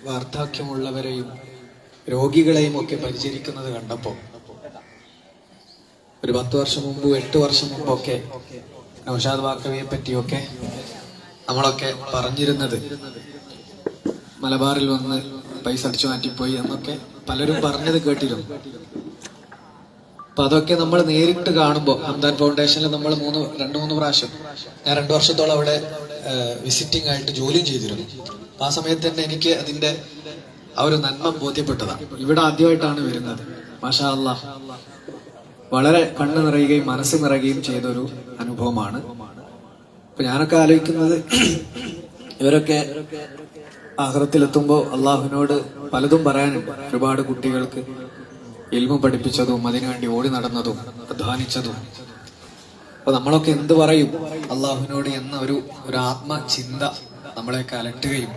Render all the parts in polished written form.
വാർദ്ധക്യമുള്ളവരെയും രോഗികളെയും ഒക്കെ പരിചരിക്കുന്നത് കണ്ടപ്പോൾ ഒരു 10 വർഷം മുമ്പ് 8 വർഷം മുമ്പൊക്കെ നൗഷാദ് വാക്കവിയെ പറ്റിയൊക്കെ നമ്മളൊക്കെ പറഞ്ഞിരുന്നത് മലബാറിൽ വന്ന് പൈസ അടിച്ചു മാറ്റിപ്പോയി എന്നൊക്കെ പലരും പറഞ്ഞത് കേട്ടിരുന്നു. അപ്പൊ അതൊക്കെ നമ്മൾ നേരിട്ട് കാണുമ്പോൾ ഹംദാൻ ഫൗണ്ടേഷനിൽ നമ്മൾ 2-3 പ്രാവശ്യം, ഞാൻ 2 വർഷത്തോളം അവിടെ വിസിറ്റിംഗ് ആയിട്ട് ജോലിയും ചെയ്തിരുന്നു. അപ്പൊ ആ സമയത്ത് തന്നെ എനിക്ക് അതിന്റെ ആ ഒരു നന്മ ബോധ്യപ്പെട്ടതാണ്. ഇവിടെ ആദ്യമായിട്ടാണ് വരുന്നത്. മാഷാ അല്ലാഹ്, വളരെ കണ്ണ് നിറയുകയും മനസ്സ് നിറയുകയും ചെയ്തൊരു അനുഭവമാണ്. അപ്പൊ ഞാനൊക്കെ ആലോചിക്കുന്നത്, ഇവരൊക്കെ ആഖിറത്തിലെത്തുമ്പോ അള്ളാഹുവിനോട് പലതും പറയാനുണ്ട്. ഒരുപാട് കുട്ടികൾക്ക് ഇൽമു പഠിപ്പിച്ചതും അതിനുവേണ്ടി ഓടി നടന്നതും അധ്വാനിച്ചതും. അപ്പൊ നമ്മളൊക്കെ എന്ത് പറയും അള്ളാഹുവിനോട് എന്ന ഒരു ആത്മചിന്ത നമ്മളെയൊക്കെ അലട്ടുകയും,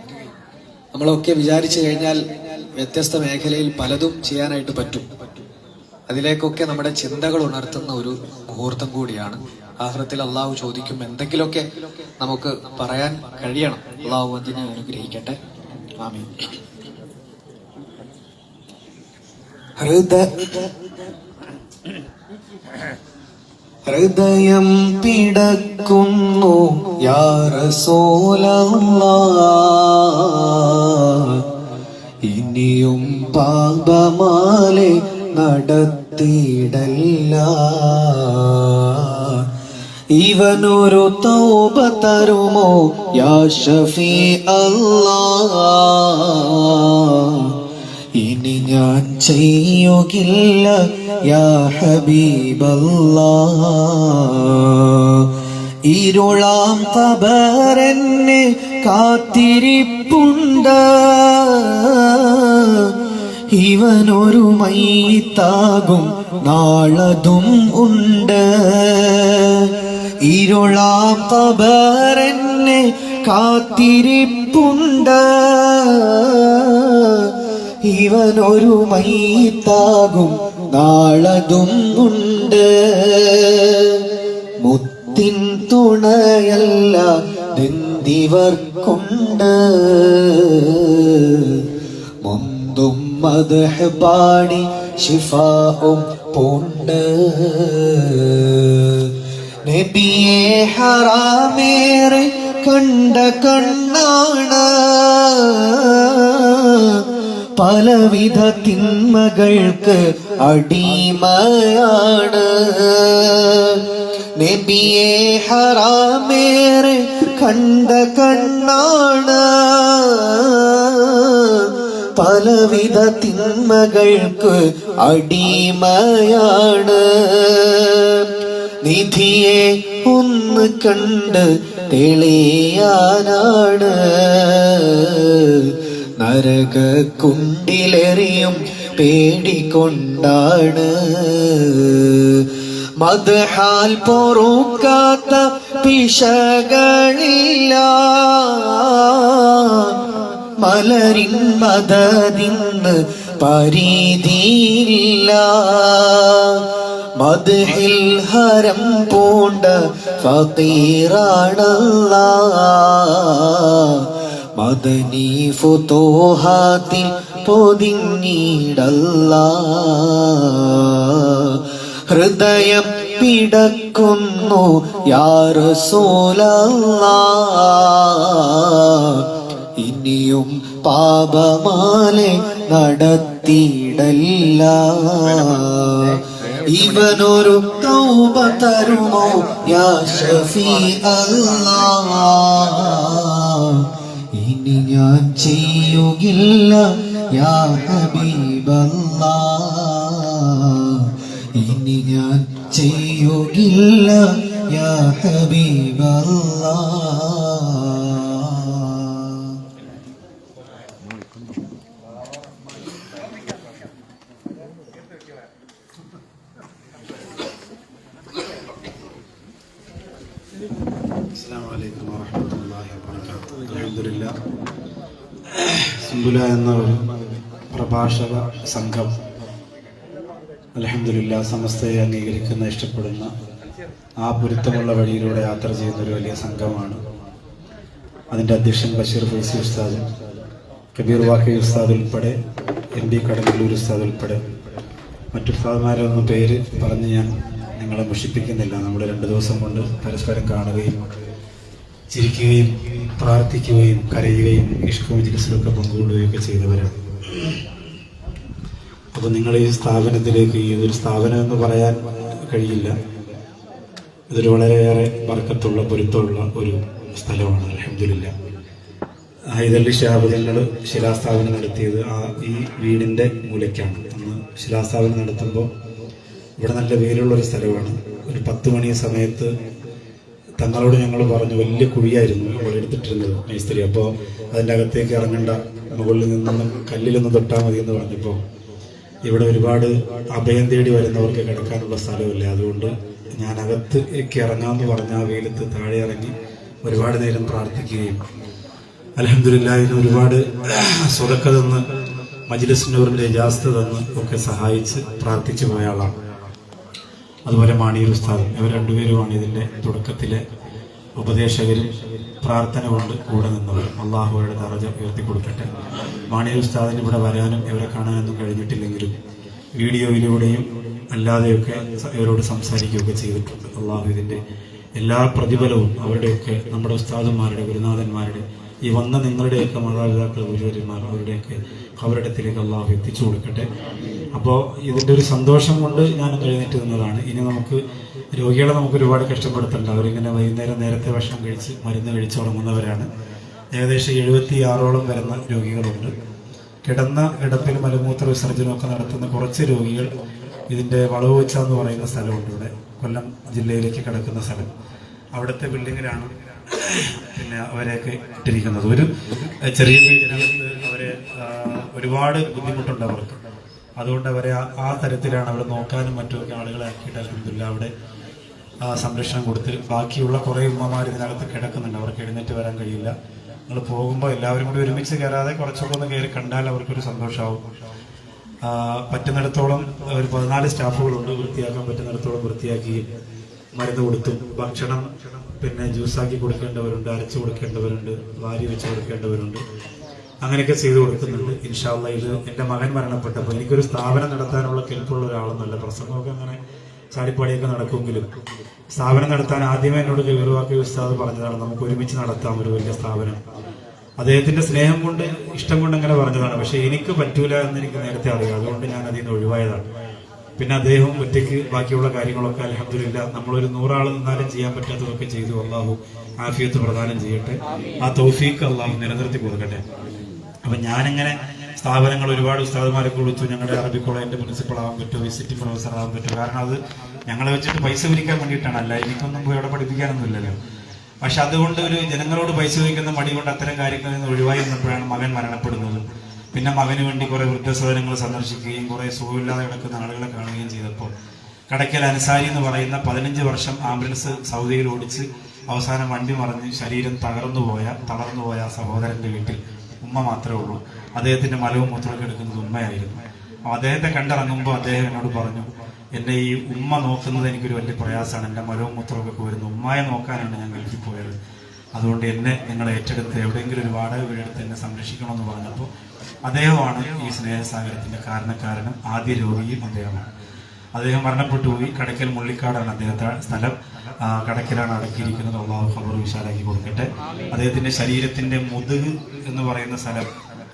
നമ്മളൊക്കെ വിചാരിച്ചു കഴിഞ്ഞാൽ വ്യത്യസ്ത മേഖലയിൽ പലതും ചെയ്യാനായിട്ട് പറ്റും. അതിലേക്കൊക്കെ നമ്മുടെ ചിന്തകൾ ഉണർത്തുന്ന ഒരു മുഹൂർത്തം കൂടിയാണ്. ആഖിറത്തിൽ അള്ളാഹു ചോദിക്കും, എന്തെങ്കിലുമൊക്കെ നമുക്ക് പറയാൻ കഴിയണം. അള്ളാഹു അതിനെ അനുഗ്രഹിക്കട്ടെ. ആമീൻ. ഹൃദയം പിടക്കുന്നു യാ റസൂലല്ലാഹ്, ഇനിയും പാപമാലെ നടത്തിയിടല്ല. ഇവനൊരു തൗബ തരുമോ യാ ഷഫീ അല്ലാഹ്, ഇനി ഞാൻ ചെയ്യുകില്ല യാ ഹബീബല്ലാഹ്. ഇരുളാം ഖബറെന്നെ കാത്തിരിപ്പുണ്ട്, ഇവനൊരു മയ്യിത്താകും നാളതും ഉണ്ട്. ഇരുളാം ഖബറെന്നെ കാത്തിരിപ്പുണ്ട്, ഇവനൊരു മയ്യിത്താകും നാളതും ഉണ്ട്. മുത്തിൻ തുണയല്ല ദന്തിവർക്കുണ്ട്, മുന്തും മദ്ഹ് പാടി ശിഫാഉം പൂണ്ട്. നബിയെ ഹറാമേറെ കണ്ട കണ്ണാണ്, പലവിധ തിന്മകൾക്ക് അടിമയാണ്. നബിയെ ഹറാമേറെ കണ്ട കണ്ണാണ്, പലവിധ തിന്മകൾക്ക് അടിമയാണ്. നിധിയെ ഒന്ന് കണ്ട് തെളിയാനാണ്, നരകക്കുണ്ടിലെറിയും പേടികൊണ്ടാണ്. മദ്ഹാൽ പൊറുക്കാത്ത പിശകളില്ല, മലരിൻ മദദിന്ന് പരീതിയില്ല. മദ്ഹിൽ ഹരം പൂണ്ട ഫഖീറാണല്ലാഹ്, മദനി ഫുതൂഹാത്തിൽ പൊതിഞ്ഞിടല്ലാഹ്. ഹൃദയം പിടക്കുന്നു യാ റസൂലല്ലാഹ്, ഇനിയും പാപമാലെ നടത്തിയിടല്ല. ഇവനൊരു തൗബ തരുമോ യാ ഷഫീ അല്ലാഹ്, ഇനി ഞാൻ ചെയ്യുകില്ല യാ ഹബീബല്ലാഹ്, ഇനി ഞാൻ ചെയ്യുകില്ല യാ ഹബീബല്ലാഹ്. അസ്സലാമു അലൈക്കും വറഹ്മത്തുള്ളാഹി വബറകാതുഹു. അൽഹംദുലില്ലാഹ്, സുംബുല എന്ന ഒരു പ്രഭാഷക സംഘം അൽഹംദുലില്ലാഹ് സമസ്തയെ അംഗീകരിക്കുന്ന, ഇഷ്ടപ്പെടുന്ന, ആ പൊരുത്തമുള്ള വഴിയിലൂടെ യാത്ര ചെയ്യുന്ന ഒരു വലിയ സംഘമാണ്. അതിൻ്റെ അധ്യക്ഷൻ ബഷീർ ഫൈസി ഉസ്താദ്, കബീർ വാക്കി ഉസ്താദ് ഉൾപ്പെടെ MB കടങ്ങല്ലൂർ ഉസ്താദ് ഉൾപ്പെടെ മറ്റു ഉസ്താദ്മാരൊന്നും പേര് പറഞ്ഞ് ഞാൻ നിങ്ങളെ മുഷിപ്പിക്കുന്നില്ല. നമ്മൾ 2 ദിവസം കൊണ്ട് പരസ്പരം കാണുകയും ചിരിക്കുകയും പ്രാർത്ഥിക്കുകയും കരയുകയും ഇഷ്ക് മജ്‌ലിസിലൊക്കെ പങ്കുകൊള്ളുകയൊക്കെ ചെയ്തവരാണ്. അപ്പോൾ നിങ്ങൾ ഈ സ്ഥാപനത്തിലേക്ക്, ഇതൊരു സ്ഥാപനം എന്ന് പറയാൻ കഴിയില്ല, ഇതൊരു വളരെയേറെ ബർക്കത്തുള്ള പൊരുത്തമുള്ള ഒരു സ്ഥലമാണ്. അൽഹംദുലില്ലാ. ഹൈദരലി ശിഹാബ് തങ്ങൾ ശിലാസ്ഥാപനം നടത്തിയത് ഈ വീടിൻ്റെ മൂലയ്ക്കാണ്. അന്ന് ശിലാസ്ഥാപനം നടത്തുമ്പോൾ ഇവിടെ നല്ല വെയിലുള്ളൊരു സ്ഥലമാണ്. ഒരു 10 മണി സമയത്ത് തങ്ങളോട് ഞങ്ങൾ പറഞ്ഞു, വലിയ കുഴിയായിരുന്നു നമ്മൾ എടുത്തിട്ടിരുന്നത് മേസ്ത്രി. അപ്പോൾ അതിൻ്റെ അകത്തേക്ക് ഇറങ്ങേണ്ട, മുകളിൽ നിന്നൊന്നും കല്ലിലൊന്നും തൊട്ടാൽ മതി എന്ന് പറഞ്ഞപ്പോൾ ഇവിടെ ഒരുപാട് അഭയം തേടി വരുന്നവർക്ക് കിടക്കാനുള്ള സ്ഥലമില്ല, അതുകൊണ്ട് ഞാൻ അകത്തേക്ക് ഇറങ്ങാമെന്ന് പറഞ്ഞ ആ വെയിലത്ത് താഴെ ഇറങ്ങി ഒരുപാട് നേരം പ്രാർത്ഥിക്കുകയും അൽഹംദുലില്ലാഹ് ഇതിന് ഒരുപാട് സ്വതക്ക തന്ന് മജ്‌ലിസ് നൂറിന്റെ ഇജാസത്ത് തന്ന് ഒക്കെ സഹായിച്ച് പ്രാർത്ഥിച്ചു പോയ ആളാണ്. അതുപോലെ മാണിയൂർ ഉസ്താദ്, ഇവർ രണ്ടുപേരുമാണ് ഇതിന്റെ തുടക്കത്തിലെ ഉപദേശകരും പ്രാർത്ഥന കൊണ്ട് കൂടെ നിന്നവർ. അള്ളാഹുവയുടെ ദറജ ഉയർത്തി കൊടുക്കട്ടെ. മാണിയൂർ ഉസ്താദിന് ഇവിടെ വരാനും ഇവരെ കാണാനൊന്നും കഴിഞ്ഞിട്ടില്ലെങ്കിലും വീഡിയോയിലൂടെയും അല്ലാതെയൊക്കെ ഇവരോട് സംസാരിക്കുകയൊക്കെ ചെയ്തിട്ടുണ്ട്. അള്ളാഹു ഇതിന്റെ എല്ലാ പ്രതിഫലവും അവരുടെയൊക്കെ, നമ്മുടെ ഉസ്താദന്മാരുടെ, ഗുരുനാഥന്മാരുടെ, ഈ വന്ന നിങ്ങളുടെയൊക്കെ മാതാപിതാക്കൾ, ഗുരുവര്യന്മാർ, അവരുടെയൊക്കെ ഖബറിടത്തിലേക്ക് അള്ളാഹു എത്തിച്ചു കൊടുക്കട്ടെ. അപ്പോൾ ഇതിൻ്റെ ഒരു സന്തോഷം കൊണ്ട് ഞാനൊന്ന് എഴുന്നേറ്റ് നിന്നതാണ്. ഇനി നമുക്ക് രോഗികളെ നമുക്ക് ഒരുപാട് കഷ്ടപ്പെടുത്തണ്ട. അവരിങ്ങനെ വൈകുന്നേരം നേരത്തെ ഭക്ഷണം കഴിച്ച് മരുന്ന് കഴിച്ച് ഉറങ്ങുന്നവരാണ്. ഏകദേശം 76ഓളം വരുന്ന രോഗികളുണ്ട്. കിടന്ന കിടപ്പിൽ മലമൂത്ര വിസർജനമൊക്കെ നടത്തുന്ന കുറച്ച് രോഗികൾ ഇതിൻ്റെ വളവുവെച്ച എന്ന് പറയുന്ന സ്ഥലമുണ്ട് ഇവിടെ, കൊല്ലം ജില്ലയിലേക്ക് കിടക്കുന്ന സ്ഥലം. അവിടുത്തെ ബിൽഡിങ്ങിലാണ് പിന്നെ അവരെയൊക്കെ ഇട്ടിരിക്കുന്നത്. ഒരു ചെറിയ വീടിനകത്ത് അവരെ ഒരുപാട് ബുദ്ധിമുട്ടുണ്ട് അവർക്ക്. അതുകൊണ്ട് അവരെ ആ തരത്തിലാണ് അവിടെ നോക്കാനും മറ്റുമൊക്കെ ആളുകളെ ആക്കിയിട്ട് അൽഹംദുലില്ലാഹ് അവിടെ സംരക്ഷണം കൊടുത്ത്. ബാക്കിയുള്ള കുറേ ഉമ്മമാർ ഇതിനകത്ത് കിടക്കുന്നുണ്ട്, അവർക്ക് എഴുന്നേറ്റ് വരാൻ കഴിയില്ല. നിങ്ങൾ പോകുമ്പോൾ എല്ലാവരും കൂടി ഒരുമിച്ച് കയറാതെ കുറച്ചൊക്കെ ഒന്ന് കയറി കണ്ടാൽ അവർക്കൊരു സന്തോഷമാവും. പറ്റുന്നിടത്തോളം ഒരു 14 സ്റ്റാഫുകളുണ്ട്. വൃത്തിയാക്കാൻ പറ്റുന്നിടത്തോളം വൃത്തിയാക്കുകയും മരുന്ന് കൊടുത്തും ഭക്ഷണം പിന്നെ ജ്യൂസാക്കി കൊടുക്കേണ്ടവരുണ്ട്, അരച്ചു കൊടുക്കേണ്ടവരുണ്ട്, വാരി വെച്ച് കൊടുക്കേണ്ടവരുണ്ട്. അങ്ങനെയൊക്കെ ചെയ്തു കൊടുക്കുന്നുണ്ട്. ഇൻഷാ അല്ലാഹ് ഇത് എൻ്റെ മകൻ മരണപ്പെട്ടപ്പോൾ എനിക്കൊരു സ്ഥാപനം നടത്താനുള്ള കെൽപ്പുള്ള ഒരാളൊന്നുമല്ല. പ്രസംഗമൊക്കെ അങ്ങനെ ചാടിപ്പാടിയൊക്കെ നടക്കുമെങ്കിലും സ്ഥാപനം നടത്താൻ ആദ്യമേ എന്നോട് കബീർ വാക്കി ഉസ്താദ് പറഞ്ഞതാണ്, നമുക്ക് ഒരുമിച്ച് നടത്താം ഒരു വലിയ സ്ഥാപനം. അദ്ദേഹത്തിന്റെ സ്നേഹം കൊണ്ട്, ഇഷ്ടം കൊണ്ട് അങ്ങനെ പറഞ്ഞതാണ്. പക്ഷെ എനിക്ക് പറ്റൂല എന്ന് എനിക്ക് നേരത്തെ അറിയാം, അതുകൊണ്ട് ഞാൻ അതിൽ നിന്ന് ഒഴിവായതാണ്. പിന്നെ അദ്ദേഹം ഒറ്റയ്ക്ക് ബാക്കിയുള്ള കാര്യങ്ങളൊക്കെ അൽഹംദുലില്ലാഹ് നമ്മളൊരു 100 ആൾ നിന്നാലും ചെയ്യാൻ പറ്റാത്തതൊക്കെ ചെയ്തു. അള്ളാഹു ആഫിയത്ത് പ്രദാനം ചെയ്യട്ടെ. ആ തൗഫീഖ് അള്ളാഹു നിലനിർത്തി കൊടുക്കട്ടെ. അപ്പൊ ഞാനിങ്ങനെ സ്ഥാപനങ്ങൾ ഒരുപാട് ഉസ്താദുമാരെ വിളിച്ചു. ഞങ്ങളുടെ അറബി കോളേജിന്റെ പ്രിൻസിപ്പൾ ആവാൻ പറ്റുമോ, വിസിറ്റ് പ്രൊഫസർ ആവാൻ പറ്റുമോ? കാരണം അത് ഞങ്ങളെ വെച്ചിട്ട് പൈസ പിരിക്കാൻ വേണ്ടിയിട്ടാണ്, അല്ല എനിക്കൊന്നും പോയി അവിടെ പഠിപ്പിക്കാനൊന്നും ഇല്ലല്ലോ. പക്ഷെ അതുകൊണ്ട് ഒരു ജനങ്ങളോട് പൈസ ചോദിക്കുന്ന മടി കൊണ്ട് അത്തരം കാര്യങ്ങളിൽ നിന്ന് ഒഴിവായി നിന്നപ്പോഴാണ് മകൻ മരണപ്പെടുന്നത്. പിന്നെ മകന് വേണ്ടി കുറെ വൃദ്ധസദനങ്ങൾ സന്ദർശിക്കുകയും കുറെ സുഖമില്ലാതെ കിടക്കുന്ന ആളുകളെ കാണുകയും ചെയ്തപ്പോൾ കടയ്ക്കൽ അൻസാരി എന്ന് പറയുന്ന 15 വർഷം ആംബുലൻസ് സൗദിയിൽ ഓടിച്ച് അവസാനം വണ്ടി മറിഞ്ഞ് ശരീരം തളർന്നുപോയ സഹോദരന്റെ വീട്ടിൽ ഉമ്മ മാത്രമേ ഉള്ളൂ. അദ്ദേഹത്തിന്റെ മലവും മൂത്രമൊക്കെ എടുക്കുന്നത് ഉമ്മയായിരുന്നു. അദ്ദേഹത്തെ കണ്ടിറങ്ങുമ്പോൾ അദ്ദേഹം എന്നോട് പറഞ്ഞു, എന്നെ ഈ ഉമ്മ നോക്കുന്നത് എനിക്കൊരു വലിയ പ്രയാസമാണ്, എൻ്റെ മലവും മൂത്രമൊക്കെ പോയിരുന്നു, ഉമ്മയെ നോക്കാനാണ് ഞാൻ ഗൾഫിൽ പോയത്, അതുകൊണ്ട് എന്നെ നിങ്ങൾ ഏറ്റെടുത്ത് എവിടെയെങ്കിലും ഒരു വാടക വീടെടുത്ത് എന്നെ സംരക്ഷിക്കണമെന്ന് പറഞ്ഞപ്പോൾ അദ്ദേഹമാണ് ഈ സ്നേഹസാഗരത്തിന്റെ കാരണക്കാരനും ആദ്യ രോഗിയും അദ്ദേഹമാണ്. അദ്ദേഹം മരണപ്പെട്ടു പോയി. കടയ്ക്കൽ മുള്ളിക്കാടാണ് അദ്ദേഹത്തെ സ്ഥലം. കടയ്ക്കലാണ് അടക്കിയിരിക്കുന്നത്. അള്ളാഹു ഖബർ വിശാലാക്കി കൊടുക്കട്ടെ. അദ്ദേഹത്തിന്റെ ശരീരത്തിന്റെ മുതുക് എന്ന് പറയുന്ന സ്ഥലം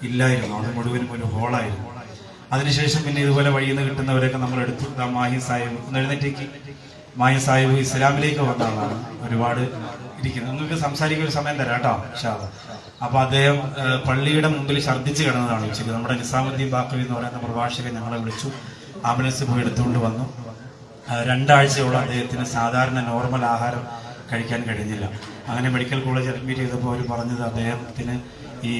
ഇല്ലായിരുന്നു, അത് മുഴുവനും ഒരു ഹോളായിരുന്നു. അതിനുശേഷം പിന്നെ ഇതുപോലെ വഴിയിൽ നിന്ന് കിട്ടുന്നവരൊക്കെ നമ്മൾ എടുത്തു. മാഹി സാഹിബ് ഒന്ന് എഴുന്നേറ്റേക്ക്. മാഹി സാഹിബ് ഇസ്ലാമിലേക്ക് വന്ന ആളാണ്, ഒരുപാട് ഇരിക്കുന്നത്. നിങ്ങൾക്ക് സംസാരിക്കാൻ ഒരു സമയം തരാം കേട്ടോ ഇൻഷാ അല്ലാഹ്. അപ്പൊ അദ്ദേഹം പള്ളിയുടെ മുമ്പിൽ ഛർദ്ദിച്ച് കിടന്നതാണ് ഉച്ചയ്ക്ക്. നമ്മുടെ നിസാമുദ്ദീൻ ബാക്കവി എന്ന് പറയുന്ന പ്രഭാഷകൻ ഞങ്ങളെ വിളിച്ചു, ആംബുലൻസ് പോയി എടുത്തുകൊണ്ട് വന്നു. 2 ആഴ്ചയോളം അദ്ദേഹത്തിന് സാധാരണ നോർമൽ ആഹാരം കഴിക്കാൻ കഴിഞ്ഞില്ല. അങ്ങനെ മെഡിക്കൽ കോളേജ് അഡ്മിറ്റ് ചെയ്തപ്പോൾ അവർ പറഞ്ഞത് അദ്ദേഹത്തിന് ഈ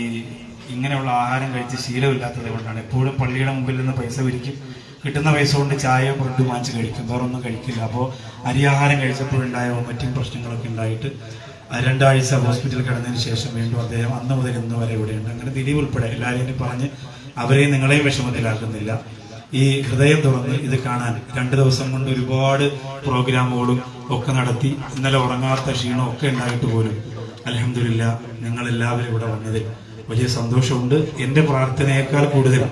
ഇങ്ങനെയുള്ള ആഹാരം കഴിച്ച് ശീലമില്ലാത്തത് കൊണ്ടാണ്. എപ്പോഴും പള്ളിയുടെ മുമ്പിൽ നിന്ന് പൈസ പിരിക്കും, കിട്ടുന്ന പൈസ കൊണ്ട് ചായയോ ബ്രെഡ് വാങ്ങിച്ച് കഴിക്കും, വേറൊന്നും കഴിക്കില്ല. അപ്പോൾ അരിയാഹാരം കഴിച്ചപ്പോഴുണ്ടായ വൊമിറ്റിംഗ് പ്രശ്നങ്ങളൊക്കെ ഉണ്ടായിട്ട് 2 ആഴ്ച ഹോസ്പിറ്റലിൽ കിടന്നതിന് ശേഷം വീണ്ടും അദ്ദേഹം അന്ന് മുതൽ ഇന്ന് വരെ ഇവിടെയുണ്ട്. അങ്ങനെ ദിലീപ് ഉൾപ്പെടെ എല്ലാവരെയും പറഞ്ഞ് അവരെയും നിങ്ങളെയും വിഷമത്തിലാക്കുന്നില്ല. ഈ ഹൃദയം തുറന്ന് ഇത് കാണാൻ 2 ദിവസം കൊണ്ട് ഒരുപാട് പ്രോഗ്രാമുകളും ഒക്കെ നടത്തി. ഇന്നലെ ഉറങ്ങാത്ത ക്ഷീണം ഒക്കെ ഉണ്ടായിട്ട് പോലും അൽഹംദുലില്ലാഹ് നിങ്ങൾ എല്ലാവരും ഇവിടെ വന്നതിൽ വലിയ സന്തോഷമുണ്ട്. എൻ്റെ പ്രാർത്ഥനയേക്കാൾ കൂടുതൽ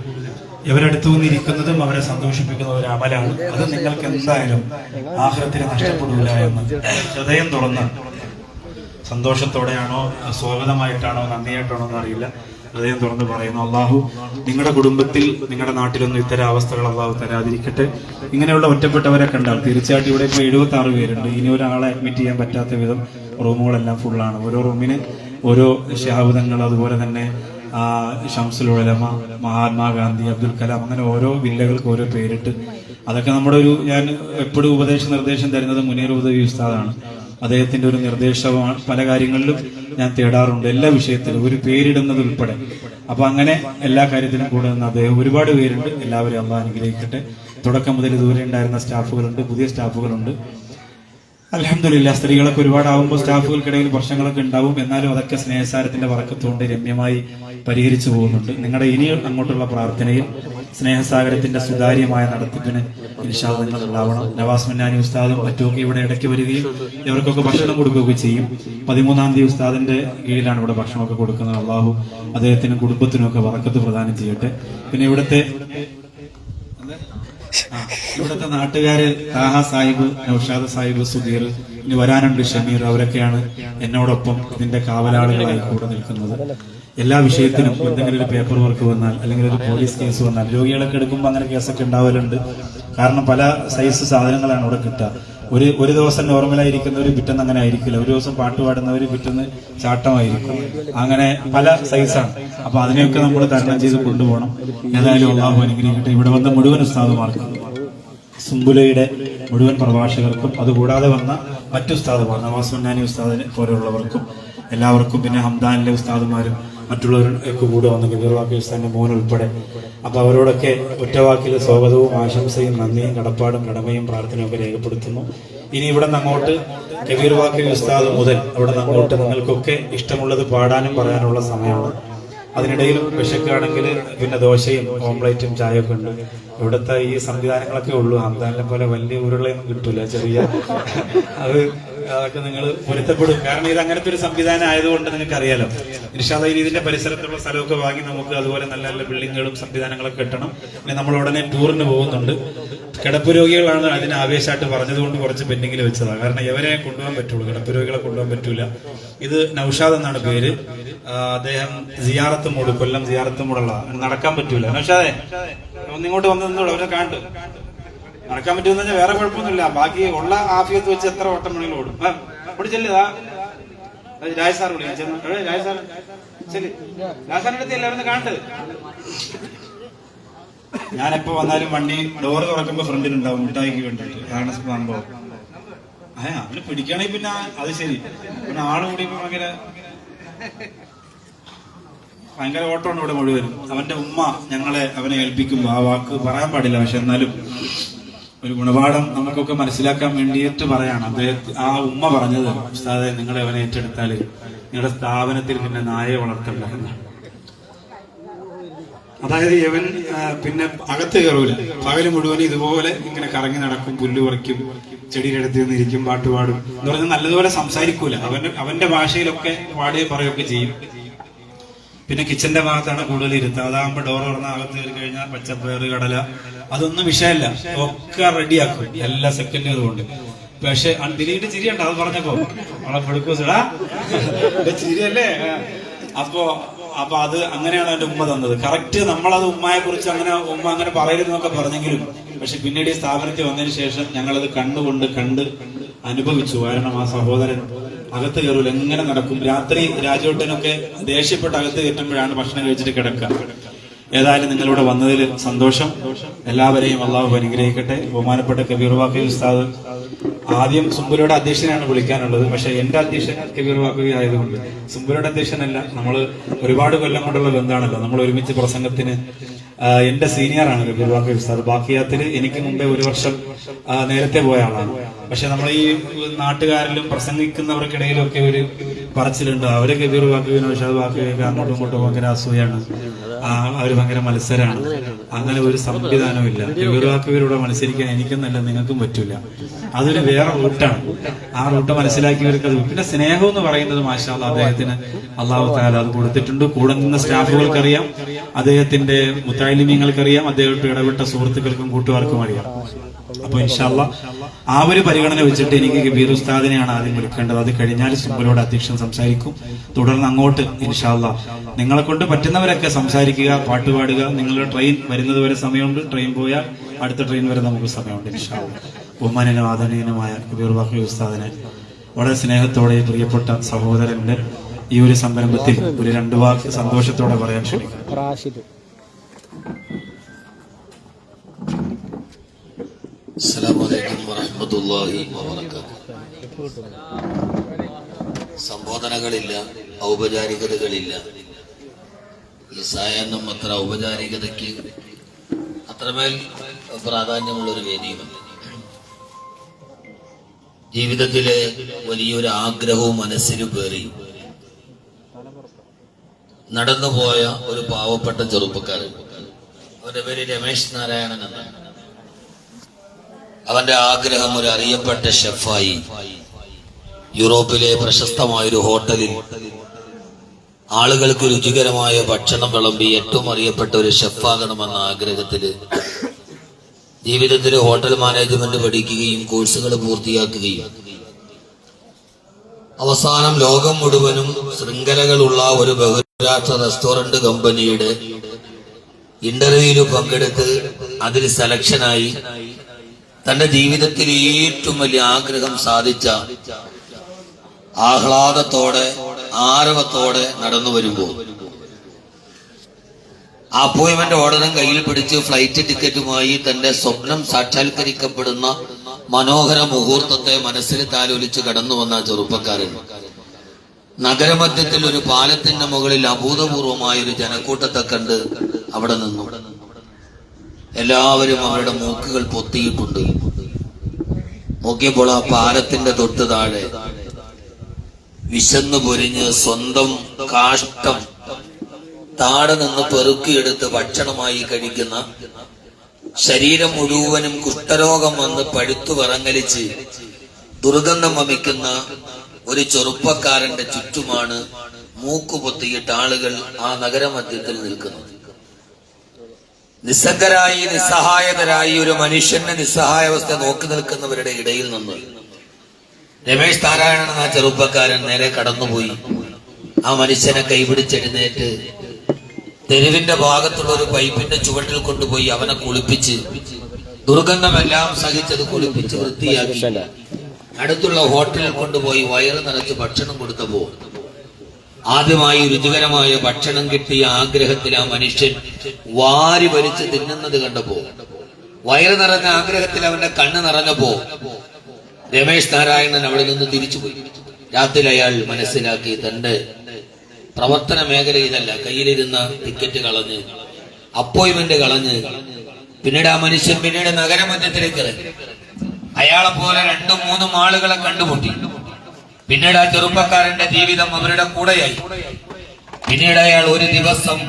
ഇവരടുത്തു നിന്നിരിക്കുന്നതും അവരെ സന്തോഷിപ്പിക്കുന്ന ഒരു അമലാണ്. അത് നിങ്ങൾക്ക് എന്തായാലും ആഖിറത്തിൽ നഷ്ടപ്പെടില്ല എന്ന് ഹൃദയം തുറന്ന് സന്തോഷത്തോടെയാണോ സ്വാഗതമായിട്ടാണോ നന്ദിയായിട്ടാണോ എന്നറിയില്ല, ഹൃദയം തുറന്ന് പറയുന്നു. അള്ളാഹു നിങ്ങളുടെ കുടുംബത്തിൽ നിങ്ങളുടെ നാട്ടിലൊന്നും ഇത്തരം അവസ്ഥകൾ അള്ളാഹു തരാതിരിക്കട്ടെ. ഇങ്ങനെയുള്ള ഒറ്റപ്പെട്ടവരൊക്കെ ഉണ്ടാവും. തീർച്ചയായിട്ടും ഇവിടെ ഇപ്പോൾ 76 പേരുണ്ട്. ഇനി ഒരാളെ അഡ്മിറ്റ് ചെയ്യാൻ പറ്റാത്ത വിധം റൂമുകളെല്ലാം ഫുള്ളാണ്. ഓരോ റൂമിന് ഓരോ ശഹാബുദങ്ങൾ, അതുപോലെ തന്നെ ഷംസുൽ ഉലമ, മഹാത്മാഗാന്ധി, അബ്ദുൽ കലാം, അങ്ങനെ ഓരോ വില്ലകൾക്ക് ഓരോ പേരിട്ട്, അതൊക്കെ നമ്മുടെ ഞാൻ എപ്പോഴും നിർദ്ദേശം തരുന്നത് മുനീർ ഉദവി ഉസ്താദാണ്. അദ്ദേഹത്തിന്റെ ഒരു നിർദ്ദേശമാണ്. പല കാര്യങ്ങളിലും ഞാൻ തേടാറുണ്ട്, എല്ലാ വിഷയത്തിലും ഒരു പേരിടുന്നത് ഉൾപ്പെടെ. അപ്പൊ അങ്ങനെ എല്ലാ കാര്യത്തിലും കൂടെ നിന്ന് അദ്ദേഹം ഒരുപാട് പേരുണ്ട്. എല്ലാവരും അള്ളാഹ് അനുഗ്രഹിക്കട്ടെ. തുടക്കം മുതൽ ദൂരെ ഉണ്ടായിരുന്ന സ്റ്റാഫുകളുണ്ട്, പുതിയ സ്റ്റാഫുകളുണ്ട്. അൽഹംദുലില്ലാ, സ്ത്രീകളൊക്കെ ഒരുപാടാവുമ്പോൾ സ്റ്റാഫുകൾക്കിടയിൽ പ്രശ്നങ്ങളൊക്കെ ഉണ്ടാവും. എന്നാലും അതൊക്കെ സ്നേഹസാരത്തിന്റെ വറക്കത്തുകൊണ്ട് രമ്യമായി പരിഹരിച്ചു പോകുന്നുണ്ട്. നിങ്ങളുടെ ഇനി അങ്ങോട്ടുള്ള പ്രാർത്ഥനയിൽ സ്നേഹസാഗരത്തിന്റെ സുതാര്യമായ നടത്തിപ്പിന് ഇൻഷാ അല്ലാഹ് നിങ്ങൾ ഉണ്ടാവണം. നവാസ് മന്നാനി ഉസ്താദും മറ്റുമൊക്കെ ഇവിടെ ഇടയ്ക്ക് വരികയും ഇവർക്കൊക്കെ ഭക്ഷണം കൊടുക്കുകയൊക്കെ ചെയ്യും. 13-ാം തീയതി ഉസ്താദിന്റെ കീഴിലാണ് ഇവിടെ ഭക്ഷണമൊക്കെ കൊടുക്കുന്നത്. അള്ളാഹു അദ്ദേഹത്തിനും കുടുംബത്തിനും ഒക്കെ വറക്കത്ത് പ്രദാനം ചെയ്യട്ടെ. പിന്നെ ഇവിടുത്തെ നാട്ടുകാര് താഹ സാഹിബ്, നൌഷാദ് സാഹിബ്, സുധീർ, ഇനി വരാനുണ്ട് ഷമീർ, അവരൊക്കെയാണ് എന്നോടൊപ്പം ഇതിന്റെ കാവലാളുകളായി കൂടെ നിൽക്കുന്നത്. എല്ലാ വിഷയത്തിനും എന്തെങ്കിലും ഒരു പേപ്പർ വർക്ക് വന്നാൽ അല്ലെങ്കിൽ ഒരു പോലീസ് കേസ് വന്നാൽ, രോഗികളൊക്കെ എടുക്കുമ്പോൾ അങ്ങനെ കേസൊക്കെ ഉണ്ടാവലുണ്ട്. കാരണം പല സൈസ് സാധനങ്ങളാണ് ഇവിടെ കിട്ടുക. ഒരു ദിവസം നോർമലായിരിക്കുന്നവർ പിറ്റേന്ന് അങ്ങനെ ആയിരിക്കില്ല. ഒരു ദിവസം പാട്ട് പാടുന്നവർ പിറ്റേന്ന് ചാട്ടമായിരിക്കും. അങ്ങനെ പല സൈസാണ്. അപ്പൊ അതിനെയൊക്കെ നമ്മൾ തരണം ചെയ്ത് കൊണ്ടുപോകണം. ഏതായാലും അള്ളാഹു അനുഗ്രഹിക്കട്ടെ. ഇവിടെ വന്ന മുഴുവൻ ഉസ്താദുമാർക്കും, സുംബുലയുടെ മുഴുവൻ പ്രഭാഷകർക്കും, അതുകൂടാതെ വന്ന മറ്റു ഉസ്താദുമാർ, നവാസ് മന്നാനി ഉസ്താദിനെ പോലെയുള്ളവർക്കും എല്ലാവർക്കും, പിന്നെ ഹംദാനിലെ ഉസ്താദുമാരും മറ്റുള്ളവരൊക്കെ കൂടെ വന്ന കബീർവാക്കി ഉസ്താദിന്റെ മോൻ ഉൾപ്പെടെ. അപ്പൊ അവരോടൊക്കെ ഒറ്റവാക്കിൽ സ്വാഗതവും ആശംസയും നന്ദിയും കടപ്പാടും കടമയും പ്രാർത്ഥനയും ഒക്കെ രേഖപ്പെടുത്തുന്നു. ഇനി ഇവിടെ നിന്ന് അങ്ങോട്ട് കബീർവാക്കി ഉസ്താദ് മുതൽ അവിടെ നിന്ന് അങ്ങോട്ട് നിങ്ങൾക്കൊക്കെ ഇഷ്ടമുള്ളത് പാടാനും പറയാനുള്ള സമയമാണ്. അതിനിടയിൽ വിശക്കാണെങ്കിൽ പിന്നെ ദോശയും ഓംപ്ലേറ്റും ചായയൊക്കെ ഉണ്ട്. ഇവിടുത്തെ ഈ സംവിധാനങ്ങളൊക്കെ ഉള്ളൂ. ഹംദാനിലെ പോലെ വലിയ ഉരുളയൊന്നും കിട്ടൂല, ചെറിയ അതൊക്കെ നിങ്ങൾ പൊരുത്തപ്പെടും. കാരണം ഇത് അങ്ങനത്തെ ഒരു സംവിധാനം ആയതുകൊണ്ട് നിങ്ങൾക്ക് അറിയാലോ. ഇൻഷാ അല്ലാഹ് ഇതിന്റെ പരിസരത്തുള്ള സ്ഥലമൊക്കെ വാങ്ങി നമുക്ക് അതുപോലെ നല്ല നല്ല ബിൽഡിങ്ങുകളും സംവിധാനങ്ങളൊക്കെ കെട്ടണം. പിന്നെ നമ്മൾ ഉടനെ ടൂറിന് പോകുന്നുണ്ട്. കിടപ്പ് രോഗികളാണ് അതിന് ആവേശമായിട്ട് പറഞ്ഞതുകൊണ്ട് കുറച്ച് പെൻഡിങ്ങിൽ വെച്ചതാണ്. കാരണം ഇവരെ കൊണ്ടുപോകാൻ പറ്റുള്ളൂ, കിടപ്പ് രോഗികളെ കൊണ്ടുപോകാൻ പറ്റൂല. ഇത് നൌഷാദ് എന്നാണ് പേര്. അദ്ദേഹം സിയാറത്ത് മൂട്, കൊല്ലം സിയാറത്ത് മൂടുള്ള, നടക്കാൻ പറ്റൂല. നൌഷാദേ ഒന്നിങ്ങോട്ട് വന്നതോടെ അവരെ കാണും. നടക്കാൻ പറ്റുമെന്ന് വെച്ചാൽ വേറെ കുഴപ്പമൊന്നുമില്ല. ബാക്കി ഉള്ള ആഫിയത്ത് വെച്ച് എത്ര ഓട്ടം മണികൾ ഓടും. ഓടിച്ചല്ലേ രാജ് സാർ വിളിക്കും. രാജ് സാർ ശരി, രാജ് സാറിന്റെ അടുത്ത് എല്ലാവരും കാണട്ട്. ഞാനെപ്പോ വന്നാലും വണ്ടി ഡോറ് തുറക്കുമ്പോ ഫ്രണ്ടിലുണ്ടാവും മിഠായിക്ക് വേണ്ടിട്ട്. അതാണ് സംഭവം. അവന് പിടിക്കുകയാണെങ്കിൽ പിന്നെ അത് ശരി. പിന്നെ ആള് കൂടിയപ്പോ ഭയങ്കര ഓട്ടമാണ് ഇവിടെ മുഴുവനും. അവന്റെ ഉമ്മ അവനെ ഏൽപ്പിക്കുമ്പോ ആ വാക്ക് പറയാൻ പാടില്ല, പക്ഷെ എന്നാലും ഒരു ഗുണപാഠം നമുക്കൊക്കെ മനസ്സിലാക്കാൻ വേണ്ടിയിട്ട് പറയാണ്. ആ ഉമ്മ പറഞ്ഞത്, ഉസ്താദെ നിങ്ങൾ അവനെ ഏറ്റെടുത്താല് നിങ്ങളുടെ സ്ഥാപനത്തിൽ പിന്നെ നായയെ വളർത്തണ്ട എന്നാണ്. അതായത് ഇവൻ പിന്നെ അകത്ത് കയറൂല. പകല് മുഴുവൻ ഇതുപോലെ ഇങ്ങനെ കറങ്ങി നടക്കും, പുല്ല് പറിക്കും, ചെടിയുടെ അടുത്ത് നിന്നിരിക്കും, പാട്ടുപാടും എന്ന് പറഞ്ഞാൽ നല്ലതുപോലെ സംസാരിക്കൂല. അവന്റെ ഭാഷയിലൊക്കെ പാടുകയും പറയുകയൊക്കെ ചെയ്യും. പിന്നെ കിച്ചന്റെ ഭാഗത്താണ് കൂടുതൽ ഇരുത്തുക. അതാകുമ്പോ ഡോർ തുറന്ന അകത്ത് കയറി കഴിഞ്ഞാൽ പച്ചപ്പയറ്, കടല, അതൊന്നും വിഷയമല്ല, ഒക്കെ റെഡിയാക്കും എല്ലാ സെക്കൻഡും കൊണ്ട്. പക്ഷെ ദിലീപിന്റെ ചിരിയുണ്ട്, അത് പറഞ്ഞപ്പോ നമ്മളെ പെടുക്കൂടാ ചിരിയല്ലേ. അപ്പൊ അത് അങ്ങനെയാണ് അവന്റെ ഉമ്മ തന്നത്. കറക്റ്റ് നമ്മളത് ഉമ്മയെ കുറിച്ച് ഉമ്മ അങ്ങനെ പറയരുതെന്നൊക്കെ പറഞ്ഞെങ്കിലും, പക്ഷെ പിന്നീട് ഈ സ്ഥാപനത്തിൽ വന്നതിന് ശേഷം ഞങ്ങളത് കണ്ട് അനുഭവിച്ചു. കാരണം ആ സഹോദരൻ അകത്ത് കയറൂല, എങ്ങനെ നടക്കും. രാത്രി രാജോട്ടനൊക്കെ ദേഷ്യപ്പെട്ട് അകത്ത് കയറ്റുമ്പോഴാണ് ഭക്ഷണം കഴിച്ചിട്ട് കിടക്കുക. ഏതായാലും നിങ്ങളിവിടെ വന്നതിൽ സന്തോഷം. എല്ലാവരെയും അള്ളാഹു അനുഗ്രഹിക്കട്ടെ. ബഹുമാനപ്പെട്ട കബീർവാക്കി ഉസ്താദ് ആദ്യം സുംബുലയുടെ അധ്യക്ഷനാണ് വിളിക്കാനുള്ളത്. പക്ഷെ എന്റെ അധ്യക്ഷൻ കബീർവാക്കി ആയതുകൊണ്ട് സുംബുലയുടെ അധ്യക്ഷനല്ല. നമ്മൾ ഒരുപാട് കൊല്ലം കൊണ്ടുള്ള ബന്ധമാണല്ലോ. നമ്മൾ ഒരുമിച്ച് പ്രസംഗത്തിന് എന്റെ സീനിയറാണ് കബീർവാക്കി ഉസ്താദ്. ബാക്കിയാത്തിൽ എനിക്ക് മുമ്പേ 1 വർഷം നേരത്തെ പോയ ആളാണ്. പക്ഷെ നമ്മൾ ഈ നാട്ടുകാരിലും പ്രസംഗിക്കുന്നവർക്കിടയിലും ഒക്കെ ഒരു പറച്ചിലുണ്ട്, അവരെ കബീർവാക്കി നൗഷാദ് വാക്കി അങ്ങോട്ടും ഇങ്ങോട്ടും ഭയങ്കര അസൂയാണ്, അവര് ഭയങ്കര മത്സരമാണ്. അങ്ങനെ ഒരു സംവിധാനവും ഇല്ല. യുവരാക്കവരോട് മത്സരിക്കാൻ എനിക്കെന്നല്ല നിങ്ങൾക്കും പറ്റില്ല. അതൊരു വേറെ റൂട്ടാണ്. ആ റൂട്ട് മനസ്സിലാക്കിയവർക്ക് അത്. പിന്നെ സ്നേഹം എന്ന് പറയുന്നത് മാഷാ അല്ലാഹ് അദ്ദേഹത്തിന് അള്ളാഹു തആല അത് കൊടുത്തിട്ടുണ്ട്. കൂടെ നിന്ന സ്റ്റാഫുകൾക്കറിയാം, അദ്ദേഹത്തിന്റെ മുത്തഅല്ലിമീങ്ങൾക്കറിയാം, അദ്ദേഹത്തെ ഇടപെട്ട സുഹൃത്തുക്കൾക്കും കൂട്ടുകാർക്കും അറിയാം. അപ്പൊ ഇൻഷാ അല്ലാഹ് ആ ഒരു പരിഗണന വെച്ചിട്ട് എനിക്ക് കബീർ ഉസ്താദിനെയാണ് ആദ്യം വിളിക്കേണ്ടത്. അത് കഴിഞ്ഞാൽ സിംബലോട് അധ്യക്ഷൻ സംസാരിക്കും. തുടർന്ന് അങ്ങോട്ട് ഇൻഷാ അല്ലാഹ് നിങ്ങളെ കൊണ്ട് പറ്റുന്നവരൊക്കെ സംസാരിക്കുക, പാട്ടുപാടുക. നിങ്ങളുടെ ട്രെയിൻ വരുന്നത് വരെ സമയമുണ്ട്. ട്രെയിൻ പോയാൽ അടുത്ത ട്രെയിൻ വരെ നമുക്ക് സമയമുണ്ട് ഇൻഷാ അല്ലാഹ്. ബഹുമാനനും ആദരണീയനുമായ കബീർ ബാഖവി ഉസ്താദിനെ വളരെ സ്നേഹത്തോടെ പ്രിയപ്പെട്ട സഹോദരന്റെ ഈ ഒരു സംരംഭത്തിൽ ഒരു 2 വാക്ക് സന്തോഷത്തോടെ പറയാൻ ക്ഷണിക്കുന്നു. അസ്സലാമു അലൈക്കും വറഹ്മത്തുള്ളാഹി വബറകാതുഹു. സംബോധനകളില്ല, ഔപചാരികതകളില്ല. ഈ സായാഹ്നം അത്ര ഔപചാരികതയ്ക്ക് അത്രമേൽ പ്രാധാന്യമുള്ളൊരു വേദിയുമല്ല. ജീവിതത്തിലെ വലിയൊരു ആഗ്രഹവും മനസ്സിൽ പേറി നടന്നുപോയ ഒരു പാവപ്പെട്ട ചെറുപ്പക്കാരൻ. അവന്റെ പേര് രമേശ് നാരായണൻ എന്നാണ്. അവന്റെ ആഗ്രഹം ഒരു അറിയപ്പെട്ട ഷെഫായി യൂറോപ്പിലെ പ്രശസ്തമായൊരു ഹോട്ടലിൽ ആളുകൾക്ക് രുചികരമായ ഭക്ഷണം വിളമ്പി ഏറ്റവും അറിയപ്പെട്ട ഒരു ഷെഫാകണമെന്ന ആഗ്രഹത്തില് ജീവിതത്തിൽ ഹോട്ടൽ മാനേജ്മെന്റ് പഠിക്കുകയും കോഴ്സുകൾ പൂർത്തിയാക്കുകയും അവസാനം ലോകം മുഴുവനും ശൃംഖലകളുള്ള ഒരു ബഹുരാഷ്ട്ര റെസ്റ്റോറന്റ് കമ്പനിയുടെ ഇന്റർവ്യൂവിൽ പങ്കെടുത്ത് അതിൽ സെലക്ഷനായി തന്റെ ജീവിതത്തിൽ ഏറ്റവും വലിയ ആഗ്രഹം സാധിച്ച ആഹ്ലാദത്തോടെ ആരവത്തോടെ നടന്നു വരുമ്പോൾ അപ്പോയിന്റ്മെന്റ് ഓർഡറും കയ്യിൽ പിടിച്ച് ഫ്ലൈറ്റ് ടിക്കറ്റുമായി തന്റെ സ്വപ്നം സാക്ഷാത്കരിക്കപ്പെടുന്ന മനോഹര മുഹൂർത്തത്തെ മനസ്സിൽ താലോലിച്ച് കടന്നു വന്ന ചെറുപ്പക്കാരൻ നഗരമധ്യത്തിൽ ഒരു പാലത്തിന്റെ മുകളിൽ അഭൂതപൂർവമായ ഒരു ജനക്കൂട്ടത്തെ കണ്ട് അവിടെ നിന്നു. എല്ലാവരും അവരുടെ മൂക്കുകൾ പൊത്തിയിട്ടുണ്ട്. നോക്കിയപ്പോൾ ആ പാലത്തിന്റെ തൊട്ട് താഴെ വിശന്നു പൊരിഞ്ഞ് സ്വന്തം കാഷ്ടം താഴെ നിന്ന് പെറുക്കിയെടുത്ത് ഭക്ഷണമായി കഴിക്കുന്ന, ശരീരം മുഴുവനും കുഷ്ഠരോഗം വന്ന് പഴുത്തു വിറങ്ങലിച്ച് ദുർഗന്ധം വമിക്കുന്ന ഒരു ചെറുപ്പക്കാരന്റെ ചുറ്റുമാണ് മൂക്കുപൊത്തിയിട്ട് ആളുകൾ ആ നഗരമധ്യത്തിൽ നിൽക്കുന്നത്. നിസ്സംഗരായി നിസ്സഹായതരായി ഒരു മനുഷ്യന്റെ നിസ്സഹായാവസ്ഥ നോക്കി നിൽക്കുന്നവരുടെ ഇടയിൽ നിന്ന് രമേശ് നാരായണൻ എന്ന ചെറുപ്പക്കാരൻ നേരെ കടന്നുപോയി ആ മനുഷ്യനെ കൈപിടിച്ചെഴുന്നേറ്റ് തെരുവിന്റെ ഭാഗത്തുള്ള ഒരു പൈപ്പിന്റെ ചുവട്ടിൽ കൊണ്ടുപോയി അവനെ കുളിപ്പിച്ച് ദുർഗന്ധമെല്ലാം സഹിച്ചത് കുളിപ്പിച്ച് വൃത്തിയാക്കി അടുത്തുള്ള ഹോട്ടലിൽ കൊണ്ടുപോയി വയറ് നിറച്ച് ഭക്ഷണം കൊടുത്തപ്പോൾ ആദ്യമായി രുചികരമായ ഭക്ഷണം കിട്ടിയ ആഗ്രഹത്തിൽ ആ മനുഷ്യൻ വാരി വലിച്ച് തിന്നുന്നത് കണ്ടപ്പോ, വയറ് നിറഞ്ഞ ആഗ്രഹത്തിൽ അവന്റെ കണ്ണ് നിറഞ്ഞപ്പോ രമേശ് നാരായണൻ അവിടെ നിന്ന് തിരിച്ചുപോയി. രാത്രി അയാൾ മനസ്സിലാക്കി തന്റെ പ്രവർത്തന മേഖല ഇതല്ല. കയ്യിലിരുന്ന ടിക്കറ്റ് കളഞ്ഞ്, അപ്പോയിന്റ്മെന്റ് കളഞ്ഞ്, പിന്നീട് ആ മനുഷ്യൻ പിന്നീട് നഗരമധ്യത്തിലേക്ക് ഇറങ്ങി. അയാളെ പോലെ 2-3 ആളുകളെ കണ്ടുമുട്ടി. പിന്നീട് ആ ചെറുപ്പക്കാരന്റെ ജീവിതം അവരുടെ കൂടെയായി. പിന്നീട് അയാൾ ഒരു ദിവസം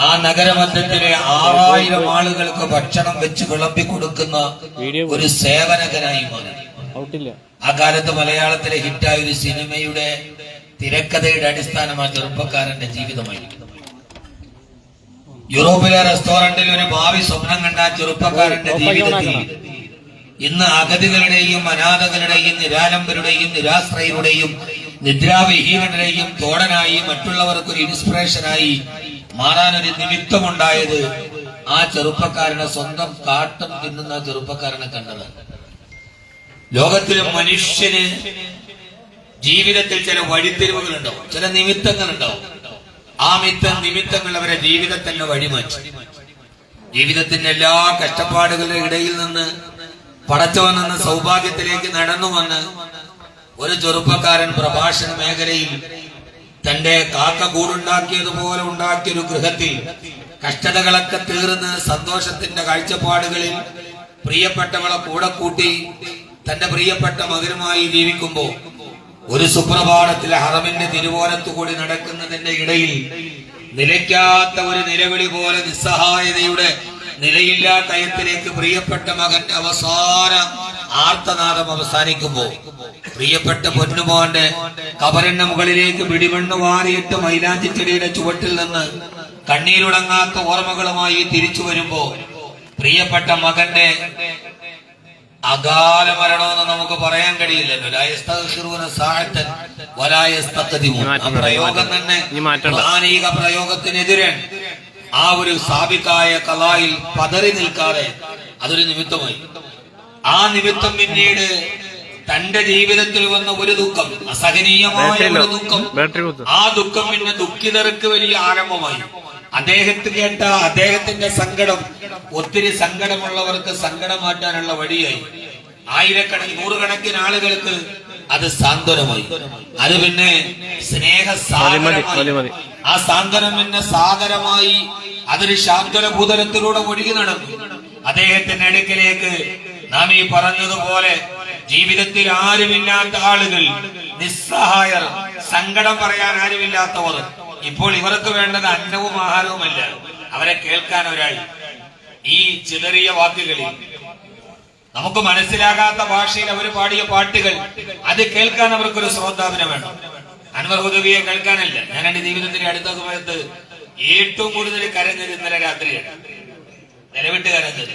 ആ നഗരമധ്യത്തിലെ 6000 ആളുകൾക്ക് ഭക്ഷണം വെച്ച് വിളമ്പി കൊടുക്കുന്ന ഒരു സേവനകനായി മാറി. ആ കാലത്ത് മലയാളത്തിലെ ഹിറ്റായ ഒരു സിനിമയുടെ തിരക്കഥയുടെ അടിസ്ഥാനമായ ചെറുപ്പക്കാരന്റെ ജീവിതമായിരിക്കും. യൂറോപ്പിലെ റെസ്റ്റോറന്റിൽ ഒരു ഭാവി സ്വപ്നം കണ്ട ചെറുപ്പക്കാരന്റെ ജീവിതത്തിൽ ഇന്ന് അഗതികളുടെയും അനാഥകളുടെയും നിരാലംബരുടെയും നിരാശ്രയരുടെയും നിദ്രാവിഹീനരുടെയും തോടനായി മറ്റുള്ളവർക്കൊരു ഇൻസ്പിറേഷനായി മാറാനൊരു നിമിത്തമുണ്ടായത് ആ ചെറുപ്പക്കാരനെ സ്വന്തം കാട്ടം തിന്നുന്ന ചെറുപ്പക്കാരനെ കണ്ടത്. ലോകത്തിലെ മനുഷ്യന് ജീവിതത്തിൽ ചില വഴിത്തിരിവുകളുണ്ടാവും, ചില നിമിത്തങ്ങളുണ്ടാവും. ആ നിമിത്തങ്ങൾ അവരെ ജീവിതത്തിന്റെ വഴിമാറ്റി. ജീവിതത്തിന്റെ എല്ലാ കഷ്ടപ്പാടുകളുടെ ഇടയിൽ നിന്ന് പടച്ചവൻ എന്ന സൗഭാഗ്യത്തിലേക്ക് നടന്നു വന്ന് ഒരു ചെറുപ്പക്കാരൻ പ്രഭാഷണ മേഖലയിൽ തന്റെ കാക്ക കൂടുണ്ടാക്കിയതുപോലെ ഉണ്ടാക്കിയൊരു ഗൃഹത്തിൽ കഷ്ടതകളൊക്കെ തീർന്ന് സന്തോഷത്തിന്റെ കാഴ്ചപ്പാടുകളിൽ പ്രിയപ്പെട്ടവളെ കൂടെ കൂട്ടി തന്റെ പ്രിയപ്പെട്ട മകനുമായി ജീവിക്കുമ്പോൾ ഒരു സുപ്രഭാതത്തിലെ ഹറമിന്റെ തിരുവോരത്തുകൂടി നടക്കുന്നതിന്റെ ഇടയിൽ നിലയ്ക്കാത്ത ഒരു നിലവിളി പോലെ നിസ്സഹായതയുടെ നിലയില്ലാത്ത അയത്തിലേക്ക് പ്രിയപ്പെട്ട മകന്റെ അവസാന ആർത്തനാദം അവസാനിക്കുമ്പോ പ്രിയപ്പെട്ട പൊന്നുമോന്റെ കബറിന്റെ മുകളിലേക്ക് പിടിമണ്ണ് വാരിയിട്ട് മൈലാഞ്ചിച്ചെടിയുടെ ചുവട്ടിൽ നിന്ന് കണ്ണീരുടങ്ങാത്ത ഓർമ്മകളുമായി തിരിച്ചു വരുമ്പോ പ്രിയപ്പെട്ട മകന്റെ അകാല മരണമെന്ന് നമുക്ക് പറയാൻ കഴിയില്ലല്ലോ. ആ പ്രയോഗം തന്നെ ഖുർആനിക പ്രയോഗത്തിനെതിരെ ആ ഒരു സ്ഥാപിതായ കലായിൽ പതറി നിൽക്കാതെ അതൊരു നിമിത്തമായി. ആ നിമിത്തം പിന്നീട് തന്റെ ജീവിതത്തിൽ വന്ന ഒരു ദുഃഖം, അസഹനീയമായ ഒരു ദുഃഖം, ആ ദുഃഖം പിന്നെ ദുഃഖിതർക്ക് വലിയ ആരംഭമായി. അദ്ദേഹത്തിന്റെ സങ്കടം ഒത്തിരി സങ്കടമുള്ളവർക്ക് സങ്കടം മാറ്റാനുള്ള വഴിയായി. നൂറുകണക്കിന് ആളുകൾക്ക് അത് സാന്ത്വനമായി. അത് പിന്നെ സ്നേഹസാഗരമായി. ആ സാന്ത്വനം പിന്നെ സാഗരമായി. അതൊരു ശാന്തനഭൂതലത്തിലൂടെ ഒഴുകി നടന്നു. അദ്ദേഹത്തിന്റെ അടുക്കിലേക്ക് നാം ഈ പറഞ്ഞതുപോലെ ജീവിതത്തിൽ ആരുമില്ലാത്ത ആളുകൾ, നിസ്സഹായർ, സങ്കടം പറയാൻ ആരുമില്ലാത്തവർ. ഇപ്പോൾ ഇവർക്ക് വേണ്ടത് അന്നവും ആഹാരവുമല്ല, അവരെ കേൾക്കാൻ ഒരാൾ. ഈ ചിതറിയ വാക്കുകളിൽ നമുക്ക് മനസ്സിലാകാത്ത ഭാഷയിൽ അവർ പാടിയ പാട്ടുകൾ, അത് കേൾക്കാൻ അവർക്കൊരു ശ്രോതാവിനെ വേണം. അൻവർ ഹുദവിയെ കേൾക്കാനല്ല. ഞാൻ എന്റെ ജീവിതത്തിന്റെ അടുത്ത സമയത്ത് ഏറ്റവും കൂടുതൽ കരഞ്ഞത് ഇന്നലെ രാത്രിയാണ്. നിലവിട്ട് കരഞ്ഞത്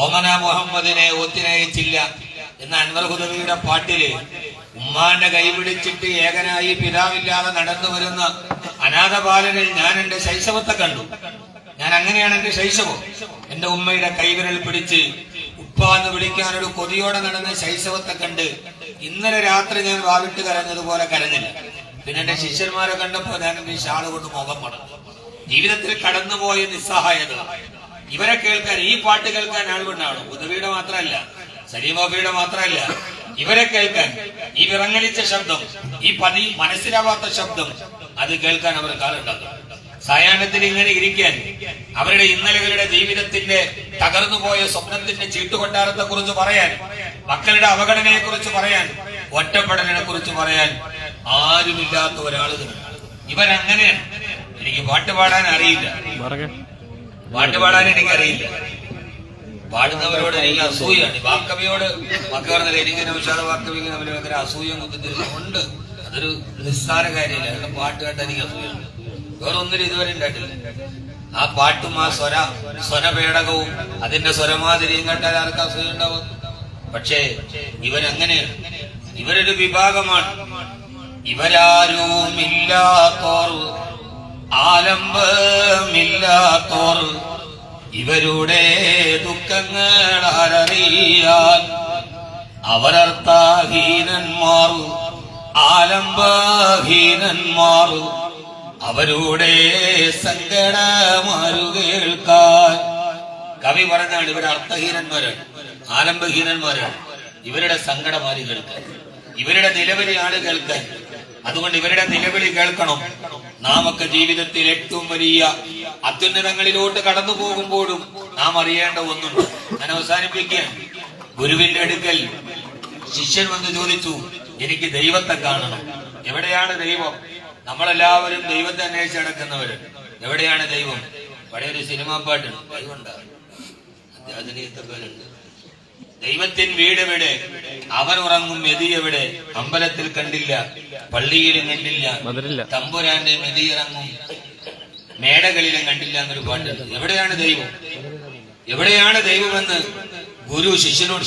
ഓമന മുഹമ്മദിനെ ഒത്തിനയച്ചില്ല എന്ന അൻവർ ഹുദവിയുടെ പാട്ടില് ഉമ്മാന്റെ കൈപിടിച്ചിട്ട് ഏകനായി പിതാവില്ലാതെ നടന്നു വരുന്ന അനാഥ ബാലനിൽ ഞാൻ എന്റെ ശൈശവത്തെ കണ്ടു. ഞാൻ അങ്ങനെയാണ് എന്റെ ശൈശവം. എന്റെ ഉമ്മയുടെ കൈവിരൽ പിടിച്ച് ഉപ്പാന്ന് വിളിക്കാനൊരു കൊതിയോടെ നടന്ന ശൈശവത്തെ കണ്ട് ഇന്നലെ രാത്രി ഞാൻ വാവിട്ട് കരഞ്ഞതുപോലെ കരഞ്ഞില്ല. പിന്നെ എന്റെ ശിഷ്യന്മാരെ കണ്ടപ്പോ ഞാൻ എന്റെ ഷാള് കൊണ്ട് മുഖം മടങ്ങും. ജീവിതത്തിൽ കടന്നുപോയ നിസ്സഹായത ഇവരെ കേൾക്കാൻ, ഈ പാട്ട് കേൾക്കാൻ ആളുകൊണ്ടാണ്. ഉദവിയുടെ മാത്രമല്ല, സലീമാബിയുടെ മാത്രമല്ല, ഇവരെ കേൾക്കാൻ, ഈ വിറങ്ങലിച്ച ശബ്ദം, ഈ മനസ്സിലാവാത്ത ശബ്ദം, അത് കേൾക്കാൻ അവർ കാലുണ്ടാകും. സായാഹ്നത്തിൽ ഇങ്ങനെ ഇരിക്കാൻ, അവരുടെ ഇന്നലകളുടെ ജീവിതത്തിന്റെ തകർന്നുപോയ സ്വപ്നത്തിന്റെ ചീട്ടുകൊട്ടാരത്തെ കുറിച്ച് പറയാൻ, മക്കളുടെ അവഗണനയെ കുറിച്ച് പറയാൻ, ഒറ്റപ്പെടലിനെ കുറിച്ച് പറയാൻ ആരുമില്ലാത്ത ഒരാളുകൾ. ഇവരങ്ങനെയാണ്. എനിക്ക് പാട്ട് പാടാൻ അറിയില്ല, പാട്ട് പാടാൻ എനിക്കറിയില്ല. പാടുന്നവരോട് എനിക്ക് അസൂയാണ്. വാക്കവിയോട് മക്ക പറഞ്ഞാൽ എനിക്ക് നൗഷാദ വാക്കവിക്ക് തമ്മിൽ ഭയങ്കര അസൂയം കുത്തിട്ടുണ്ട്. അതൊരു നിസ്സാര കാര്യമില്ല. അവരുടെ പാട്ട് കേട്ടാൽ എനിക്ക് അസൂയാണ്. വേറൊന്നിനും ഇതുവരെ ഉണ്ടായിട്ടില്ല. ആ പാട്ടും ആ സ്വരപേടകവും അതിന്റെ സ്വരമാതിരിയും കേട്ടാൽ ആർക്കും അസൂയ ഉണ്ടാവും. പക്ഷേ ഇവരങ്ങനെയാണ്. ഇവരൊരു വിഭാഗമാണ്. ഇവരാരുമില്ലാത്തോർ, ആലംബമില്ലാത്തോർ, ഇവരുടെ ദുഃഖങ്ങൾ ആരറിയാൻ. അവരർത്ഥഹീനന്മാർ, ആലംബഹീനന്മാർ, അവരുടെ സങ്കടമാരു കേൾക്കാൻ. കവി പറഞ്ഞാണ് ഇവർ അർത്ഥഹീനന്മാരാണ്, ആലംബഹീനന്മാരാണ്. ഇവരുടെ സങ്കടമാര് കേൾക്കാൻ, ഇവരുടെ നിലവിളി ആണ് കേൾക്കാൻ. അതുകൊണ്ട് ഇവരുടെ നിലവിളി കേൾക്കണം. നാമൊക്കെ ജീവിതത്തിൽ ഏറ്റവും വലിയ അത്യുന്നതങ്ങളിലോട്ട് കടന്നു പോകുമ്പോഴും നാം അറിയേണ്ട ഒന്നുണ്ട്. ഞാൻ അവസാനിപ്പിക്കുകയാണ്. ഗുരുവിന്റെ അടുക്കൽ ശിഷ്യൻ വന്ന് ചോദിച്ചു, എനിക്ക് ദൈവത്തെ കാണണം. എവിടെയാണ് ദൈവം? നമ്മളെല്ലാവരും ദൈവത്തെ അന്വേഷിച്ച് നടക്കുന്നവര്. എവിടെയാണ് ദൈവം? പഴയൊരു സിനിമാ പാട്ടുണ്ട്, ദൈവമുണ്ടാകും, അത്യാധുനികത്തെ പേരുണ്ട്. ദൈവത്തിൻ വീടെവിടെ? അവൻ ഉറങ്ങും മെതി എവിടെ? അമ്പലത്തിൽ കണ്ടില്ല, പള്ളിയിലും കണ്ടില്ല, തമ്പുരാന്റെ മെതിയിറങ്ങും മേടകളിലും കണ്ടില്ല എന്നൊരു പാട്ടുണ്ട്. എവിടെയാണ് ദൈവം? എവിടെയാണ് ദൈവമെന്ന്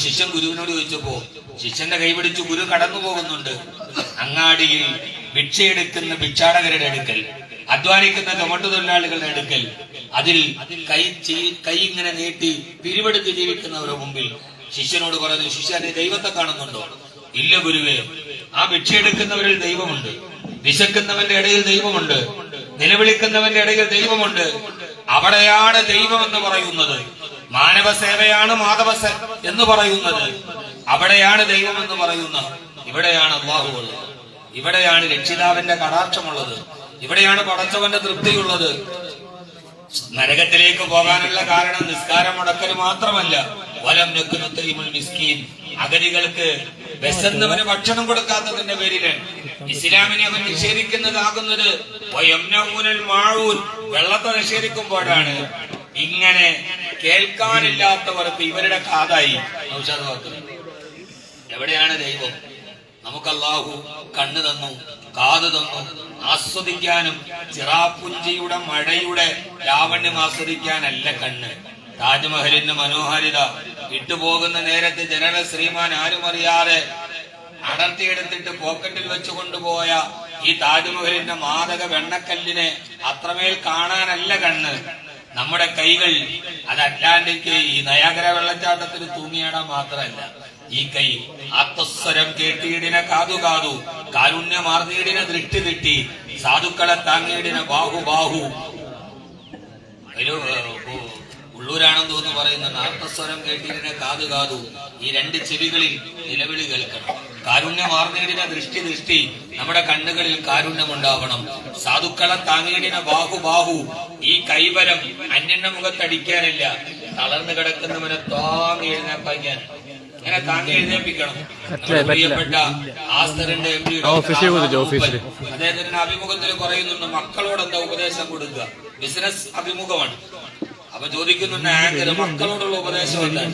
ശിഷ്യൻ ഗുരുവിനോട് ചോദിച്ചപ്പോ ശിഷ്യന്റെ കൈപിടിച്ച് ഗുരു കടന്നു പോകുന്നുണ്ട്. അങ്ങാടിയിൽ ഭിക്ഷയെടുക്കുന്ന ഭിക്ഷാടകരുടെ അടുക്കൽ, അധ്വാനിക്കുന്ന ചുമട്ടു തൊഴിലാളികളുടെ അടുക്കൽ, അതിൽ കൈ ഇങ്ങനെ നീട്ടി പിരിവെടുത്ത് ജീവിക്കുന്നവരുടെ മുമ്പിൽ ശിഷ്യനോട് പറഞ്ഞു, ശിഷ്യനെ ദൈവത്തെ കാണുന്നുണ്ടോ? ഇല്ല ഗുരുവേ. ആ ഭിക്ഷയെടുക്കുന്നവരിൽ ദൈവമുണ്ട്, വിശക്കുന്നവന്റെ ഇടയിൽ ദൈവമുണ്ട്, നിലവിളിക്കുന്നവന്റെ ഇടയിൽ ദൈവമുണ്ട്. അവിടെയാണ് ദൈവം എന്ന് പറയുന്നത്. മാനവ സേവയാണ് മാധവ എന്ന് പറയുന്നത്. അവിടെയാണ് ദൈവം എന്ന് പറയുന്നത്. ഇവിടെയാണ് അല്ലാഹു ഉള്ളത്. ഇവിടെയാണ് രക്ഷിതാവിന്റെ കടാക്ഷമുള്ളത്. ഇവിടെയാണ് പടച്ചവന്റെ തൃപ്തിയുള്ളത്. നരകത്തിലേക്ക് പോകാനുള്ള കാരണം നിസ്കാരം മുടക്കൽ മാത്രമല്ല, വലം നെക്കുന്നുൽ മിസ്കീൻ, അഗതികൾക്ക് വിശന്നവന് ഭക്ഷണം കൊടുക്കാത്തതിന്റെ പേരിലാണ്. ഇസ്ലാമിനെ അവൻ നിഷേധിക്കുന്നതാകുന്നത് വെള്ളത്തെ നിഷേധിക്കുമ്പോഴാണ്. ഇങ്ങനെ കേൾക്കാനില്ലാത്തവർക്ക് ഇവരുടെ കാതായി. നൗഷാദ് വാക്കവി, എവിടെയാണ് ദൈവം? നമുക്ക് അല്ലാഹു കണ്ണ് തന്നു, കാത് തന്നു, ആസ്വദിക്കാനും ചിറാപ്പുഞ്ചിയുടെ മഴയുടെ ലാവണ്യം ആസ്വദിക്കാനല്ല കണ്ണ്. താജ്മഹലിന്റെ മനോഹാരിത വിട്ടുപോകുന്ന നേരത്ത് ജനറൽ ശ്രീമാൻ ആരും അറിയാതെ അടർത്തിയെടുത്തിട്ട് പോക്കറ്റിൽ വെച്ച് കൊണ്ടുപോയ ഈ താജ്മഹലിന്റെ മാദക വെണ്ണക്കല്ലിനെ അത്രമേൽ കാണാനല്ല കണ്ണ്. നമ്മുടെ കൈകൾ അത് അറ്റ്ലാന്റിക് ഈ നയാഗര വെള്ളച്ചാട്ടത്തിന് തൂങ്ങിയാടാൻ മാത്രമല്ല. ഈ കൈ ആത്മസ്വരം കേട്ടിയിടിനെ കാതു കാരുണ്യമാർന്നീടിനെ ദൃഷ്ടി തിട്ടി സാധുക്കളെ താങ്ങിയിടിനെ ബാഹു ഉള്ളൂരാണെന്ന് തോന്നുന്നു പറയുന്നുണ്ട്. ആത്മസ്വരം കേട്ടിയിടിനെ കാതു ഈ രണ്ട് ചെവികളിൽ നിലവിളി കേൾക്കണം. കാരുണ്യമാർന്നീടിനെ ദൃഷ്ടി നമ്മുടെ കണ്ണുകളിൽ കാരുണ്യമുണ്ടാവണം. സാധുക്കളെ താങ്ങിയിടിനെ ബാഹു ഈ കൈബലം അന്യന്റെ മുഖത്തടിക്കാനില്ല, തളർന്നു കിടക്കുന്നവനെ താങ്ങി എഴുന്നേപ്പാക്കാൻ, ഇങ്ങനെ താങ്ങി എഴുന്നേൽപ്പിക്കണം. പ്രിയപ്പെട്ട ആസ്തരന്റെ അദ്ദേഹത്തിന്റെ അഭിമുഖത്തിൽ പറയുന്നുണ്ട്, മക്കളോട് എന്താ ഉപദേശം കൊടുക്കുക? ബിസിനസ് അഭിമുഖമാണ്. അപ്പൊ ചോദിക്കുന്നുണ്ട് ആങ്കർ, മക്കളോടുള്ള ഉപദേശം എന്താണ്?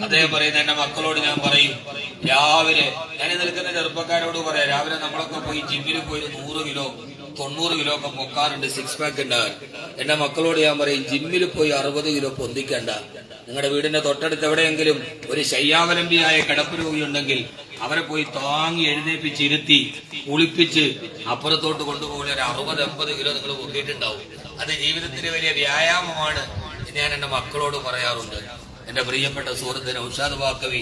അദ്ദേഹം പറയുന്നത്, എന്റെ മക്കളോട് ഞാൻ പറയും, രാവിലെ ഞാൻ നിൽക്കുന്ന ചെറുപ്പക്കാരോട് പറയാം, രാവിലെ നമ്മളൊക്കെ പോയി ജിമ്മിൽ പോയി 100 കിലോ 90 കിലോ ഒക്കെ പൊക്കാറുണ്ട്, 6 പാക്ക് ഉണ്ടാകാൻ. എന്റെ മക്കളോട് ഞാൻ പറയും, ജിമ്മിൽ പോയി 60 കിലോ പൊന്തിക്കണ്ട. നിങ്ങളുടെ വീടിന്റെ തൊട്ടടുത്ത് എവിടെയെങ്കിലും ഒരു ശയ്യാവലംബിയായ കിടപ്പ് രോഗിയുണ്ടെങ്കിൽ അവരെ പോയി താങ്ങി എഴുന്നേപ്പിച്ചിരുത്തി കുളിപ്പിച്ച് അപ്പുറത്തോട്ട് കൊണ്ടുപോകുന്ന ഒരു 60-80 കിലോ നിങ്ങൾ പൊക്കിയിട്ടുണ്ടാവും. അത് ജീവിതത്തിന് വലിയ വ്യായാമമാണ്. ഞാൻ എന്റെ മക്കളോട് പറയാറുണ്ട്. എന്റെ പ്രിയപ്പെട്ട സുഹൃത്ത് നൗഷാദ് വാക്കവി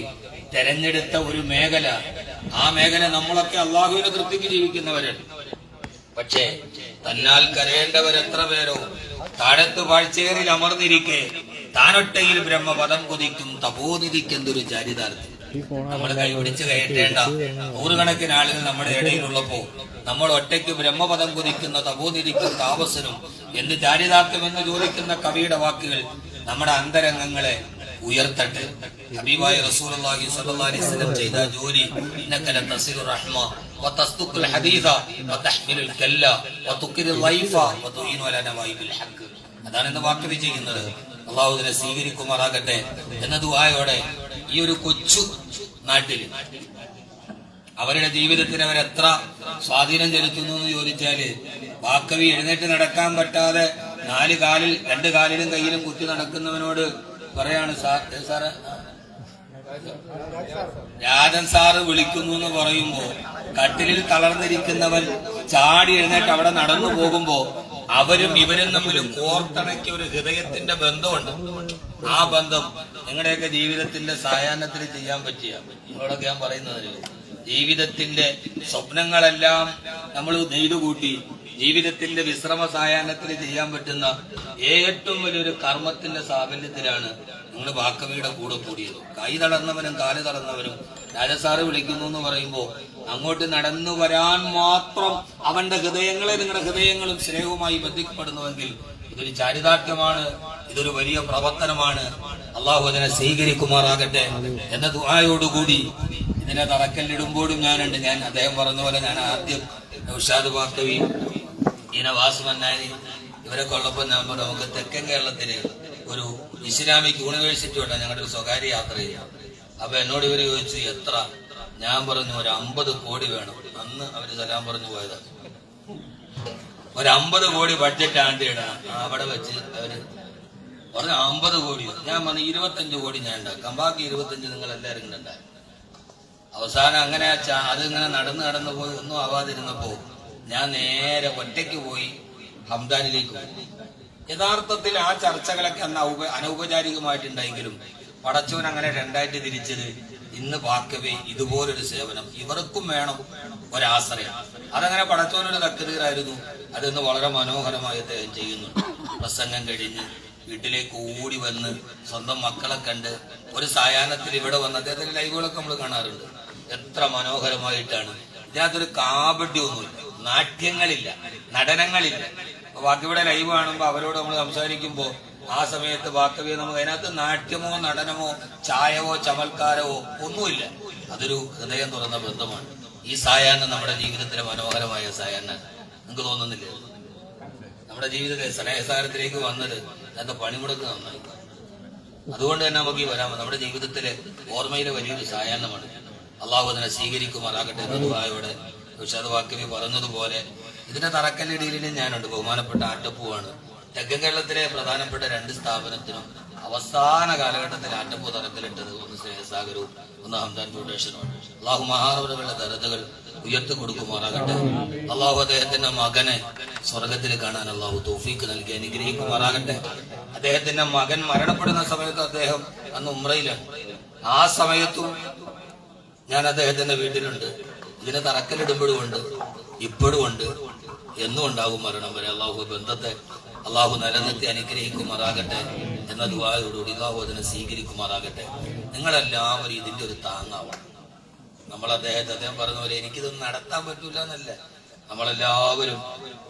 തെരഞ്ഞെടുത്ത ഒരു മേഖല, ആ മേഖല നമ്മളൊക്കെ അള്ളാഹുവിന്റെ തൃപ്തിക്ക് ജീവിക്കുന്നവരാണ്. പക്ഷേ തന്നാൽ കരയേണ്ടവരെത്ര പേരോ താഴത്ത് പാഴ്ചേറിൽ അമർന്നിരിക്കെ താനൊട്ടയിൽ ബ്രഹ്മപദം കുതിക്കും തപോനിധിക്കെന്തൊരു ചാരിതാർത്ഥ്യം. നമ്മൾ കൈപിടിച്ച് കയറ്റേണ്ട 100 കണക്കിന് ആളുകൾ നമ്മുടെ ഇടയിലുള്ളപ്പോ നമ്മൾ ഒറ്റയ്ക്ക് ബ്രഹ്മപദം കുതിക്കുന്ന തപോനിധിക്കും താപസനും എന്ത് ചാരിതാർത്ഥ്യമെന്ന് ചോദിക്കുന്ന കവിയുടെ വാക്കുകൾ നമ്മുടെ അന്തരംഗങ്ങളെ ഉയർത്തട്ടെ. ഹബീബായ റസൂലുള്ളാഹി സ്വല്ലല്ലാഹി അലൈഹി വസല്ലം ചെയ്ത ജോലി, ഇന്നക ലതസിറു റഹ്മ വതസ്തുഖുൽ ഹദീസ വതഹ്മിലുൽ കല്ല വതുഖിറുൽ ലൈഫ വതുഈനു അലാ നവായിബിൽ ഹഖ്. അതാണ് ഇന്ന് വാക്കവി ചെയ്യുന്നത്. അല്ലാഹു ഇതിനെ സ്വീകരിക്കുമാറാകട്ടെ എന്ന ദുആയോടെ ഈ ഒരു കൊച്ചു നാട്ടില് അവരുടെ ജീവിതത്തിന് അവരെത്ര സ്വാധീനം ചെലുത്തുന്നു എന്ന് ചോദിച്ചാല്, വാക്കവി എഴുന്നേറ്റ് നടക്കാൻ പറ്റാതെ 2 കാലിലും കയ്യിലും കുത്തി നടക്കുന്നവനോട് പറയാണ്, സാറ് രാജൻ സാറ് വിളിക്കുന്നു എന്ന് പറയുമ്പോ കട്ടിലിൽ തളർന്നിരിക്കുന്നവൻ ചാടി എഴുന്നേറ്റ് അവിടെ നടന്നു പോകുമ്പോ അവരും ഇവരും തമ്മിൽ കോർത്തിണക്കിയ ഒരു ഹൃദയത്തിന്റെ ബന്ധമുണ്ട്. ആ ബന്ധം നിങ്ങളുടെയൊക്കെ ജീവിതത്തിന്റെ സായാഹ്നത്തിൽ ചെയ്യാൻ പറ്റിയ നിങ്ങളോടൊക്കെ ഞാൻ പറയുന്നത്, ജീവിതത്തിന്റെ സ്വപ്നങ്ങളെല്ലാം നമ്മൾ നെയ്തുകൂട്ടി ജീവിതത്തിന്റെ വിശ്രമ സായാഹ്നത്തിൽ ചെയ്യാൻ പറ്റുന്ന ഏറ്റവും വലിയൊരു കർമ്മത്തിന്റെ സാഫല്യത്തിലാണ് നിങ്ങൾ വാക്കവിയുടെ കൂടെ കൂടിയത്. കൈ തളർന്നവനും കാല് തളർന്നവനും രാജസാറ് വിളിക്കുന്നു എന്ന് പറയുമ്പോ അങ്ങോട്ട് നടന്നു വരാൻ മാത്രം അവന്റെ ഹൃദയങ്ങളെ നിങ്ങളുടെ ഹൃദയങ്ങളും സ്നേഹവുമായി ബന്ധിക്കപ്പെടുന്നുവെങ്കിൽ ഇതൊരു ചാരിതാർത്ഥ്യമാണ്, ഇതൊരു വലിയ പ്രവർത്തനമാണ്. അള്ളാഹു അതിനെ സ്വീകരിക്കുമാറാകട്ടെ എന്ന ദുആയോടുകൂടി ഇതിനെ തറക്കല്ലിടുമ്പോഴും ഞാൻ അദ്ദേഹം പറഞ്ഞ പോലെ ഞാൻ ആദ്യം നൗഷാദ് വാക്കവി, വാസുമന്നാനി ഇവരൊക്കെ ഉള്ളപ്പോൾ നമുക്ക് തെക്കൻ കേരളത്തിന് ഒരു ഇസ്ലാമിക് യൂണിവേഴ്സിറ്റി ഉണ്ട്, ഞങ്ങളുടെ ഒരു സ്വകാര്യ യാത്ര ചെയ്യാം. അപ്പൊ എന്നോട് ഇവര് ചോദിച്ചു എത്ര, ഞാൻ പറഞ്ഞു ഒരു 50 കോടി വേണം. അന്ന് അവര് സലാം പറഞ്ഞു പോയതാണ്. ഒരു 50 കോടി ബഡ്ജറ്റ് ആണ്ട് ഇടണം. അവിടെ വെച്ച് അവര് പറഞ്ഞു 50 കോടി. ഞാൻ പറഞ്ഞു 25 കോടി ഞാൻ ഉണ്ടാക്കാം, ബാക്കി 25 നിങ്ങൾ എല്ലാവരും ഉണ്ടായി. അവസാനം അങ്ങനെ അതിങ്ങനെ നടന്നു പോയി ഒന്നും ആവാതിരുന്നപ്പോ ഞാൻ നേരെ ഒറ്റയ്ക്ക് പോയി ഹംദാനിലേക്ക് പോയി. യഥാർത്ഥത്തിൽ ആ ചർച്ചകളൊക്കെ അന്ന് അനൗപചാരികമായിട്ടുണ്ടെങ്കിലും പടച്ചവൻ അങ്ങനെ 2ആയിട്ട് തിരിച്ചത്. ഇന്ന് വാക്കവേ ഇതുപോലൊരു സേവനം ഇവർക്കും വേണം, ഒരാശ്രയം. അതങ്ങനെ പടച്ചവനൊരു തക്കതീറായിരുന്നു. അതിന്ന് വളരെ മനോഹരമായി അദ്ദേഹം ചെയ്യുന്നുണ്ട്. പ്രസംഗം കഴിഞ്ഞ് വീട്ടിലേക്ക് ഓടി വന്ന് സ്വന്തം മക്കളെ കണ്ട് ഒരു സായാഹ്നത്തിൽ ഇവിടെ വന്ന് അദ്ദേഹത്തിന്റെ ലൈവുകളൊക്കെ നമ്മൾ കാണാറുണ്ട്. എത്ര മനോഹരമായിട്ടാണ്. ഇതിനകത്തൊരു കാപഡ്യമൊന്നുമില്ല, നാട്യങ്ങളില്ല, നടനങ്ങളില്ല. വാക്കവിയുടെ ലൈവ് കാണുമ്പോൾ അവരോട് നമ്മൾ സംസാരിക്കുമ്പോൾ ആ സമയത്ത് വാക്കവിയെ നമുക്ക് അതിനകത്ത് നാട്യമോ നടനമോ ചായവോ ചമൽക്കാരവോ ഒന്നുമില്ല. അതൊരു ഹൃദയം തുറന്ന ബന്ധമാണ്. ഈ സായാഹ്നം നമ്മുടെ ജീവിതത്തിലെ മനോഹരമായ സായാഹ്നം നിങ്ങൾക്ക് തോന്നുന്നില്ലേ? നമ്മുടെ ജീവിതത്തെ സ്നേഹസാരത്തിലേക്ക് വന്നത് അതിന്റെ പണിമുടക്ക് നന്നായി. അതുകൊണ്ട് തന്നെ നമുക്ക് ഈ വരാൻ നമ്മുടെ ജീവിതത്തിലെ ഓർമ്മയിലെ വലിയൊരു സായാഹ്നമാണ്. അള്ളാഹു അതിനെ സ്വീകരിക്കുമാറാകട്ടെ എന്ന ദുആയോടെ ഉസ്താദ് വാക്കിബി പറഞ്ഞതുപോലെ ഇതിന്റെ തറക്കല്ലിടയിലും ഞാനുണ്ട്. ബഹുമാനപ്പെട്ട ആറ്റപ്പൂവാണ്. തെക്കൻ കേരളത്തിലെ പ്രധാനപ്പെട്ട 2 സ്ഥാപനത്തിനും അവസാന കാലഘട്ടത്തിൽ ആറ്റപ്പൂ തറക്കല്ലിട്ടത് ഒന്ന് സ്നേഹസാഗരവും ഒന്ന് ഹംദാൻ ഫൗണ്ടേഷനുമാണ്. അള്ളാഹു മഹാനവരുടെ ദരജകൾ ഉയർത്തി കൊടുക്കുമാറാകട്ടെ. അള്ളാഹു അദ്ദേഹത്തിന്റെ മകനെ സ്വർഗത്തിൽ കാണാൻ അള്ളാഹു തൗഫീക്ക് നൽകി അനുഗ്രഹിക്കുമാറാകട്ടെ. അദ്ദേഹത്തിന്റെ മകൻ മരണപ്പെടുന്ന സമയത്ത് അദ്ദേഹം അന്ന് ഉംറയിലാണ്. ആ സമയത്തും ഞാൻ അദ്ദേഹത്തിന്റെ വീട്ടിലുണ്ട്. ഇതിനെ തറക്കല്ലിടുമ്പോഴും ഉണ്ട്, ഇപ്പോഴും ഉണ്ട്, എന്നും ഉണ്ടാകും മരണം വരെ. അള്ളാഹു ബന്ധത്തെ അള്ളാഹു നിലനിർത്തി അനുഗ്രഹിക്കുമാറാകട്ടെ എന്ന ദുആയോടുകൂടി അള്ളാഹു അതിനെ സ്വീകരിക്കുമാറാകട്ടെ. നിങ്ങളെല്ലാവരും ഇതിന്റെ ഒരു താങ്ങാവണം. നമ്മൾ അദ്ദേഹം പറഞ്ഞ പോലെ എനിക്കിതൊന്നും നടത്താൻ പറ്റൂല എന്നല്ല, നമ്മളെല്ലാവരും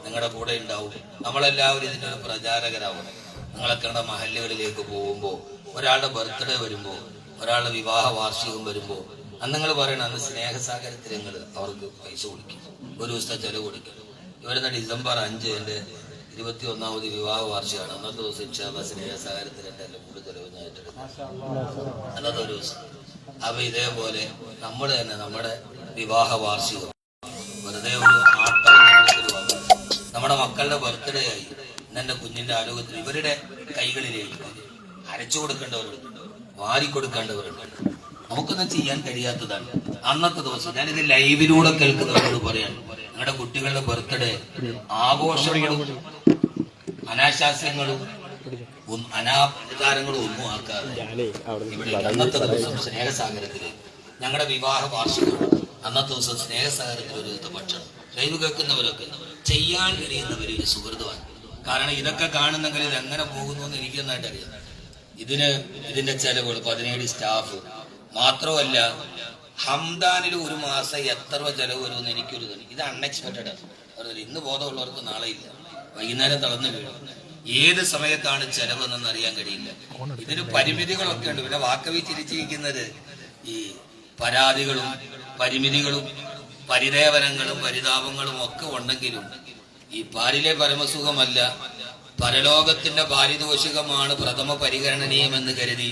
നിങ്ങളുടെ കൂടെ ഉണ്ടാവും. നമ്മളെല്ലാവരും ഇതിന്റെ ഒരു പ്രചാരകരാവണം. നിങ്ങളൊക്കെ മഹല്ലുകളിലേക്ക് പോകുമ്പോൾ, ഒരാളുടെ ബർത്ത്ഡേ വരുമ്പോൾ, ഒരാളുടെ വിവാഹ വാർഷികം വരുമ്പോൾ അന്ന് നിങ്ങൾ പറയണം, അന്ന് സ്നേഹസാഗരത്തിൽ നിങ്ങൾ അവർക്ക് പൈസ കൊടുക്കും, ഒരു ദിവസത്തെ ചെലവ് കൊടുക്കും. ഇവരുന്ന ഡിസംബർ 5 എൻ്റെ 21ാമത് വിവാഹ വാർഷികമാണ്. അന്നത്തെ ദിവസം ഇൻഷാല്ലാ സ്നേഹസാഗരത്തിൽ എൻ്റെ എല്ലാം കൂടി ചെലവ് ഞാൻ ഏറ്റെടുക്കും അന്നത്തെ ഒരു ദിവസം. അപ്പൊ ഇതേപോലെ നമ്മൾ തന്നെ നമ്മുടെ വിവാഹ വാർഷികം വെറുതെ ഒരു ആട്ടം വന്നു, നമ്മുടെ മക്കളുടെ ബർത്ത്ഡേ ആയി, എന്റെ കുഞ്ഞിന്റെ ആരോഗ്യത്തിൽ ഇവരുടെ കൈകളിലേക്ക് അരച്ചു കൊടുക്കേണ്ടവരുണ്ട്, വാരിക്കൊടുക്കേണ്ടവരുണ്ട്. നമുക്കൊന്നും ചെയ്യാൻ കഴിയാത്തതാണ്. അന്നത്തെ ദിവസം ഞാനിത് ലൈവിലൂടെ കേൾക്കുന്നവരോട് പറയാൻ, നിങ്ങളുടെ കുട്ടികളുടെ ബർത്ത്ഡേ ആഘോഷങ്ങളും അനാശാസ്യങ്ങളും അനാചാരങ്ങളും ഒന്നും ആക്കാതെ അന്നത്തെ ദിവസം സ്നേഹസാഗരത്തില് ഞങ്ങളുടെ വിവാഹ വാർഷികം, അന്നത്തെ ദിവസം സ്നേഹസാഗരത്തിൽ ഒരു ദിവസത്തെ ഭക്ഷണം. ലൈവ് കേൾക്കുന്നവരൊക്കെ ചെയ്യാൻ കഴിയുന്നവർ ഒരു സുഹൃത്തുവാൻ. കാരണം ഇതൊക്കെ കാണുന്നെങ്കിൽ ഇത് എങ്ങനെ പോകുന്നു എന്ന് എനിക്ക് നന്നായിട്ട് അറിയാം. ഇതിന്റെ ചെലവുകൾ 17 സ്റ്റാഫ് മാത്രമല്ല, ഹംദാനിൽ ഒരു മാസം എത്ര രൂപ ചെലവ് വരുമെന്ന് എനിക്കൊരു തോന്നി. ഇത് അൺഎക്സ്പെക്റ്റഡ് ആണ്. ഇന്ന് ബോധമുള്ളവർക്ക് നാളെ ഇല്ല, വൈകുന്നേരം തളർന്നു വീഴും. ഏത് സമയത്താണ് ചെലവെന്നൊന്നും അറിയാൻ കഴിയില്ല. ഇതിന് പരിമിതികളൊക്കെ ഉണ്ട്. പിന്നെ വാക്കവി ചിരിച്ചിരിക്കുന്നത് ഈ പരാതികളും പരിമിതികളും പരിദേവനങ്ങളും പരിതാപങ്ങളും ഒക്കെ ഉണ്ടെങ്കിലും ഈ പാരിലെ പരമസുഖമല്ല, പരലോകത്തിന്റെ പാരിതോഷികമാണ് പ്രഥമ പരിഗണനീയമെന്ന് കരുതി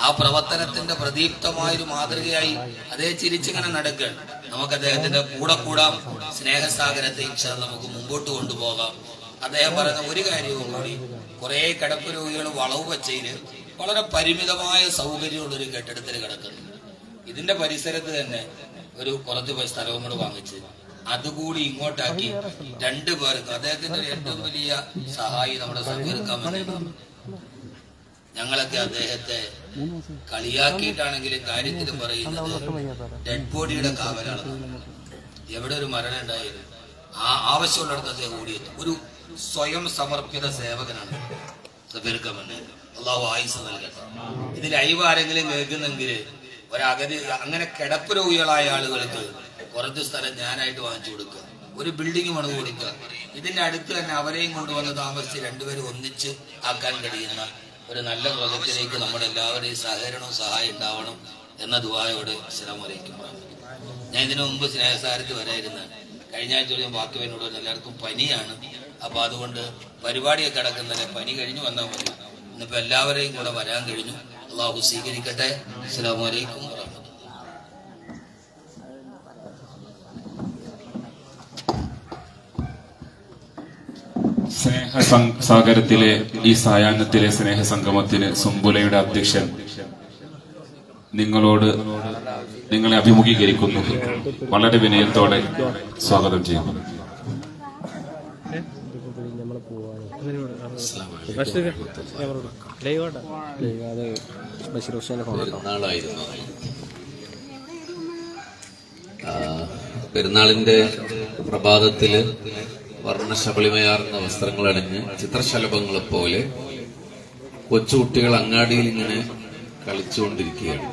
ആ പ്രവർത്തനത്തിന്റെ പ്രദീപ്തമായൊരു മാതൃകയായി അതേ ചിരിച്ചിങ്ങനെ നടക്കുക. നമുക്ക് അദ്ദേഹത്തിന്റെ കൂടെ കൂടാം. സ്നേഹസാഗരത്തെ നമുക്ക് മുമ്പോട്ട് കൊണ്ടുപോകാം. അദ്ദേഹം പറയുന്ന ഒരു കാര്യവും കൂടി, കുറെ കിടപ്പ് രോഗികൾ വളവ് വച്ചതിന് വളരെ പരിമിതമായ സൗകര്യമുള്ളൊരു കെട്ടിടത്തിൽ കിടക്കുന്നു. ഇതിന്റെ പരിസരത്ത് തന്നെ ഒരു കുറച്ച് സ്ഥലവും കൂടെ വാങ്ങിച്ച് അതുകൂടി ഇങ്ങോട്ടാക്കി 2 പേർക്ക് അദ്ദേഹത്തിന്റെ ഏറ്റവും വലിയ സഹായി നമ്മുടെ സഹകരിക്കാൻ വേണ്ടി ഞങ്ങളൊക്കെ അദ്ദേഹത്തെ കളിയാക്കിയിട്ടാണെങ്കിലും കാര്യത്തിലും പറയുന്നത് ഡെഡ് ബോഡിയുടെ കാവലാണ്. എവിടെ ഒരു മരണം ഉണ്ടായിരുന്നു ആ ആവശ്യമുള്ളിടത്ത് അദ്ദേഹം ഓടിയെത്തും. ഒരു സ്വയം സമർപ്പിത സേവകനാണ് സഹകരിക്കാൻ വേണ്ടി. അള്ളാഹു ആയുസ് നൽകട്ടെ. ഇത് ലൈവ് ആരെങ്കിലും കേൾക്കുന്നെങ്കിൽ ഒരഗതി അങ്ങനെ കിടപ്പ് രോഗികളായ ആളുകൾക്ക് കുറച്ച് സ്ഥലം ഞാനായിട്ട് വാങ്ങിച്ചു കൊടുക്കുക, ഒരു ബിൽഡിംഗ് പണിത് കൊടുക്കുക. ഇതിന്റെ അടുത്ത് തന്നെ അവരെയും കൊണ്ടുവന്ന് താമസിച്ച് 2 പേരും ഒന്നിച്ച് ആക്കാൻ കഴിയുന്ന ഒരു നല്ല പ്രോജക്റ്റിലേക്ക് നമ്മുടെ എല്ലാവരുടെയും സഹകരണവും സഹായം ഉണ്ടാവണം എന്ന ദുആയോട് അസ്സലാമു അലൈക്കും. ഞാൻ ഇതിനു മുമ്പ് സ്നേഹസാരത്തിൽ വരായിരുന്നാണ്. കഴിഞ്ഞ ആഴ്ച ഞാൻ വാക്കുവിനോട് എല്ലാവർക്കും പനിയാണ്. അപ്പൊ അതുകൊണ്ട് പരിപാടിയൊക്കെ കിടക്കുന്നതിന് പനി കഴിഞ്ഞു വന്നാൽ മതി. ഇന്നിപ്പോ എല്ലാവരെയും കൂടെ വരാൻ കഴിഞ്ഞു. അള്ളാഹു സ്വീകരിക്കട്ടെ. അസ്സലാമു അലൈക്കും വറഹ്മത്തുള്ളാഹി. സ്നേഹസാഗരത്തിലെ ഈ സായാഹ്നത്തിലെ സ്നേഹസംഗമത്തിന് സുംബുലയുടെ അധ്യക്ഷൻ നിങ്ങളെ അഭിമുഖീകരിക്കുന്നു. വളരെ വിനയത്തോടെ സ്വാഗതം ചെയ്യുന്നു. പെരുന്നാളിന്റെ പ്രഭാതത്തില് വർണ്ണശബളിമയാർന്ന വസ്ത്രങ്ങളണിഞ്ഞ് ചിത്രശലഭങ്ങളെ പോലെ കൊച്ചുകുട്ടികൾ അങ്ങാടിയിൽ ഇങ്ങനെ കളിച്ചുകൊണ്ടിരിക്കുകയാണ്.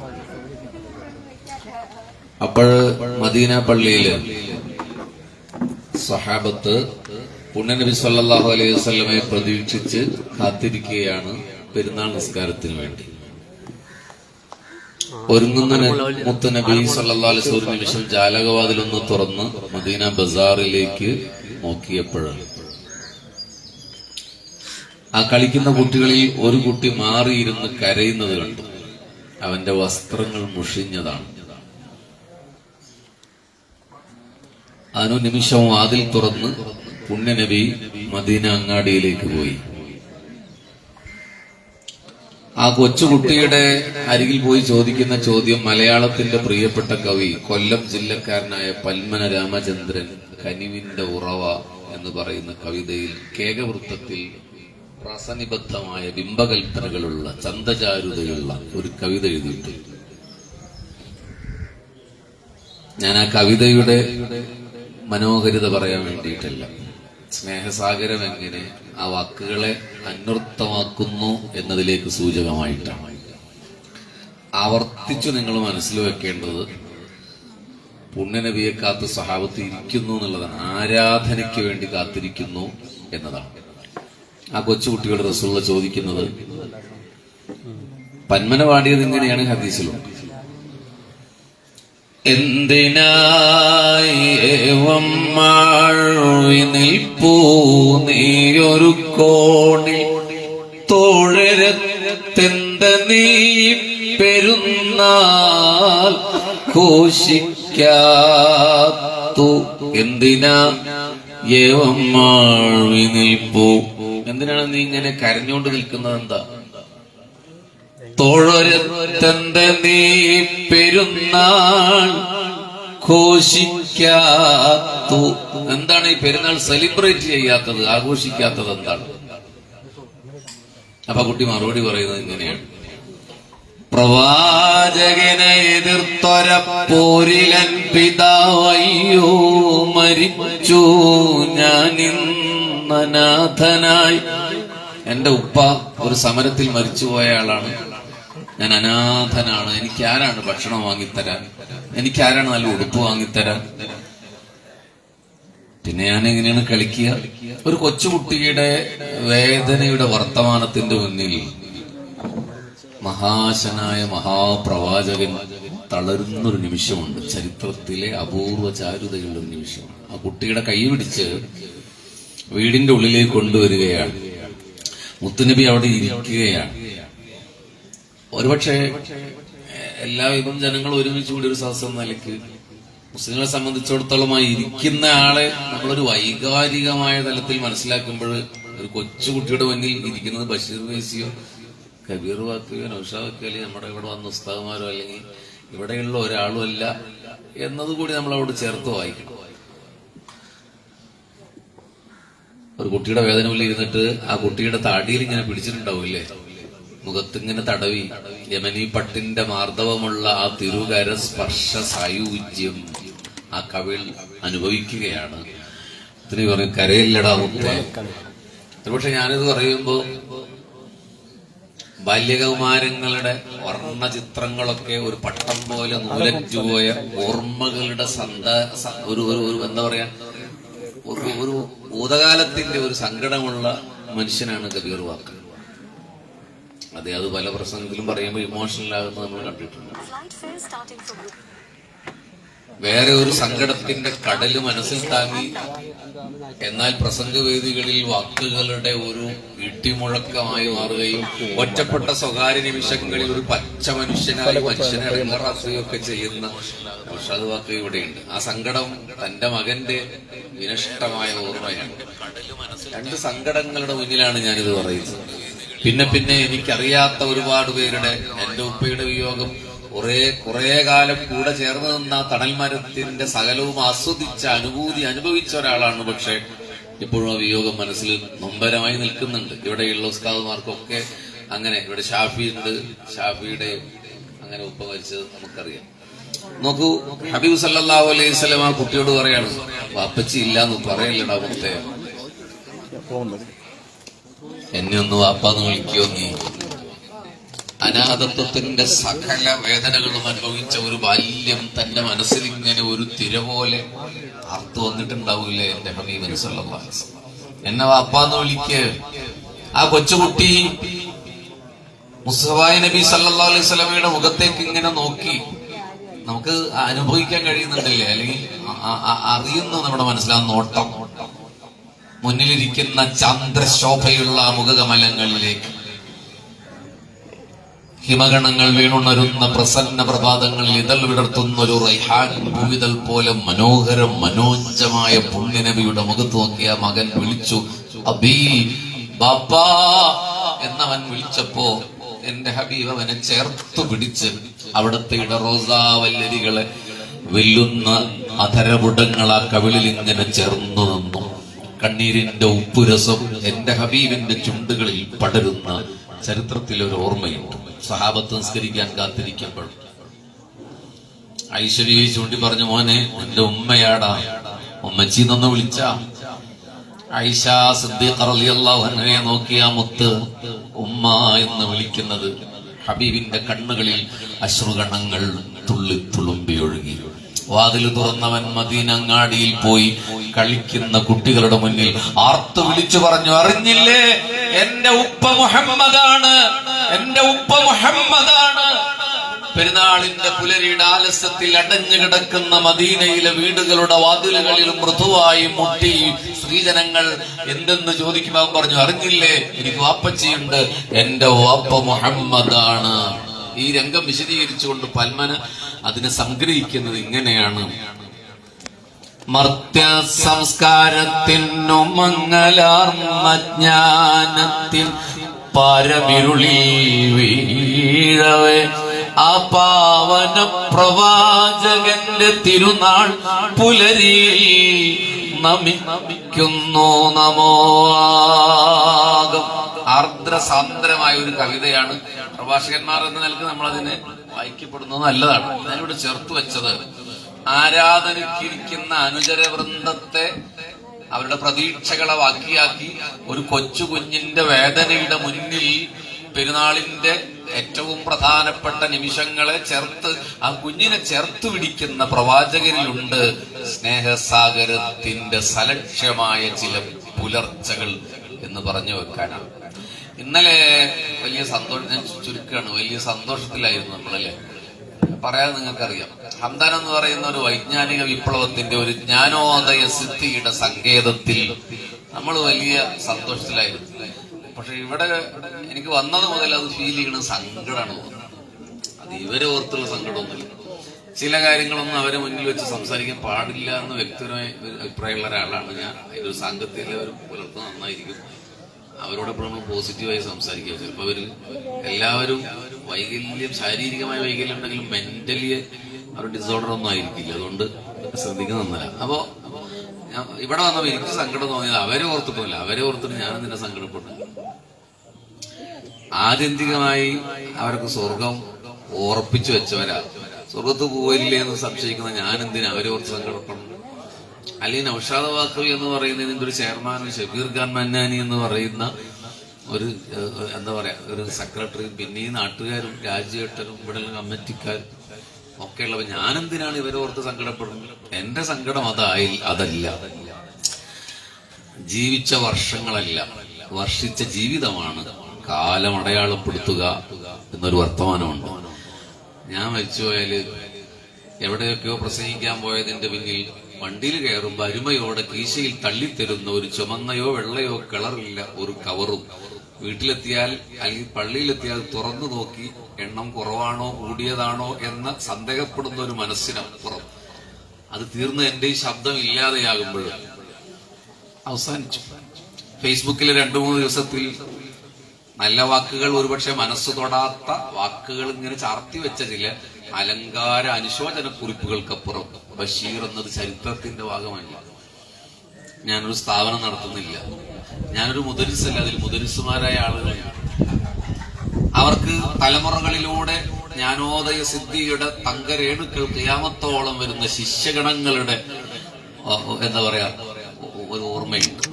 അപ്പോൾ മദീന പള്ളിയില് സഹാബത്ത് പുണ്യനബി സല്ലല്ലാഹു അലൈഹി വസല്ലമയെ പ്രതീക്ഷിച്ച് കാത്തിരിക്കുകയാണ് പെരുന്നാൾ നിസ്കാരത്തിന് വേണ്ടി. ഒരുങ്ങുന്ന മുത്തുനബി സല്ലല്ലാഹു അലൈഹി വസല്ലം നിമിഷം ജാലകവാതിലൊന്ന് തുറന്ന് മദീന ബസാറിലേക്ക് നോക്കിയപ്പോഴാണ് ആ കളിക്കുന്ന കുട്ടികളിൽ ഒരു കുട്ടി മാറിയിരുന്ന് കരയുന്നത് കണ്ടു. അവന്റെ വസ്ത്രങ്ങൾ മുഷിഞ്ഞതാണ്. അനുനിമിഷം വാതിൽ തുറന്ന് പുണ്യനബി മദീന അങ്ങാടിയിലേക്ക് പോയി. ആ കൊച്ചുകുട്ടിയുടെ അരികിൽ പോയി ചോദിക്കുന്ന ചോദ്യം മലയാളത്തിന്റെ പ്രിയപ്പെട്ട കവി കൊല്ലം ജില്ലക്കാരനായ പത്മന രാമചന്ദ്രൻ കനിവിന്റെ ഉറവ എന്ന് പറയുന്ന കവിതയിൽ കേകവൃത്തത്തിൽ പ്രസനിബദ്ധമായ ബിംബകൽപ്പനകളുള്ള ചന്തചാരുതയുള്ള ഒരു കവിത എഴുതിയിട്ടുണ്ട്. ഞാൻ ആ കവിതയുടെ മനോഹരിത പറയാൻ വേണ്ടിയിട്ടല്ല, സ്നേഹസാഗരം എങ്ങനെ ആ വാക്കുകളെ അന്വർത്ഥമാക്കുന്നു എന്നതിലേക്ക് സൂചകമായിട്ടാണ്. ആവർത്തിച്ചു നിങ്ങൾ മനസ്സിൽ വെക്കേണ്ടത് പുണ്യനബിയെ കാത്ത് സഹാബത്ത് ഇരിക്കുന്നു എന്നുള്ളതാണ്. ആരാധനയ്ക്ക് വേണ്ടി കാത്തിരിക്കുന്നു എന്നതാണ്. ആ കൊച്ചുകുട്ടിയോട് റസൂലുള്ള ചോദിക്കുന്നത്, പന്മന പാടിയത് ഇങ്ങനെയാണ് ഹദീസിലുണ്ട്. എന്തിനായേവം മാഴി നിൽപ്പൂ നീയൊരു കോണിൽ തോഴരത്തെന്ത നീ പെരുന്നാൾ ഘോഷിക്കാത്തു. എന്തിനാ ഏവം മാഴി നിൽപ്പൂ, എന്തിനാണ് നീ ഇങ്ങനെ കരഞ്ഞുകൊണ്ട് നിൽക്കുന്നത്? എന്താ? തോഴരത്തെന്ത നീ പെരുന്നാൾ ഘോഷിക്കാത്തു. എന്താണ് ഈ പെരുന്നാൾ സെലിബ്രേറ്റ് ചെയ്യാത്തത്, ആഘോഷിക്കാത്തത് എന്താണ്? അപ്പൊ കുട്ടി മറുപടി പറയുന്നത് ഇങ്ങനെയാണ്: പ്രവാചകനെ എതിർത്തൊര പോരിലൻ പിതാവയ്യോ മരിച്ചു ഞാനിന്നനാഥനായി. എന്റെ ഉപ്പ ഒരു സമരത്തിൽ മരിച്ചുപോയ ആളാണ്, ഞാൻ അനാഥനാണ്. എനിക്കാരാണ് ഭക്ഷണം വാങ്ങിത്തരാൻ? എനിക്കാരാണ് നല്ല ഉടുപ്പ് വാങ്ങിത്തരാൻ? പിന്നെ ഞാൻ എങ്ങനെയാണ് കളിക്കുക? ഒരു കൊച്ചുകുട്ടിയുടെ വേദനയുടെ വർത്തമാനത്തിന്റെ മുന്നിൽ മഹാശനായ മഹാപ്രവാചകൻ തളരുന്നൊരു നിമിഷമുണ്ട്. ചരിത്രത്തിലെ അപൂർവ ചാരുതയുള്ള ഒരു നിമിഷമാണ്. ആ കുട്ടിയുടെ കൈ പിടിച്ച് വീടിന്റെ ഉള്ളിലേക്ക് കൊണ്ടുവരികയാണ്. മുത്തുനബി അവിടെ ഇരിക്കുകയാണ്. ഒരുപക്ഷെ എല്ലാ വിധം ജനങ്ങൾ ഒരുമിച്ച് കൂടി ഒരു സദസ്സം നിലയ്ക്ക് മുസ്ലിങ്ങളെ സംബന്ധിച്ചിടത്തോളം ആ ഇരിക്കുന്ന ആളെ നമ്മളൊരു വൈകാരികമായ തലത്തിൽ മനസ്സിലാക്കുമ്പോൾ ഒരു കൊച്ചുകുട്ടിയുടെ മുന്നിൽ ഇരിക്കുന്നത് ബഷീർ വൈസിയോ കബീർ വാക്കുകയോ നൗഷാ വാക്കുകയോ അല്ലെങ്കിൽ നമ്മുടെ ഇവിടെ വന്ന ഉസ്താദുമാരോ അല്ലെങ്കിൽ ഇവിടെയുള്ള ഒരാളും അല്ല എന്നതുകൂടി നമ്മൾ അവിടെ ചേർത്ത് വായിക്കണം. ഒരു കുട്ടിയുടെ വേദനയിൽ ഇരുന്നിട്ട് ആ കുട്ടിയുടെ താടിയിൽ ഇങ്ങനെ പിടിച്ചിട്ടുണ്ടാവില്ലേ, മുഖത്തിങ്ങനെ തടവി യമനി പട്ടിന്റെ മാർദ്ദവമുള്ള ആ തിരുകര സ്പർശ സായുജ്യം ആ കവിൾ അനുഭവിക്കുകയാണ്. ഇതിന് പറയും കരയില്ലടാ മുത്തേ. ഒരുപക്ഷെ ഞാനിത് പറയുമ്പോ ബാല്യകൗമാരങ്ങളുടെ വർണ്ണ ചിത്രങ്ങളൊക്കെ ഒരു പട്ടം പോലെ നൂലറ്റുപോയ ഓർമ്മകളുടെ ഒരു എന്താ പറയാ, ഒരു ഭൂതകാലത്തിന്റെ ഒരു സങ്കടമുള്ള മനുഷ്യനാണ് കബീർ വാക്ക്. അതെ, അത് പല പ്രസംഗത്തിലും പറയുമ്പോൾ ഇമോഷണൽ ആകുന്നത് നമ്മൾ കണ്ടിട്ടുണ്ട്. വേറെ ഒരു സങ്കടത്തിന്റെ കടല് മനസ്സിൽ താങ്ങി എന്നാൽ പ്രസംഗവേദികളിൽ വാക്കുകളുടെ ഒരു ഇടിമുഴക്കമായി മാറുകയും ഒറ്റപ്പെട്ട സ്വകാര്യ നിമിഷങ്ങളിൽ ഒരു പച്ച മനുഷ്യനായി മനുഷ്യനെ ഇറങ്ങാറുകയൊക്കെ ചെയ്യുന്ന ഔഷാദ് വാക്ക് ഇവിടെയുണ്ട്. ആ സങ്കടം തന്റെ മകന്റെ വിനഷ്ടമായ ഓർമ്മയാണ്. രണ്ട് സങ്കടങ്ങളുടെ മുന്നിലാണ് ഞാനിത് പറയുന്നത്. പിന്നെ എനിക്കറിയാത്ത ഒരുപാട് പേരുടെ, എന്റെ ഉപ്പയുടെ വിയോഗം കുറെ കാലം കൂടെ ചേർന്ന് നിന്ന തണൽ മരത്തിന്റെ സകലവും ആസ്വദിച്ച അനുഭൂതി അനുഭവിച്ച ഒരാളാണ്. പക്ഷെ ഇപ്പോഴും ആ വിയോഗം മനസ്സിൽ നൊമ്പരമായി നിൽക്കുന്നുണ്ട്. ഇവിടെയുള്ള ഉസ്താദുമാർക്കൊക്കെ അങ്ങനെ. ഇവിടെ ഷാഫി ഉണ്ട്, ഷാഫിയുടെ അങ്ങനെ ഉപ്പ മരിച്ചത് നമുക്കറിയാം. നോക്കൂ, ഹബീബ് സല്ലല്ലാഹു അലൈഹി വസല്ലം ആ കുട്ടിയോട് പറയാണ്, വാപ്പച്ചി ഇല്ലാന്ന് പറയല്ലടാ മുത്തേ, എന്നെ ഒന്ന് വാപ്പാന്ന് വിളിക്കോ നീ. അനാഥത്വത്തിന്റെ സകല വേദനകളും അനുഭവിച്ച ഒരു ബാല്യം തന്റെ മനസ്സിൽ ഇങ്ങനെ ഒരു തിര പോലെ അർത്തു വന്നിട്ടുണ്ടാവൂലേ എന്റെ ഹബീബ് സല്ലല്ലാഹു അലൈഹി വസല്ലം, എന്നെ വാപ്പാന്ന് വിളിക്ക്. ആ കൊച്ചുകുട്ടി മുസ്തഫ നബി സല്ലല്ലാഹു അലൈഹി വസല്ലമയുടെ മുഖത്തേക്ക് ഇങ്ങനെ നോക്കി. നമുക്ക് അനുഭവിക്കാൻ കഴിയുന്നുണ്ടല്ലേ, അല്ലെങ്കിൽ അറിയുന്നു നമ്മുടെ മനസ്സിലാ നോട്ടം. മുന്നിലിരിക്കുന്ന ചന്ദ്രശോഭയുള്ള മുഖകമലങ്ങളിലേക്ക്, ഹിമഗണങ്ങൾ വീണുണരുന്ന പ്രസന്ന പ്രഭാതങ്ങളിൽ ഇതൾ വിടർത്തുന്ന ഒരു റൈഹാൻ പൂവിതൾ പോലെ മനോഹരം മനോജ്ജമായ പുണ്യനബിയുടെ മുഖത്ത് നോക്കിയ മകൻ വിളിച്ചു, അബീ ബാപ്പാ എന്നവൻ വിളിച്ചപ്പോ എന്റെ ഹബീബ് അവനെ ചേർത്തു പിടിച്ച് അവിടുത്തെ ഇടറോസാവല്ലരികളെ വെല്ലുന്ന അധരപുടങ്ങൾ ആ കവിളിൽ ഇങ്ങനെ ചേർന്നു നിന്നു. കണ്ണീരിന്റെ ഉപ്പുരസം എന്റെ ഹബീബിന്റെ ചുണ്ടുകളിൽ പടരുന്ന ചരിത്രത്തിൽ ഒരു ഓർമ്മയുണ്ട്. സഹാബത്ത് നിസ്കരിക്കാൻ കാത്തിരിക്കുമ്പോൾ ഐശ്വര്യയെ ചൂണ്ടി പറഞ്ഞു, മോനെ എന്റെ ഉമ്മയാടാ, ഉമ്മച്ചീന്നൊന്ന് വിളിച്ച. ഐഷ സിദ്ദീഖ റളിയല്ലാഹു അൻഹയെ നോക്കിയ മുത്ത് ഉമ്മ എന്ന് വിളിക്കുന്നത്. ഹബീബിന്റെ കണ്ണുകളിൽ അശ്രുകണങ്ങൾ തുള്ളി തുളുമ്പി ഒഴുകി. വാതിൽ തുറന്നവൻ മദീനങ്ങാടിയിൽ പോയി കളിക്കുന്ന കുട്ടികളുടെ മുന്നിൽ ആർത്തു വിളിച്ചു പറഞ്ഞു, അറിഞ്ഞില്ലേ എന്റെ ഉപ്പ മുഹമ്മദാണ്, എന്റെ ഉപ്പ മുഹമ്മദാണ്. പെരുന്നാളിന്റെ പുലരിയുടെ ആലസ്യത്തിൽ അടഞ്ഞു കിടക്കുന്ന മദീനയിലെ വീടുകളുടെ വാതിലുകളിൽ മൃദുവായി മുട്ടി സ്ത്രീജനങ്ങൾ എന്തെന്ന് ചോദിക്കുമ്പോൾ പറഞ്ഞു, അറിഞ്ഞില്ലേ എനിക്ക് വാപ്പച്ചിയുണ്ട്, എന്റെ വാപ്പ മുഹമ്മദാണ്. ഈ രംഗം വിശദീകരിച്ചുകൊണ്ട് പൽമന അതിനെ സംഗ്രഹിക്കുന്നത് ഇങ്ങനെയാണ്: മർത്യ സംസ്കാരത്തിനു മംഗലാർമ്മജ്ഞാനത്തിൻ പരമിരുളി വീഴവേ ആ പാവന പ്രവാചകന്റെ തിരുനാൾ പുലരി നമിക്കുന്നു നമോആകം. ആർദ്രസാന്ദ്രമായ ഒരു കവിതയാണ്. പ്രഭാഷകന്മാർ എന്ന നിലക്ക് നമ്മൾ അതിനെ വായിക്കപ്പെടുന്നത് നല്ലതാണ്. ഞാനിവിടെ ചേർത്ത് വെച്ചത് ആരാധനയ്ക്കിരിക്കുന്ന അനുചരവൃന്ദത്തെ അവരുടെ പ്രതീക്ഷകളെ ബാക്കിയാക്കി ഒരു കൊച്ചു കുഞ്ഞിന്റെ വേദനയുടെ മുന്നിൽ പെരുന്നാളിന്റെ ഏറ്റവും പ്രധാനപ്പെട്ട നിമിഷങ്ങളെ ചേർത്ത് ആ കുഞ്ഞിനെ ചേർത്ത് പിടിക്കുന്ന പ്രവാചകരിലുണ്ട് സ്നേഹസാഗരത്തിന്റെ സലക്ഷ്യമായ ചില പുലർച്ചകൾ എന്ന് പറഞ്ഞു വെക്കാനാണ്. ഇന്നലെ വലിയ സന്തോഷം, ഞാൻ ചുരുക്കാണ്, വലിയ സന്തോഷത്തിലായിരുന്നു നമ്മളല്ലേ. പറയാതെ നിങ്ങൾക്കറിയാം, ഹംദാൻ എന്ന് പറയുന്ന ഒരു വൈജ്ഞാനിക വിപ്ലവത്തിന്റെ ഒരു ജ്ഞാനോദയ സിദ്ധിയുടെ സങ്കേതത്തിൽ നമ്മൾ വലിയ സന്തോഷത്തിലായിരുന്നു. പക്ഷെ ഇവിടെ എനിക്ക് വന്നത് മുതൽ അത് ഫീൽ ചെയ്യുന്ന സങ്കടമാണ് തോന്നുന്നത്. അത് ഇവരെ ഓർത്തുള്ള സങ്കടമൊന്നുമില്ല. ചില കാര്യങ്ങളൊന്നും അവരെ മുന്നിൽ വെച്ച് സംസാരിക്കാൻ പാടില്ല എന്ന് വ്യക്തിപരമായ ഒരു അഭിപ്രായമുള്ള ഒരാളാണ് ഞാൻ. അതിലൊരു സംഘത്തിൽ അവർ പുലർത്തുന്നത് നന്നായിരിക്കും. അവരോടൊപ്പം നമ്മൾ പോസിറ്റീവായി സംസാരിക്കുക. ചിലപ്പോൾ അവര് എല്ലാവരും വൈകല്യം, ശാരീരികമായ വൈകല്യം ഉണ്ടെങ്കിലും മെന്റലി അവർ ഡിസോർഡർ ഒന്നും ആയിരിക്കില്ല. അതുകൊണ്ട് ശ്രദ്ധിക്കുന്നത് നന്നല്ല. അപ്പോ ഇവിടെ വന്നപ്പോ എനിക്ക് സങ്കടം തോന്നിയത് അവരെ ഓർത്തിട്ടില്ല. അവരെ ഓർത്തിട്ട് ഞാനും നിന്നെ സങ്കടപ്പെട്ടു. ആത്യന്തികമായി അവർക്ക് സ്വർഗം ഓർപ്പിച്ചു വെച്ചവരാ. സ്വർഗത്ത് പോയില്ലേ എന്ന് സംശയിക്കുന്ന ഞാൻ എന്തിനാ അവരെ ഓർത്ത് സങ്കടപ്പെടുന്നു? അല്ലെങ്കിൽ നൗഷാദ് വാക്കവി എന്ന് പറയുന്നതിന്റെ ഒരു ചെയർമാൻ ഷബീർ ഖാൻ മന്നാനി എന്ന് പറയുന്ന ഒരു എന്താ പറയാ ഒരു സെക്രട്ടറിയും പിന്നെ ഈ നാട്ടുകാരും രാജ്യഘട്ടനും ഇവിടെ കമ്മിറ്റിക്കാരും ഒക്കെ ഉള്ളവ ഞാനെന്തിനാണ് ഇവരെ ഓർത്ത് സങ്കടപ്പെടുന്നത്? എന്റെ സങ്കടം അതല്ല. ജീവിച്ച വർഷങ്ങളല്ല, വർഷിച്ച ജീവിതമാണ് കാലം അടയാളപ്പെടുത്തുക എന്നൊരു വർത്തമാനമുണ്ട്. ഞാൻ മരിച്ചുപോയാല് എവിടെയൊക്കെയോ പ്രസംഗിക്കാൻ പോയതിന്റെ പിന്നിൽ വണ്ടിയിൽ കയറുമ്പോ അരുമയോടെ കീശയിൽ തള്ളിത്തരുന്ന ഒരു ചുമന്നയോ വെള്ളയോ കളറില്ല ഒരു കവറും വീട്ടിലെത്തിയാൽ അല്ലെങ്കിൽ പള്ളിയിലെത്തിയാൽ തുറന്നു നോക്കി എണ്ണം കുറവാണോ കൂടിയതാണോ എന്ന് സന്ദേഹപ്പെടുന്ന ഒരു മനസ്സിനപ്പുറം അത് തീർന്ന് എന്റെ ഈ ശബ്ദം ഇല്ലാതെയാകുമ്പോൾ അവസാനിച്ചു. ഫേസ്ബുക്കിൽ 2-3 ദിവസത്തിൽ നല്ല വാക്കുകൾ, ഒരുപക്ഷെ മനസ്സ് തൊടാത്ത വാക്കുകൾ ഇങ്ങനെ ചാർത്തി വെച്ച ചില അലങ്കാര അനുശോചന കുറിപ്പുകൾക്കപ്പുറം ബഷീർ എന്നത് ചരിത്രത്തിന്റെ ഭാഗമല്ല. ഞാനൊരു സ്ഥാപനം നടത്തുന്നില്ല, ഞാനൊരു മുദരിസല്ല, അതിൽ മുദരിസുമാരായ ആളുകളുണ്ട്. അവർക്ക് തലമുറകളിലൂടെ ജ്ഞാനോദയ സിദ്ധിയുടെ തങ്കരേണുക്കൾ ഖിയാമത്തോളം വരുന്ന ശിഷ്യഗണങ്ങളുടെ എന്താ പറയാ ഒരു ഓർമ്മയുണ്ട്.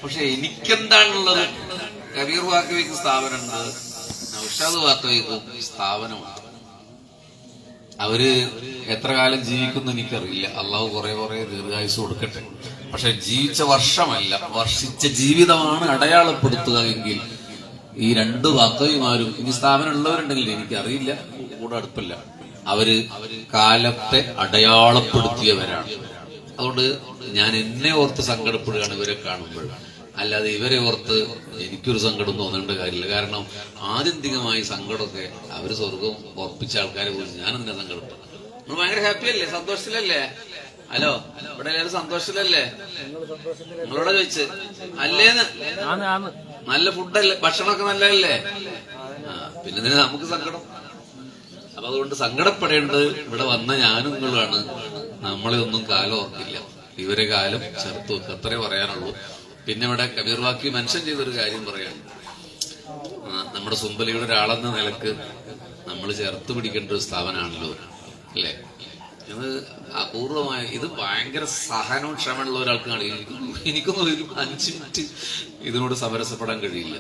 പക്ഷെ എനിക്കെന്താണുള്ളത്? കബീർ വാക്കവിക്ക് സ്ഥാപനമുണ്ട്, നൗഷാദ് വാക്കവിക്കും സ്ഥാപനമുണ്ട്. അവര് എത്ര കാലം ജീവിക്കുന്നു എനിക്കറിയില്ല. അള്ളാഹു കുറെ ദീർഘായുസ് കൊടുക്കട്ടെ. പക്ഷെ ജീവിച്ച വർഷമല്ല, വർഷിച്ച ജീവിതമാണ് അടയാളപ്പെടുത്തുക എങ്കിൽ ഈ 2 വാക്കവിമാരും ഇനി സ്ഥാപനം ഉള്ളവരുണ്ടെങ്കിൽ എനിക്കറിയില്ല, കൂടെ അടുപ്പില്ല, അവര് കാലത്തെ അടയാളപ്പെടുത്തിയവരാണ്. അതുകൊണ്ട് ഞാൻ എന്നെ ഓർത്ത് സങ്കടപ്പെടുകയാണ് ഇവരെ കാണുമ്പോൾ. അല്ലാതെ ഇവരെ ഓർത്ത് എനിക്കൊരു സങ്കടം തോന്നേണ്ട കാര്യമില്ല. കാരണം ആത്യന്തികമായി സങ്കടമൊക്കെ അവര് സ്വർഗം ഉറപ്പിച്ച ആൾക്കാരെ കുറിച്ച് ഞാൻ എന്തിനാ സങ്കടപ്പെട്ടു? നമ്മൾ ഭയങ്കര ഹാപ്പി അല്ലേ, സന്തോഷത്തിലല്ലേ? ഹലോ, ഇവിടെ എല്ലാവരും സന്തോഷത്തിലല്ലേ? നിങ്ങളോടാ ചോദിച്ച് അല്ലേന്ന്? നല്ല ഫുഡല്ലേ, ഭക്ഷണമൊക്കെ നല്ലതല്ലേ? പിന്നെ നമുക്ക് സങ്കടം. അപ്പൊ അതുകൊണ്ട് സങ്കടപ്പെടേണ്ടത് ഇവിടെ വന്ന ഞാനും നിങ്ങളുമാണ്. നമ്മളെ ഒന്നും കാലം ഓർക്കില്ല, ഇവരെ കാലം ചേർത്ത് വെക്കുക, അത്രേ പറയാനുള്ളൂ. പിന്നെ ഇവിടെ കബീർ വാക്കി മെൻഷൻ ചെയ്തൊരു കാര്യം പറയാണ്, നമ്മുടെ സുമ്പലിയുടെ ഒരാളെന്ന നിലക്ക് നമ്മൾ ചേർത്ത് പിടിക്കേണ്ട ഒരു സ്ഥാപനമാണല്ലോ, അല്ലേ? ഇത് അപൂർവമായ, ഇത് ഭയങ്കര സഹനവും ക്ഷമയുള്ള ഒരാൾക്കാണ്. എനിക്കൊന്നും ഒരു 5 മിനിറ്റ് ഇതിനോട് സമരസപ്പെടാൻ കഴിയില്ല.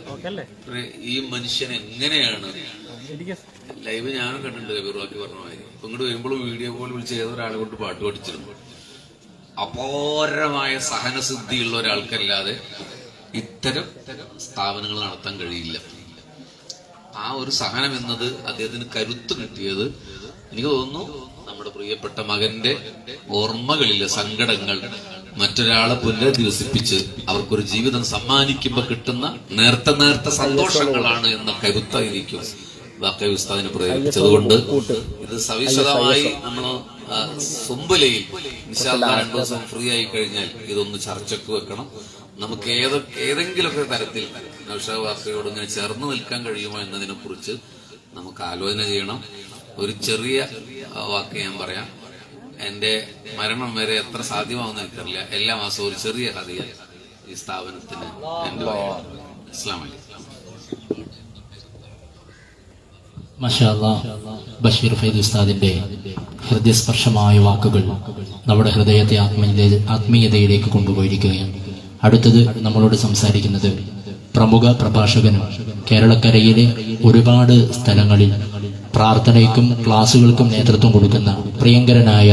ഈ മനുഷ്യൻ എങ്ങനെയാണ് ലൈവ് ഞാനും കണ്ടിട്ടുണ്ട്, കബീർ വാക്കി പറഞ്ഞ മാതിരി. ഇപ്പൊ ഇങ്ങോട്ട് വരുമ്പോഴും വീഡിയോ കോൾ വിളിച്ച് ഏതൊരാളെ കൊണ്ട് പാട്ട് പഠിച്ചിരുന്നു. അപാരമായ സഹനസിദ്ധിയുള്ള ഒരാൾക്കല്ലാതെ ഇത്തരം സ്ഥാപനങ്ങൾ നടത്താൻ കഴിയില്ല. ആ ഒരു സഹനം എന്നത് അദ്ദേഹത്തിന് കരുത്ത് കിട്ടിയത് എനിക്ക് തോന്നുന്നു നമ്മുടെ പ്രിയപ്പെട്ട മകന്റെ ഓർമ്മകളിലെ സങ്കടങ്ങൾ മറ്റൊരാളെ പുനരധിവസിപ്പിച്ച് അവർക്കൊരു ജീവിതം സമ്മാനിക്കുമ്പോൾ കിട്ടുന്ന നേർത്ത സന്തോഷങ്ങളാണ് എന്ന കരുത്തായിരിക്കും വാക്കവി ഉസ്താദിനെ പ്രേരിപ്പിച്ചതുകൊണ്ട് ഇത് സവിശദമായി നമ്മൾ സുമ്പലയിൽ 2 ദിവസം ഫ്രീ ആയി കഴിഞ്ഞാൽ ഇതൊന്ന് ചർച്ചക്ക് വെക്കണം. നമുക്ക് ഏതെങ്കിലുമൊക്കെ തരത്തിൽ നൗഷാദ് വാക്കയോട് ഇങ്ങനെ ചേർന്ന് നിൽക്കാൻ കഴിയുമോ എന്നതിനെ കുറിച്ച് നമുക്ക് ആലോചന ചെയ്യണം. ഒരു ചെറിയ വാക്ക് ഞാൻ പറയാം. എന്റെ മരണം വരെ എത്ര സാധ്യമാവുന്ന എനിക്കറിയില്ല, എല്ലാ മാസവും ഒരു ചെറിയ ഹദിയ ഈ സ്ഥാപനത്തിന് എന്റെ അസ്സലാമു അലൈക്കും. മാഷാ അല്ലാഹ്, ബഷീർ ഫൈദി ഉസ്താദിന്റെ ഹൃദയസ്പർശമായ വാക്കുകൾ നമ്മുടെ ഹൃദയത്തെ ആത്മീയതയിലേക്ക് കൊണ്ടുപോയിരിക്കുകയാണ്. അടുത്തത് നമ്മളോട് സംസാരിക്കുന്നത് പ്രമുഖ പ്രഭാഷകനും കേരളക്കരയിലെ ഒരുപാട് സ്ഥലങ്ങളിൽ പ്രാർത്ഥനയ്ക്കും ക്ലാസുകൾക്കും നേതൃത്വം കൊടുക്കുന്ന പ്രിയങ്കരനായ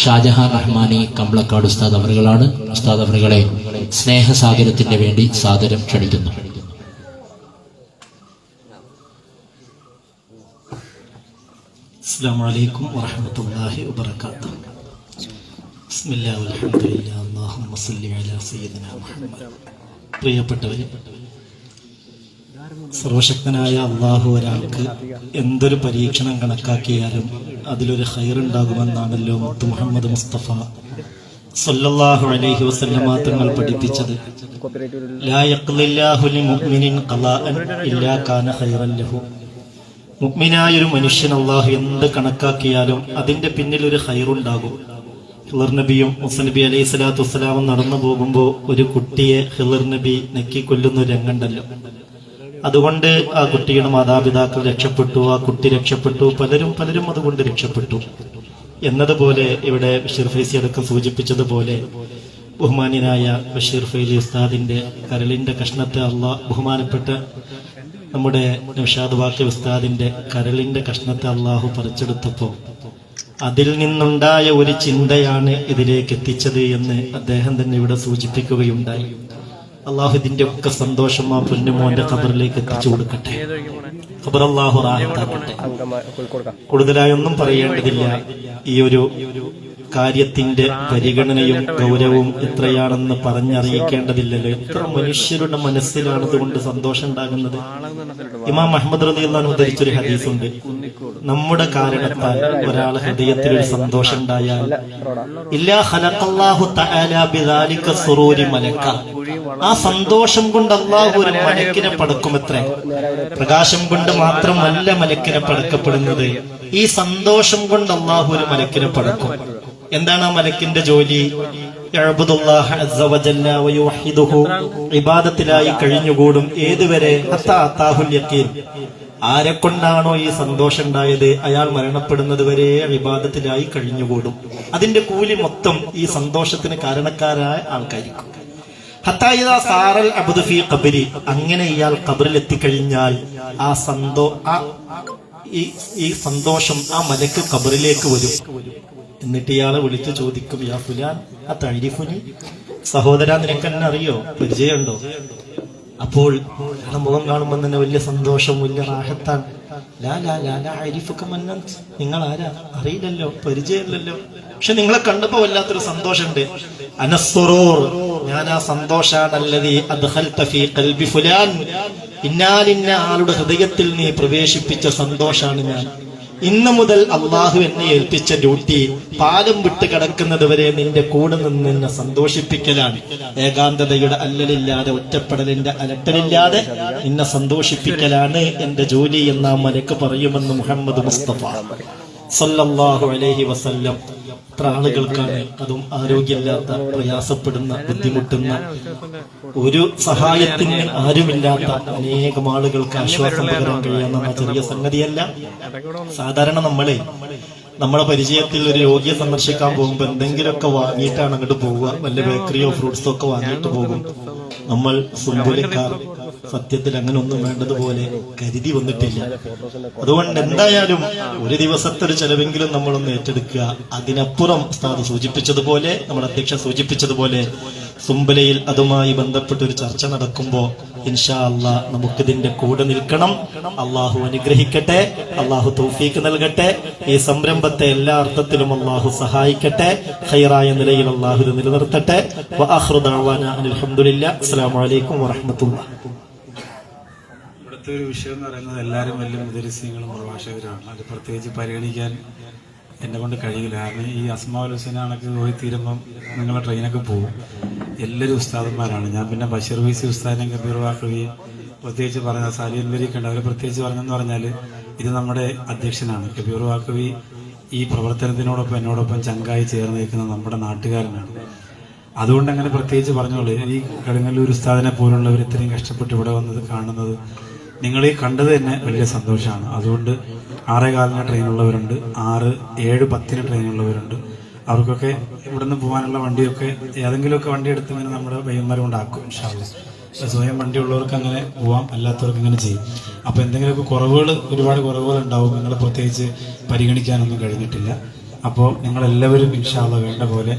ഷാജഹാൻ റഹ്മാനി കമ്പളക്കാട് ഉസ്താദ് അവറുകളാണ്. ഉസ്താദ് അവറുകളെ സ്നേഹസാഗരത്തിന് വേണ്ടി സാദരം ക്ഷണിക്കുന്നു. അസ്സലാമു അലൈക്കും വറഹ്മത്തുള്ളാഹി വബറകാതുഹു. ബിസ്മില്ലാഹി വൽഹംദുലില്ലാഹി അല്ലാഹുമ്മ സ്വല്ലി അലാ സയ്യിദിനാ മുഹമ്മദ്. പ്രിയപ്പെട്ടവരെ, സർവശക്തനായ അള്ളാഹു ഒരാൾക്ക് എന്തൊരു പരീക്ഷണം കണക്കാക്കിയാലും അതിലൊരു ഖൈറുണ്ടാകുമെന്നാണല്ലോ മുത്ത് മുഹമ്മദ് മുസ്തഫ സല്ലല്ലാഹു അലൈഹി വസല്ലമ തങ്ങൾ പഠിപ്പിച്ചത്. ലാ യഖ്ലില്ലാഹു ലിമുഅ്മിനിൻ ഖലാഅൻ ഇല്ലാ കാന ഖൈറൻ ലഹു. മുഅ്മിനായൊരു മനുഷ്യൻ അള്ളാഹു എന്ത് കണക്കാക്കിയാലും അതിന്റെ പിന്നിൽ ഒരു ഖൈറുണ്ടാകും. ഹിളർ നബിയും മുസ നബി അലൈഹി സ്വലാത്തു വസ്സലാമും നടന്നു പോകുമ്പോൾ ഒരു കുട്ടിയെ ഹിളർ നബി നെക്കിക്കൊല്ലുന്ന ഒരു രംഗമുണ്ടല്ലോ. അതുകൊണ്ട് ആ കുട്ടിയുടെ മാതാപിതാക്കൾ രക്ഷപ്പെട്ടു, ആ കുട്ടി രക്ഷപ്പെട്ടു, പലരും അതുകൊണ്ട് രക്ഷപ്പെട്ടു എന്നതുപോലെ ഇവിടെ ബഷീർ ഫൈസി അടക്കം സൂചിപ്പിച്ചതുപോലെ ബഹുമാന്യനായ ബഷീർ ഫൈസി ഉസ്താദിന്റെ കരളിന്റെ കഷ്ണത്തെ അള്ളാഹ്, ബഹുമാനപ്പെട്ട നമ്മുടെ നൗഷാദ് വാക്കി ഉസ്താദിന്റെ കരളിന്റെ കഷ്ണത്തെ അള്ളാഹു പറിച്ചെടുത്തപ്പോ അതിൽ നിന്നുണ്ടായ ഒരു ചിന്തയാണ് ഇതിലേക്ക് എത്തിച്ചത് എന്ന് അദ്ദേഹം തന്നെ ഇവിടെ സൂചിപ്പിക്കുകയുണ്ടായി. അള്ളാഹു ഇതിന്റെ ഒക്കെ സന്തോഷം ആ പൊന്നുമോന്റെ ഖബറിലേക്ക് എത്തിച്ചു കൊടുക്കട്ടെ. ഖബർ അള്ളാഹു റാഹത്താക്കട്ടെ. കൂടുതലായൊന്നും പറയേണ്ടതില്ല. ഈ ഒരു കാര്യത്തിന്റെ പരിഗണനയും ഗൗരവവും എത്രയാണെന്ന് പറഞ്ഞറിയിക്കേണ്ടതില്ലല്ലോ. എത്ര മനുഷ്യരുടെ മനസ്സിലാണ് ഇതുകൊണ്ട് സന്തോഷം ഉണ്ടാകുന്നത്. ഇമാം അഹ്മദ് റളിയല്ലാഹു അൻഹു ധരിച്ചൊരു ഹദീസുണ്ട്, നമ്മുടെ കാരണത്താൽ ഒരാളെ ഹൃദയത്തിൽ ഒരു സന്തോഷം ഉണ്ടായാൽ ഇല്ലാ ഖലഖല്ലാഹു തആല ബിദാലിക സുറൂരി മലക, ആ സന്തോഷം കൊണ്ട് അള്ളാഹു ഒരു മലക്കിനെ പടക്കുമത്രേ. പ്രകാശം കൊണ്ട് മാത്രമല്ല മലക്കിനെ പടക്കപ്പെടുന്നത്, ഈ സന്തോഷം കൊണ്ട് അള്ളാഹു ഒരു മലക്കിനെ പടക്കും. എന്താണ് ആ മലക്കിന്റെ ജോലി? യഅ്ബുദുല്ലാഹ അസ്സ വജല്ല വയുഹിദുഹു, ഇബാദത്തിലായി കഴിഞ്ഞുകൂടും. ഏതുവരെ? ഹത്താ അതാഹുൽ യഖീൻ. ആരെക്കൊണ്ടാണോ ഈ സന്തോഷം ഉണ്ടായത് അയാൾ മരണപ്പെടുന്നത് വരെ ഇബാദത്തിലായി കഴിഞ്ഞുകൂടും. അതിന്റെ കൂലി മൊത്തം ഈ സന്തോഷത്തിന് കാരണക്കാരായ ആൾക്കായിരിക്കും. ഹത്താ ഇദാ സാറൽ അബ്ദു ഫീ ഖബ്രി, അങ്ങനെ ഇയാൾ ഖബറിൽ എത്തിക്കഴിഞ്ഞാൽ ഈ സന്തോഷം ആ മലക്ക് ഖബറിലേക്ക് വരും. എന്നിട്ട് ഇയാളെ വിളിച്ചു ചോദിക്കും, യാ ഫുലാൻ അതഅരിഫുനി, സഹോദരാ നിനക്ക് എന്നെ അറിയോ, പരിചയമുണ്ടോ? അപ്പോൾ അയാളുടെ മുഖം കാണുമ്പോൾ തന്നെ വലിയ സന്തോഷം, വലിയ റാഹത്താണ്. നിങ്ങൾ ആരാ അറിയില്ലല്ലോ, പരിചയമില്ലല്ലോ, പക്ഷെ നിങ്ങളെ കണ്ടപ്പോ വല്ലാത്തൊരു സന്തോഷമുണ്ട്. അനസ്സുറൂർ, ഞാൻ ആ സന്തോഷാണല്ലതി അദ്ഖൽത ഫീ ഖൽബി ഫുലാൻ, ഇന്നാലിന്ന ആളുടെ ഹൃദയത്തിൽ നീ പ്രവേശിപ്പിച്ച സന്തോഷാണ് ഞാൻ. ഇന്നു മുതൽ അള്ളാഹു എന്നെ ഏൽപ്പിച്ച ഡ്യൂട്ടി പാലം വിട്ട് കിടക്കുന്നത് വരെ നിന്റെ കൂടെ നിന്ന് എന്നെ സന്തോഷിപ്പിക്കലാണ്. ഏകാന്തതയുടെ അല്ലലില്ലാതെ, ഒറ്റപ്പെടലിന്റെ അലട്ടലില്ലാതെ നിന്നെ സന്തോഷിപ്പിക്കലാണ് എന്റെ ജോലി എന്ന മലക്ക് പറയുമെന്ന് മുഹമ്മദ് മുസ്തഫ സല്ലല്ലാഹു അലൈഹി വസല്ലം. എത്ര ആളുകൾക്കാണ്, അതും ആരോഗ്യമില്ലാത്ത, പ്രയാസപ്പെടുന്ന, ബുദ്ധിമുട്ടുന്ന, ഒരു സഹായത്തിന് ആരുമില്ലാത്ത അനേകം ആളുകൾക്ക് ആശ്വാസം പകരാൻ കഴിയാവുന്ന ചെറിയ സംഗതിയല്ല. സാധാരണ നമ്മളെ പരിചയത്തിൽ ഒരു രോഗിയെ സന്ദർശിക്കാൻ പോകുമ്പോൾ എന്തെങ്കിലുമൊക്കെ വാങ്ങിയിട്ടാണ് അങ്ങോട്ട് പോവുക. വല്ല ബേക്കറിയോ ഫ്രൂട്ട്സോ ഒക്കെ വാങ്ങിയിട്ട് പോകും. നമ്മൾ സുംബുലിക്കാർ സത്യത്തിൽ അങ്ങനെ ഒന്നും വേണ്ടതുപോലെ കരുതി വന്നിട്ടില്ല. അതുകൊണ്ട് എന്തായാലും ഒരു ദിവസത്തെ ഒരു ചെലവെങ്കിലും നമ്മളൊന്ന് ഏറ്റെടുക്കുക. അതിനപ്പുറം ഉസ്താദ് സൂചിപ്പിച്ചതുപോലെ, നമ്മുടെ അധ്യക്ഷൻ സൂചിപ്പിച്ചതുപോലെ, സുംബലയിൽ അതുമായി ബന്ധപ്പെട്ട ഒരു ചർച്ച നടക്കുമ്പോൾ ഇൻഷാ അല്ലാഹ് നമുക്കിതിന്റെ കൂടെ നിൽക്കണം. അള്ളാഹു അനുഗ്രഹിക്കട്ടെ, അള്ളാഹു തൗഫീക്ക് നൽകട്ടെ. ഈ സംരംഭത്തെ എല്ലാ അർത്ഥത്തിലും അള്ളാഹു സഹായിക്കട്ടെ. ഖൈറായ നിലയിൽ അള്ളാഹു ഇത് നിലനിർത്തട്ടെ. വആഖിറു ദഅവാനാ അൽഹംദുലില്ലാഹി. അസ്സലാമു അലൈക്കും വറഹ്മത്തുള്ളാഹി. ഇവിടുത്തെ ഒരു വിഷയം എന്ന് പറയുന്നത് എല്ലാവരും വലിയ മുദരിസീങ്ങളും പ്രഭാഷകരാണ്. അത് പ്രത്യേകിച്ച് പരിഗണിക്കാൻ എന്നെ കൊണ്ട് കഴിയില്ല. കാരണം ഈ അസ്മാഉൽ ഹുസൈനൊക്കെ പോയി തീരുമ്പം നിങ്ങളെ ട്രെയിനൊക്കെ പോകും. എല്ലാവരും ഉസ്താദന്മാരാണ്. ഞാൻ പിന്നെ ബഷീർ വൈസി ഉസ്താദിനെയും കബീർ വാക്കവിയും പ്രത്യേകിച്ച് പറഞ്ഞ സാലിയൻ വരിയൊക്കെ ഉണ്ട്. അവർ പ്രത്യേകിച്ച് പറഞ്ഞെന്ന് പറഞ്ഞാൽ ഇത് നമ്മുടെ അധ്യക്ഷനാണ്. കബീർ വാക്കവി ഈ പ്രവർത്തനത്തിനോടൊപ്പം എന്നോടൊപ്പം ചങ്കായി ചേർന്ന് നിൽക്കുന്ന നമ്മുടെ നാട്ടുകാരനാണ്. അതുകൊണ്ട് അങ്ങനെ പ്രത്യേകിച്ച് പറഞ്ഞോളൂ. ഈ കടുങ്ങല്ലൂർ ഉസ്താദിനെ പോലുള്ളവർ ഇത്രയും കഷ്ടപ്പെട്ട് ഇവിടെ വന്നത് കാണുന്നത്, നിങ്ങളീ കണ്ടത് തന്നെ വലിയ സന്തോഷമാണ്. അതുകൊണ്ട് 6:15 ട്രെയിനുള്ളവരുണ്ട്, 6, 7, 10 ട്രെയിനുള്ളവരുണ്ട്. അവർക്കൊക്കെ ഇവിടുന്ന് പോകാനുള്ള വണ്ടിയൊക്കെ ഏതെങ്കിലുമൊക്കെ വണ്ടി എടുത്ത് ഇങ്ങനെ നമ്മുടെ പയ്യന്മാരെ കൊണ്ടാക്കും ഇൻഷാ അല്ലാഹ്. സ്വയം വണ്ടി ഉള്ളവർക്ക് അങ്ങനെ പോവാം, അല്ലാത്തവർക്ക് ഇങ്ങനെ ചെയ്യും. അപ്പോൾ എന്തെങ്കിലുമൊക്കെ ഒരുപാട് കുറവുകൾ ഉണ്ടാവും. നിങ്ങൾ പ്രത്യേകിച്ച് പരിഗണിക്കാനൊന്നും കഴിഞ്ഞിട്ടില്ല. അപ്പോൾ നിങ്ങളെല്ലാവരും ഇൻഷാ അല്ലാഹ് വേണ്ട പോലെ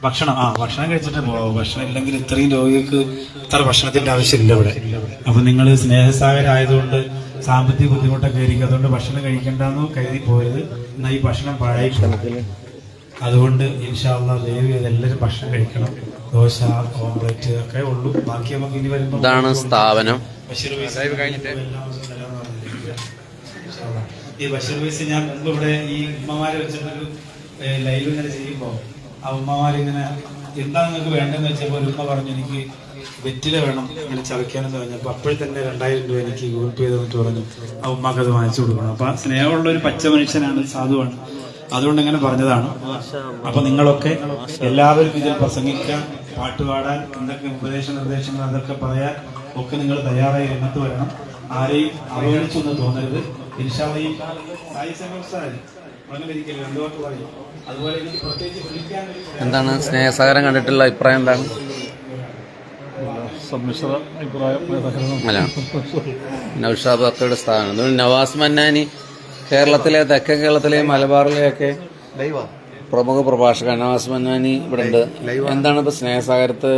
ഭക്ഷണം കഴിച്ചിട്ട് പോകാം. ഭക്ഷണം ഇല്ലെങ്കിൽ ഇത്രയും രോഗികൾക്ക് ഇത്ര ഭക്ഷണത്തിന്റെ ആവശ്യമില്ല ഇവിടെ. അപ്പൊ നിങ്ങൾ സ്നേഹസാഗരായതുകൊണ്ട് സാമ്പത്തിക ബുദ്ധിമുട്ടൊക്കെ ആയിരിക്കും. അതുകൊണ്ട് ഭക്ഷണം കഴിക്കേണ്ടെന്ന് കരുതി പോയത്. എന്നാൽ ഈ ഭക്ഷണം പാഴായി പോകും. അതുകൊണ്ട് ഇൻഷാ അല്ലാഹ് ദയവ് ചെയ്ത് എല്ലാവരും ഭക്ഷണം കഴിക്കണം. ദോശ, ഓംലെറ്റ് ഒക്കെ ഉള്ളൂ. ബാക്കി നമുക്ക് ഇനി വരുമ്പോൾ ഇതാണ് സ്ഥാപനം. ഈ ബഷീർ വൈസി ഞാൻ മുമ്പ് ഇവിടെ ഈ ഉമ്മമാരെ വെച്ചിട്ടൊരു ലൈവ് ഇങ്ങനെ ചെയ്യുമ്പോൾ ആ ഉമ്മമാരിങ്ങനെ എന്താ നിങ്ങൾക്ക് വേണ്ടതെന്ന് വെച്ചപ്പോൾ ഒരു ഉമ്മ പറഞ്ഞു, എനിക്ക് വെറ്റില വേണം ഇങ്ങനെ ചവയ്ക്കാനെന്ന് പറഞ്ഞപ്പോൾ അപ്പോഴും തന്നെ 2000 രൂപ എനിക്ക് ഗൂഗിൾ പേ ചെയ്തെന്നിട്ട് പറഞ്ഞു ആ ഉമ്മക്ക് അത് വാങ്ങിച്ചു കൊടുക്കണം. അപ്പൊ ആ സ്നേഹമുള്ള ഒരു പച്ച മനുഷ്യനാണ്, സാധുവാണ്. അതുകൊണ്ട് ഇങ്ങനെ പറഞ്ഞതാണ്. അപ്പൊ നിങ്ങളൊക്കെ എല്ലാവരും ഇതിൽ പ്രസംഗിക്കാൻ, പാട്ടുപാടാൻ, എന്തൊക്കെ ഉപദേശ നിർദ്ദേശങ്ങൾ അതൊക്കെ പറയാൻ ഒക്കെ നിങ്ങൾ തയ്യാറായി രംഗത്ത് വരണം. ആരെയും അവഗണിച്ചൊന്നും തോന്നരുത്. ഇൻഷാ അല്ലാഹ് ഈ സായി സമീർ അതുപോലെ എന്താണ് സ്നേഹസഹകരം കണ്ടിട്ടുള്ള അഭിപ്രായം? എന്താണ് സമ്മിശ്ര അഭിപ്രായം? അല്ല, നൗഷാദ് അക്കയുടെ സ്ഥാനം നവാസ് മന്നാനി കേരളത്തിലെ, തെക്കൻ കേരളത്തിലെ, മലബാറിലെയൊക്കെ പ്രമുഖ പ്രഭാഷകൻ നവാസ് മന്നാനി ഇവിടെ ഉണ്ട്. എന്താണ് ഇപ്പൊ സ്നേഹസാഗരത്ത്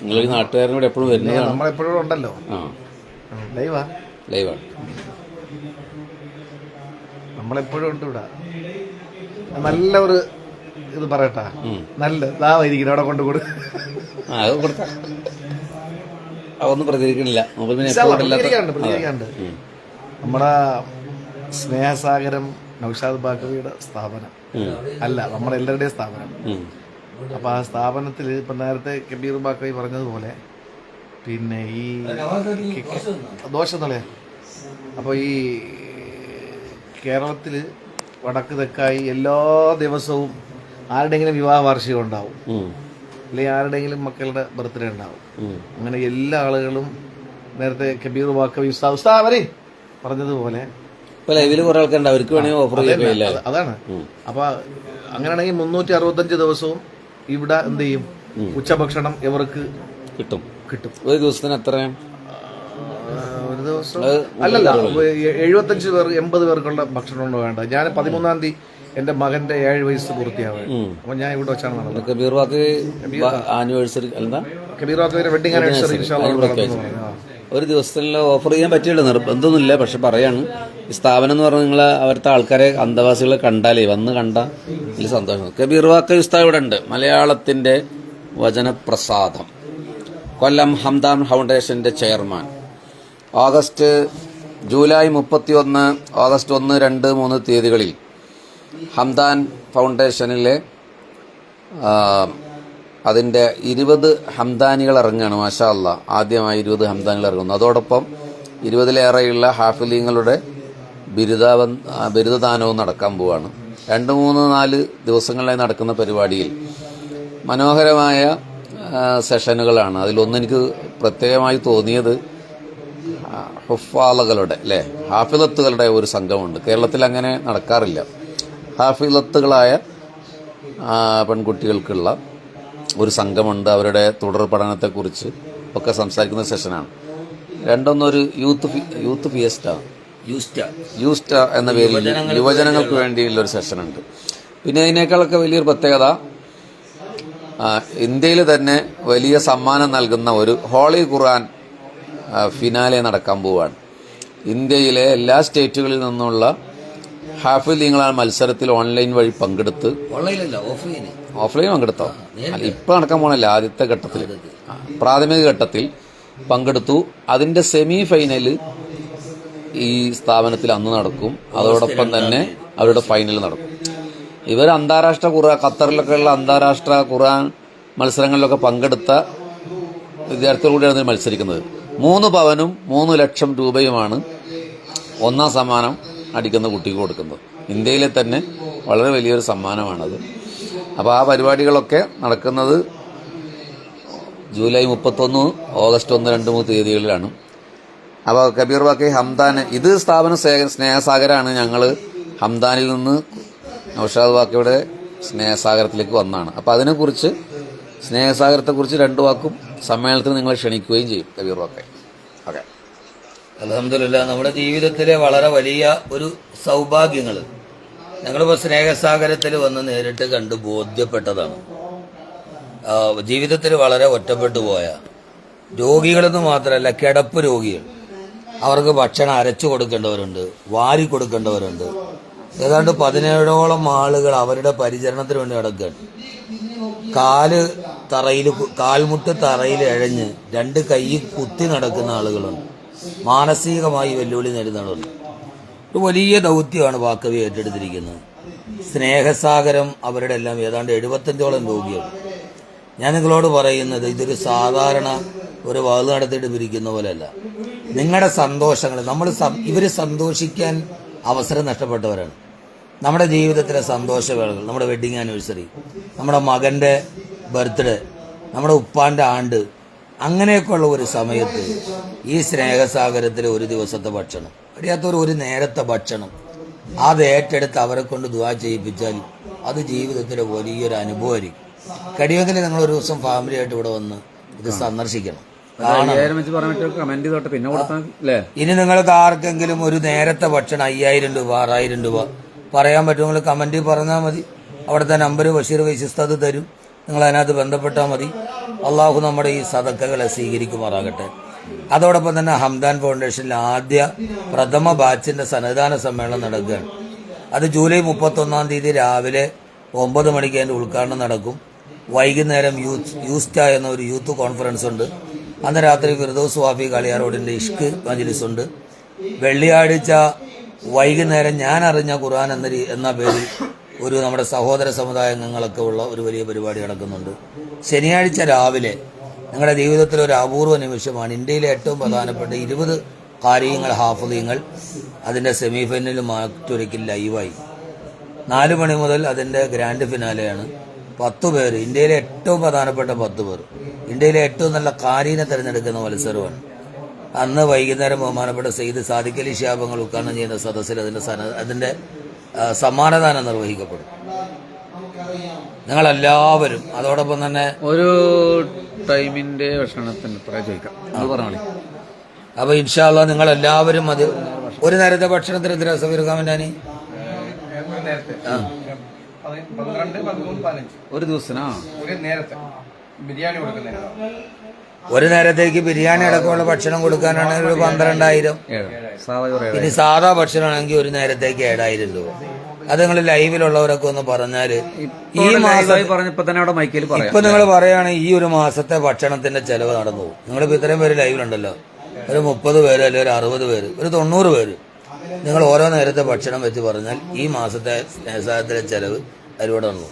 നിങ്ങളൊരു നാട്ടുകാരൻ ഇവിടെ എപ്പോഴും വരുന്നതാണ്? നമ്മളെപ്പോഴും ഉണ്ടല്ലോ. ലൈവാണ്. നമ്മളെപ്പോഴും ഉണ്ട് ഇവിടെ. നല്ല ഒരു ഇത് പറയട്ടാ, നല്ല ഇതായിരിക്കും അവിടെ കൊണ്ടുകൊടു. അത് കൊടുത്ത അതൊന്നും പ്രതികരിക്കണില്ല. പ്രതികരിക്കാണ്ട്. നമ്മുടെ സ്നേഹസാഗരം നൗഷാദ് ബാക്കവിയുടെ സ്ഥാപനം അല്ല, നമ്മളെല്ലാവരുടെയും സ്ഥാപനം. അപ്പൊ ആ സ്ഥാപനത്തിൽ ഇപ്പൊ നേരത്തെ കബീർ ബാക്കവി പറഞ്ഞതുപോലെ പിന്നെ ഈ ദോശ നിളയ, അപ്പോൾ ഈ കേരളത്തിൽ വടക്ക് തെക്കായി എല്ലാ ദിവസവും ആരുടെയെങ്കിലും വിവാഹ വാർഷികം ഉണ്ടാവും, അല്ലെങ്കിൽ ആരുടെയെങ്കിലും മക്കളുടെ ബർത്ത്ഡേ ഉണ്ടാവും. അങ്ങനെ എല്ലാ ആളുകളും നേരത്തെ കബീർ വാക്കവി ഉസ്താദ് പറഞ്ഞതുപോലെ അതാണ്. അപ്പൊ അങ്ങനെയാണെങ്കിൽ 365 ദിവസവും ഇവിടെ എന്ത് ചെയ്യും? ഉച്ചഭക്ഷണം ഇവർക്ക് കിട്ടും. ഒരു ദിവസത്തിന് എത്ര? ഒരു ദിവസം അല്ലല്ല, 75 പേർ 80 പേർക്കുള്ള ഭക്ഷണം വേണ്ട. ഞാൻ 13-ാം തീയതി എൻ്റെ മകൻ്റെ 7 വയസ്സ് പൂർത്തിയാവുക. അപ്പോൾ ഞാൻ ഇവിടെ വെച്ചാണ് നടന്നത്. കബീർ വാക്ക് ആനിവേഴ്സറി എന്താ കബീർ വാക്കിന്റെ വെഡിങ് ആനിവേഴ്സറി ഒരു ദിവസത്തിൽ ഓഫർ ചെയ്യാൻ പറ്റില്ല, നിർബന്ധമൊന്നുമില്ല. പക്ഷെ പറയാണ്, ഈ സ്ഥാപനം എന്ന് പറഞ്ഞാൽ നിങ്ങൾ അവിടുത്തെ ആൾക്കാരെ അന്തവാസികളെ കണ്ടാലേ വന്ന് കണ്ട വലിയ സന്തോഷം. കബീർ വാക്ക് ഉസ്താദ് ഇവിടെ ഉണ്ട്. മലയാളത്തിന്റെ വചനപ്രസാദം, കൊല്ലം ഹംദാൻ ഫൗണ്ടേഷന്റെ ചെയർമാൻ. ജൂലൈ 31, ഓഗസ്റ്റ് 1, 2, 3 തീയതികളിൽ ഹംദാൻ ഫൗണ്ടേഷനിലെ അതിൻ്റെ 20 ഹംദാനികൾ ഇറങ്ങുകയാണ്. മാഷാ അല്ലാ, ആദ്യമായി 20 ഹംദാനികൾ ഇറങ്ങുന്നു. അതോടൊപ്പം 20-ലേറെയുള്ള ഹാഫിലീങ്ങളുടെ ബിരുദദാനവും നടക്കാൻ പോവുകയാണ്. 2, 3, 4 ദിവസങ്ങളിലായി നടക്കുന്ന പരിപാടിയിൽ മനോഹരമായ സെഷനുകളാണ്. അതിലൊന്ന് എനിക്ക് പ്രത്യേകമായി തോന്നിയത് ഹുഫാലകളുടെ ഹാഫിലത്തുകളുടെ ഒരു സംഘമുണ്ട്. കേരളത്തിൽ അങ്ങനെ നടക്കാറില്ല. ഹാഫിലത്തുകളായ പെൺകുട്ടികൾക്കുള്ള ഒരു സംഘമുണ്ട്. അവരുടെ തുടർ പഠനത്തെക്കുറിച്ച് ഒക്കെ സംസാരിക്കുന്ന സെഷനാണ്. രണ്ടൊന്നൊരു യൂത്ത് യൂസ്റ്റ എന്ന പേരിൽ യുവജനങ്ങൾക്ക് വേണ്ടിയുള്ള ഒരു സെഷനുണ്ട്. പിന്നെ ഇതിനേക്കാളൊക്കെ വലിയൊരു പ്രത്യേകത, ഇന്ത്യയിൽ തന്നെ വലിയ സമ്മാനം നൽകുന്ന ഒരു ഹോളി ഖുർആൻ ഫിനാലെ നടക്കാൻ പോവുകയാണ്. ഇന്ത്യയിലെ എല്ലാ സ്റ്റേറ്റുകളിൽ നിന്നുള്ള ഹാഫിലീങ്ങളാണ് മത്സരത്തിൽ ഓൺലൈൻ വഴി പങ്കെടുത്ത്, ഓഫ്ലൈൻ പങ്കെടുത്തോ, ഇപ്പൊ നടക്കാൻ പോകണല്ല, ആദ്യത്തെ ഘട്ടത്തിൽ പ്രാഥമിക ഘട്ടത്തിൽ പങ്കെടുത്തു. അതിന്റെ സെമി ഫൈനല് ഈ സ്ഥാപനത്തിൽ അന്ന് നടക്കും. അതോടൊപ്പം തന്നെ അവരുടെ ഫൈനൽ നടക്കും. ഇവർ അന്താരാഷ്ട്ര ഖത്തറിലൊക്കെയുള്ള അന്താരാഷ്ട്ര ഖുർആൻ മത്സരങ്ങളിലൊക്കെ പങ്കെടുത്ത വിദ്യാർത്ഥികൾ കൂടിയാണ് മത്സരിക്കുന്നത്. 3 പവനും 3 ലക്ഷം രൂപയുമാണ് ഒന്നാം സമ്മാനം അടിക്കുന്ന കുട്ടിക്ക് കൊടുക്കുന്നത്. ഇന്ത്യയിലെ തന്നെ വളരെ വലിയൊരു സമ്മാനമാണത്. അപ്പോൾ ആ പരിപാടികളൊക്കെ നടക്കുന്നത് ജൂലൈ 31, ഓഗസ്റ്റ് 1, 2, 3 തീയതികളിലാണ്. അപ്പോൾ കബീർ വാക്കി ഹംദാൻ, ഇത് സ്ഥാപനം സ്നേഹസാഗരമാണ്. ഞങ്ങൾ ഹംദാനിൽ നിന്ന് നൗഷാദ് വാക്കിയുടെ സ്നേഹസാഗരത്തിലേക്ക് വന്നതാണ്. അപ്പോൾ അതിനെക്കുറിച്ച്, സ്നേഹസാഗരത്തെക്കുറിച്ച് 2 വാക്കും സമ്മേളനത്തിന് നിങ്ങളെ ക്ഷണിക്കുകയും ചെയ്യും. കബീർ വാക്കി. ഓക്കെ. അൽഹംദുലില്ലാ, നമ്മുടെ ജീവിതത്തിലെ വളരെ വലിയ ഒരു സൗഭാഗ്യങ്ങൾ ഞങ്ങളിപ്പോൾ സ്നേഹസാഗരത്തിൽ വന്ന് നേരിട്ട് കണ്ട് ബോധ്യപ്പെട്ടതാണ്. ജീവിതത്തിൽ വളരെ ഒറ്റപ്പെട്ടു പോയ രോഗികളെന്ന് മാത്രമല്ല, കിടപ്പ് രോഗികൾ, അവർക്ക് ഭക്ഷണം അരച്ചു കൊടുക്കേണ്ടവരുണ്ട്, വാരി കൊടുക്കേണ്ടവരുണ്ട്. ഏതാണ്ട് 17ഓളം ആളുകൾ അവരുടെ പരിചരണത്തിന് വേണ്ടി നടക്കുകയാണ്. കാൽമുട്ട് തറയിൽ ഇഴഞ്ഞ് 2 കൈ കുത്തി നടക്കുന്ന ആളുകളുണ്ട്. മാനസികമായി വെല്ലുവിളി നേരിടുന്നവരുണ്ട്. ഒരു വലിയ ദൗത്യമാണ് വാക്കവി ഏറ്റെടുത്തിരിക്കുന്നത്. സ്നേഹസാഗരം അവരുടെ എല്ലാം ഏതാണ്ട് 75ഓളം രോഗികൾ. ഞാൻ നിങ്ങളോട് പറയുന്നത്, ഇതൊരു സാധാരണ ഒരു വാത് നടത്തിയിട്ട് പിരിക്കുന്ന പോലെയല്ല. നിങ്ങളുടെ സന്തോഷങ്ങൾ, ഇവർ സന്തോഷിക്കാൻ അവസരം നഷ്ടപ്പെട്ടവരാണ്. നമ്മുടെ ജീവിതത്തിലെ സന്തോഷവേളകൾ, നമ്മുടെ വെഡിങ് ആനിവേഴ്സറി, നമ്മുടെ മകൻ്റെ ബർത്ത്ഡേ, നമ്മുടെ ഉപ്പാൻ്റെ ആണ്ട്, അങ്ങനെയൊക്കെയുള്ള ഒരു സമയത്ത് ഈ സ്നേഹസാഗരത്തിൽ ഒരു ദിവസത്തെ ഭക്ഷണം, അറിയാത്തവർ ഒരു നേരത്തെ ഭക്ഷണം, അത് ഏറ്റെടുത്ത് അവരെ കൊണ്ട് ദുആ ചെയ്യിപ്പിച്ചാൽ അത് ജീവിതത്തിലെ വലിയൊരു അനുഭവമായിരിക്കും. കഴിയുമെങ്കിൽ നിങ്ങളൊരു ദിവസം ഫാമിലിയായിട്ട് ഇവിടെ വന്ന് ഇത് സന്ദർശിക്കണം. ഇനി നിങ്ങൾക്ക് ആർക്കെങ്കിലും ഒരു നേരത്തെ ഭക്ഷണം 5000 രൂപ 6000 രൂപ പറയാൻ പറ്റുമെങ്കിൽ കമന്റിൽ പറഞ്ഞാൽ മതി. അവിടുത്തെ നമ്പർ ബഷീർ വൈസി ഉസ്താദ് തരും. നിങ്ങൾ അതിനകത്ത് ബന്ധപ്പെട്ടാൽ മതി. അള്ളാഹു നമ്മുടെ ഈ സദക്കകളെ സ്വീകരിക്കുമാറാകട്ടെ. അതോടൊപ്പം തന്നെ ഹംദാൻ ഫൗണ്ടേഷനിൽ പ്രഥമ ബാച്ചിന്റെ സന്നദ്ധാന സമ്മേളനം നടക്കുകയാണ്. അത് ജൂലൈ 31 തീയതി രാവിലെ 9 മണിക്ക് അതിന്റെ ഉദ്ഘാടനം നടക്കും. വൈകുന്നേരം യൂസ്റ്റ എന്ന ഒരു യൂത്ത് കോൺഫറൻസ് ഉണ്ട്. അന്ന് രാത്രി ഫിർദൗസ് വാഫി കാളിയാറോഡിന്റെ ഇഷ്ക് മജ്ലിസ് ഉണ്ട്. വെള്ളിയാഴ്ച വൈകുന്നേരം ഞാൻ അറിഞ്ഞ ഖുർആൻ എന്ന പേരിൽ ഒരു നമ്മുടെ സഹോദര സമുദായ അംഗങ്ങളൊക്കെ ഉള്ള ഒരു വലിയ പരിപാടി നടക്കുന്നുണ്ട്. ശനിയാഴ്ച രാവിലെ നിങ്ങളുടെ ജീവിതത്തിലെ ഒരു അപൂർവ നിമിഷമാണ്. ഇന്ത്യയിലെ ഏറ്റവും പ്രധാനപ്പെട്ട 20 ഖാരിയങ്ങൾ, ഹാഫിളീങ്ങൾ അതിന്റെ സെമി ഫൈനലിൽ മാറ്റൊരിക്കൽ ലൈവായി 4 മണി മുതൽ അതിന്റെ ഗ്രാൻഡ് ഫിനാലെയാണ്. 10 പേര്, ഇന്ത്യയിലെ ഏറ്റവും പ്രധാനപ്പെട്ട 10 പേർ, ഇന്ത്യയിലെ ഏറ്റവും നല്ല ഖാരീനെ തിരഞ്ഞെടുക്കുന്ന മത്സരമാണ്. അന്ന് വൈകുന്നേരം ബഹുമാനപ്പെട്ട സയ്യിദ് സാദിഖ് അലി ശിഹാബ് ഉദ്ഘാടനം ചെയ്യുന്ന സദസ്സിൽ അതിന്റെ സമ്മാനദാനം നിർവഹിക്കപ്പെടും. നിങ്ങളെല്ലാവരും അതോടൊപ്പം തന്നെ ഒരു ടൈമിന്റെ ഭക്ഷണത്തിന് ചോദിക്കാം, അത് പറഞ്ഞോളി. അപ്പൊ ഇൻഷാ അല്ലാഹ് നിങ്ങളെല്ലാവരും അത് ഒരു നേരത്തെ ഭക്ഷണത്തിന് എത്ര ദിവസം വരുകാൻ വേണ്ടി 12, 13, 15 ഒരു ദിവസത്തിനാ? ഒരു നേരത്തെ ബിരിയാണി കൊടുക്കുന്നതിനാണ്. ഒരു നേരത്തേക്ക് ബിരിയാണി അടക്കമുള്ള ഭക്ഷണം കൊടുക്കാനാണെങ്കിൽ ഒരു 12,000. ഇനി സാധാ ഭക്ഷണമാണെങ്കിൽ ഒരു നേരത്തേക്ക് 7,000 രൂപ. അത് നിങ്ങൾ ലൈവിലുള്ളവരൊക്കെ ഒന്ന് പറഞ്ഞാല് ഈ മാസം പറഞ്ഞപ്പോ തന്നെ അവിടെ മൈക്കിൽ ഇപ്പൊ നിങ്ങൾ പറയുകയാണെങ്കിൽ ഈ ഒരു മാസത്തെ ഭക്ഷണത്തിന്റെ ചെലവ് നടന്നു പോകും. നിങ്ങളിപ്പോ ഇത്രയും പേര് ലൈവിലുണ്ടല്ലോ, ഒരു 30 പേര് അല്ലെങ്കിൽ ഒരു 60 പേര്, ഒരു 90 പേര് നിങ്ങൾ ഓരോ നേരത്തെ ഭക്ഷണം വെച്ച് പറഞ്ഞാൽ ഈ മാസത്തെ സ്നേഹസാരത്തിലെ ചെലവ് അതിലൂടെ വന്നു.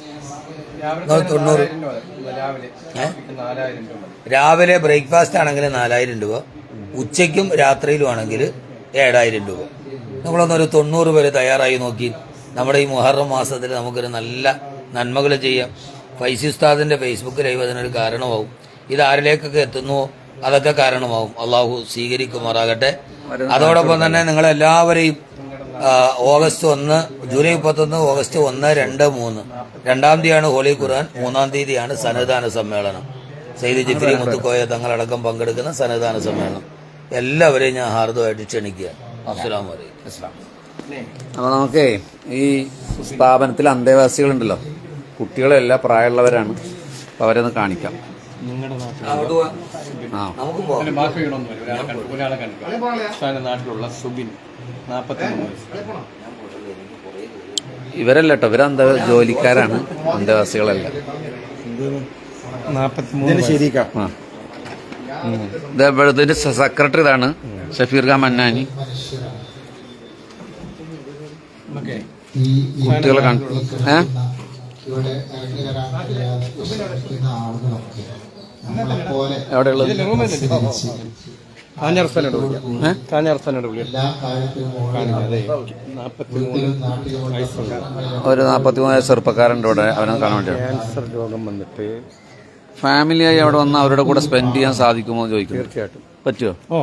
90 രാവിലെ ബ്രേക്ക്ഫാസ്റ്റ് ആണെങ്കിൽ 4,000 രൂപ, ഉച്ചയ്ക്കും രാത്രിയിലും ആണെങ്കിൽ 7,000 രൂപ. നമ്മളൊന്നൊരു 90 പേര് തയ്യാറായി നോക്കി. നമ്മുടെ ഈ മുഹറം മാസത്തിൽ നമുക്കൊരു നല്ല നന്മകൾ ചെയ്യാം. ഫൈസി ഉസ്താദിന്റെ ഫേസ്ബുക്ക് ലൈവ് അതിനൊരു കാരണമാവും. ഇത് ആരിലേക്കൊക്കെ എത്തുന്നുവോ അതൊക്കെ കാരണമാവും. അള്ളാഹു സ്വീകരിക്കുമാറാകട്ടെ. അതോടൊപ്പം തന്നെ നിങ്ങളെല്ലാവരെയും ഓഗസ്റ്റ് 1, ജൂലൈ 31, ഓഗസ്റ്റ് 1, 2, 3 2-ാം തീയതിയാണ് ഹോളി ഖുർആൻ, 3-ാം തീയതിയാണ് സന്നദ്ധാന സമ്മേളനം. സയ്യിദ് ജിഫ്രി മുത്തുക്കോയ തങ്ങളടക്കം പങ്കെടുക്കുന്ന സന്നദ്ധാന സമ്മേളനം. എല്ലാവരെയും ഞാൻ ഹാർദമായിട്ട് ക്ഷണിക്കുക. അസ്സലാമു അലൈക്കും. അപ്പോൾ നമുക്ക് ഈ സ്ഥാപനത്തിൽ അന്തേവാസികളുണ്ടല്ലോ, കുട്ടികളെല്ലാം പ്രായമുള്ളവരാണ്. അപ്പോൾ അവരെ ഒന്ന് കാണിക്കാം. നാട്ടിലുള്ള സുബിൻ 43 ഇവരല്ല കേട്ടോ, ഇവരന്ത ജോലിക്കാരാണ്, അന്തേവാസികളല്ല. 43 ഇതിന്റെ സെക്രട്ടറി ഇതാണ് ഷഫീർ ഖാൻ മന്നാനി. കുട്ടികളെ എവിടെയുള്ളത്? ഒരു 43 വയസ്സ് ചെറുപ്പക്കാരൻ്റെ ഇവിടെ അവനെ കാണാൻ വേണ്ടിയാണ്. ക്യാൻസർ രോഗം വന്നിട്ട് ഫാമിലിയായി അവിടെ വന്ന് അവരുടെ കൂടെ സ്പെൻഡ് ചെയ്യാൻ സാധിക്കുമോ എന്ന് ചോദിക്കും. തീർച്ചയായിട്ടും പറ്റുമോ?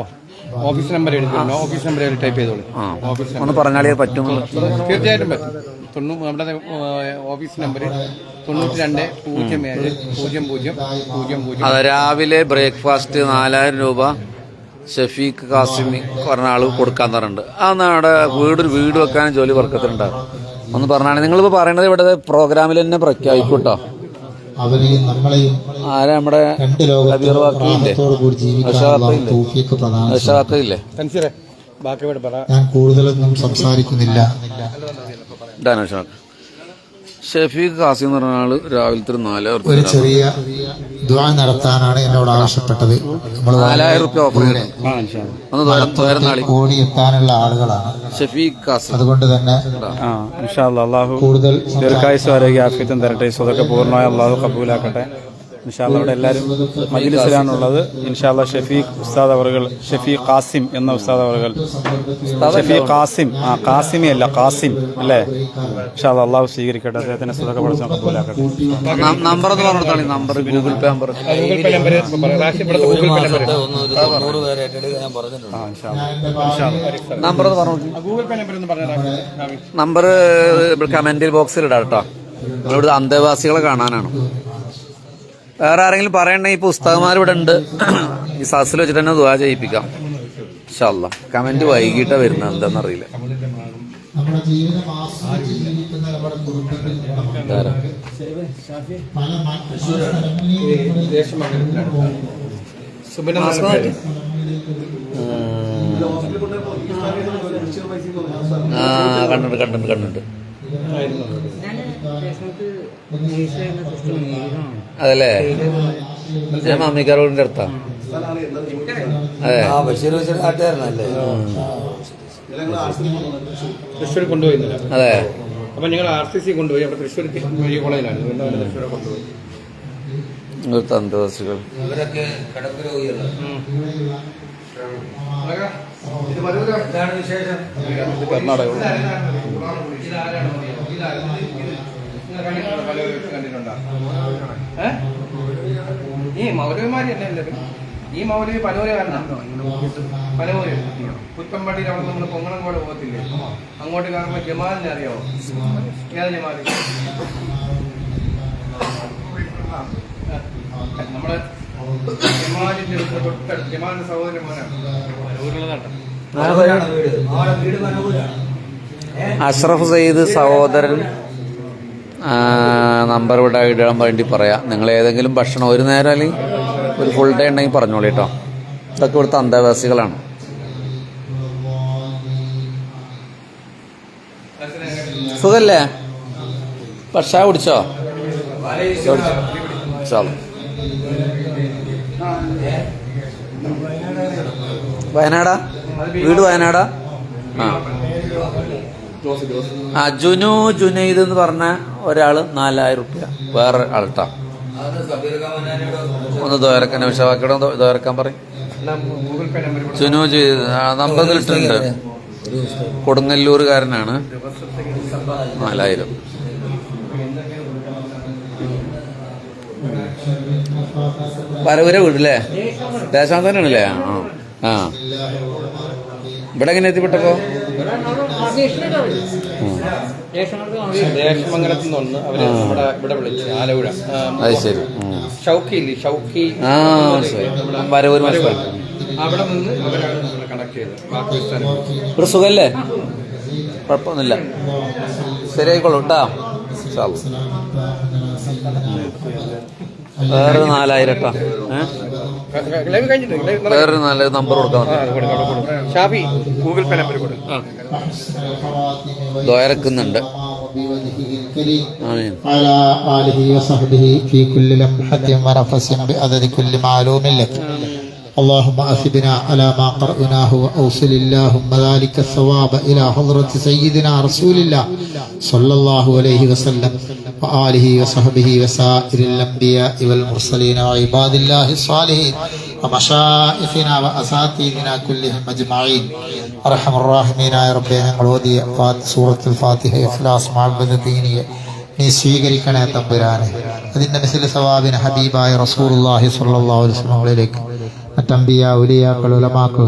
ഓഫീസ് നമ്പർ എടുക്കുന്നു. ഓഫീസ് നമ്പർ ടൈപ്പ് ചെയ്തോളൂ. ഒന്ന് പറഞ്ഞാലേ പറ്റും. തീർച്ചയായിട്ടും പറ്റും. നമ്മുടെ ഓഫീസ് നമ്പർ 92070000. അത് രാവിലെ ബ്രേക്ക്ഫാസ്റ്റ് 4,000 രൂപ ഷഫീഖ് കാസിമി പറഞ്ഞ ആൾ കൊടുക്കാൻ തരുന്നുണ്ട്. അന്ന് അവിടെ വീട് വെക്കാനും ജോലി വർക്കത്തിലുണ്ടാകും. ഒന്ന് പറഞ്ഞാണ്. നിങ്ങളിപ്പോൾ പറയണത് ഇവിടെ പ്രോഗ്രാമിൽ തന്നെ പ്രഖ്യാപിക്കൂട്ടോ. ആരാ നമ്മുടെ ഞാൻ കൂടുതലൊന്നും സംസാരിക്കുന്നില്ല. ഷഫീഖ് കാസിം എന്ന് പറഞ്ഞ ആള് രാവിലത്തെ 4,000 ഒരു ചെറിയ ദുആ നടത്താനാണ് എന്നോട് ആവശ്യപ്പെട്ടത്. 4,000 രൂപ ഓഫർ ഓടി എത്താനുള്ള ആളുകളാണ് ഷഫീഖ് കാസിം. അതുകൊണ്ട് തന്നെ അള്ളാഹു കൂടുതൽ ദീർഘായുസ്സും ആരോഗ്യ ആഫിയത്തും തരട്ടെ. സ്വതൊക്കെ പൂർണ്ണമായി അള്ളാഹു കബൂലാക്കട്ടെ. ഇൻഷാല്ല ഇവിടെ എല്ലാവരും മജ്ലിസിലാണുള്ളത്. ഇൻഷാല്ല ഷഫീഖ് ഉസ്താദ് അവറുകൾ, ഷഫീഖ് കാസിം എന്ന ഉസ്താദ് അവറുകൾ, ഷഫീഖ് കാസിം, കാസിമി അല്ല കാസിം അല്ലേ. ഇൻഷാല്ല അള്ളാഹു സ്വീകരിക്കട്ടെ. അദ്ദേഹത്തിന് സ്വതൊക്കെ പഠിച്ചു കബൂലാക്കട്ടെ. നമ്പർ ഒന്ന് പറഞ്ഞോളി. Number Google Pay number number ഒന്ന് പറഞ്ഞു. നമ്പർ കമന്റ് ബോക്സിൽ ഇടാം കേട്ടോ. നമ്മളിവിടെ അന്തേവാസികളെ കാണാനാണ്. വേറെ ആരെങ്കിലും പറയണമെങ്കിൽ ഇപ്പോൾ ഉസ്താദ്മാർ ഇവിടെ ഉണ്ട്. ഈ സദസ്സിൽ വെച്ചിട്ട് തന്നെ ദുആ ചെയ്യിപ്പിക്കാം ഇൻഷാ അല്ലാഹ്. കമന്റ് വൈകിട്ടാ വരുന്നത്, എന്താണെന്നറിയില്ല. നമ്മുടെ ജീവിതം ആസ്വദിച്ച് ജീവിക്കുന്ന നമ്മുടെ കുടുംബത്തിൽ കണ്ടിട്ടുണ്ട്. അതല്ലേ, ഞാൻ മാമിക്കാരോടിന്റെ അടുത്താ. അതെ, ബഷീർ നാട്ടുകാരനല്ലേ. തൃശ്ശൂർ കൊണ്ടുപോയില്ല. അതെ. അപ്പൊ നിങ്ങൾ RCC കൊണ്ടുപോയി. അവിടെ തൃശ്ശൂർ കോളേജിലാണ്. തൃശ്ശൂരെ കൊണ്ടുപോയി. തന്തവാസികൾ ഇവരൊക്കെ കിടപ്പ് രോഗികളാണ്. വിശേഷം കർണാടക കണ്ടിട്ടുണ്ടോ? ഈ മൗലവിമാരി അല്ലേ എല്ലാവരും? ഈ മൗലവി പനൂരുകാരനാണോ? പനൂര് പുത്തമ്പള്ളിയിൽ അവിടെ നമ്മൾ പൊങ്ങണങ്കോട് പോകത്തില്ലേ, അങ്ങോട്ട് കാണുമ്പോൾ ജമാലിനെ അറിയാവോ? ഏത് ജമാല്? നമ്മുടെ ജമാലിന്റെ തൊട്ടടുത്ത് ജമാലിന്റെ സഹോദരൻ മോനാണ്. അഷ്റഫ് സയ്യിദ് സഹോദരൻ നമ്പർ ഇവിടെ ഇടാൻ വേണ്ടി പറയാം. നിങ്ങൾ ഏതെങ്കിലും ഭക്ഷണം ഒരു നേരം അല്ലെങ്കിൽ ഒരു ഫുൾ ഡേ ഉണ്ടെങ്കിൽ പറഞ്ഞോളൂ കേട്ടോ. ഇതൊക്കെ ഇവിടുത്തെ അന്തേവാസികളാണ്. സുഖല്ലേ? പക്ഷാ കുടിച്ചോ? വയനാടാ? വീട് വയനാടാ? ആ ജുനൈദ് എന്ന് പറഞ്ഞ ഒരാള് 4000 റുപ്യ. വേറെ ആൾട്ടാ. ഒന്ന് ദ്വാരക്കാൻ വിഷവാക്കിയുടെ ദ്വാരക്കാൻ പറയും. നമ്പർ ഇട്ടിട്ടുണ്ട്. കൊടുങ്ങല്ലൂരുകാരനാണ്. 4000. പരവൂരെ വീടല്ലേ? ദേശം തന്നെയാണല്ലേ? ആ ഇവിടെ എങ്ങനെ എത്തിപ്പെട്ടപ്പോ? അത് ശരി. പരവൂർ ഇവിടെ സുഖല്ലേ? കുഴപ്പമൊന്നുമില്ല. ശരിയായിക്കോളൂ കേട്ടാ. വേറൊരു 4000 കേട്ടോ. വേറൊരു നല്ല നമ്പർ കൊടുക്കാൻ ദ്വാരക്കുന്നുണ്ട്. اللهم أثبنا على ما قرأناه وأوصل اللهم ذلك الثواب إلى حضرة سيدنا رسول الله صلى الله عليه وسلم وآله وصحبه وسائر الأنبياء والمرسلين وعباد الله الصالحين ومشائخنا وأساتذتنا كلهم أجمعين. أرحم الراحمين يا رب. ഞങ്ങളോദിയ സൂറത്തുൽ ഫാത്തിഹ ഇഖ്ലാസ് മഅബദീനിയ നീ സ്വീകരിക്കണേ തമ്പുരാനെ. അതിന്റെ മിസ്ല സവാബിന് ഹബീബായ റസൂലുള്ളാഹി സ്വല്ലല്ലാഹു അലൈഹി വസല്ലമയിലേക്ക് മറ്റംബിയ ഉലിയാക്കൾ ഉലമാക്കൾ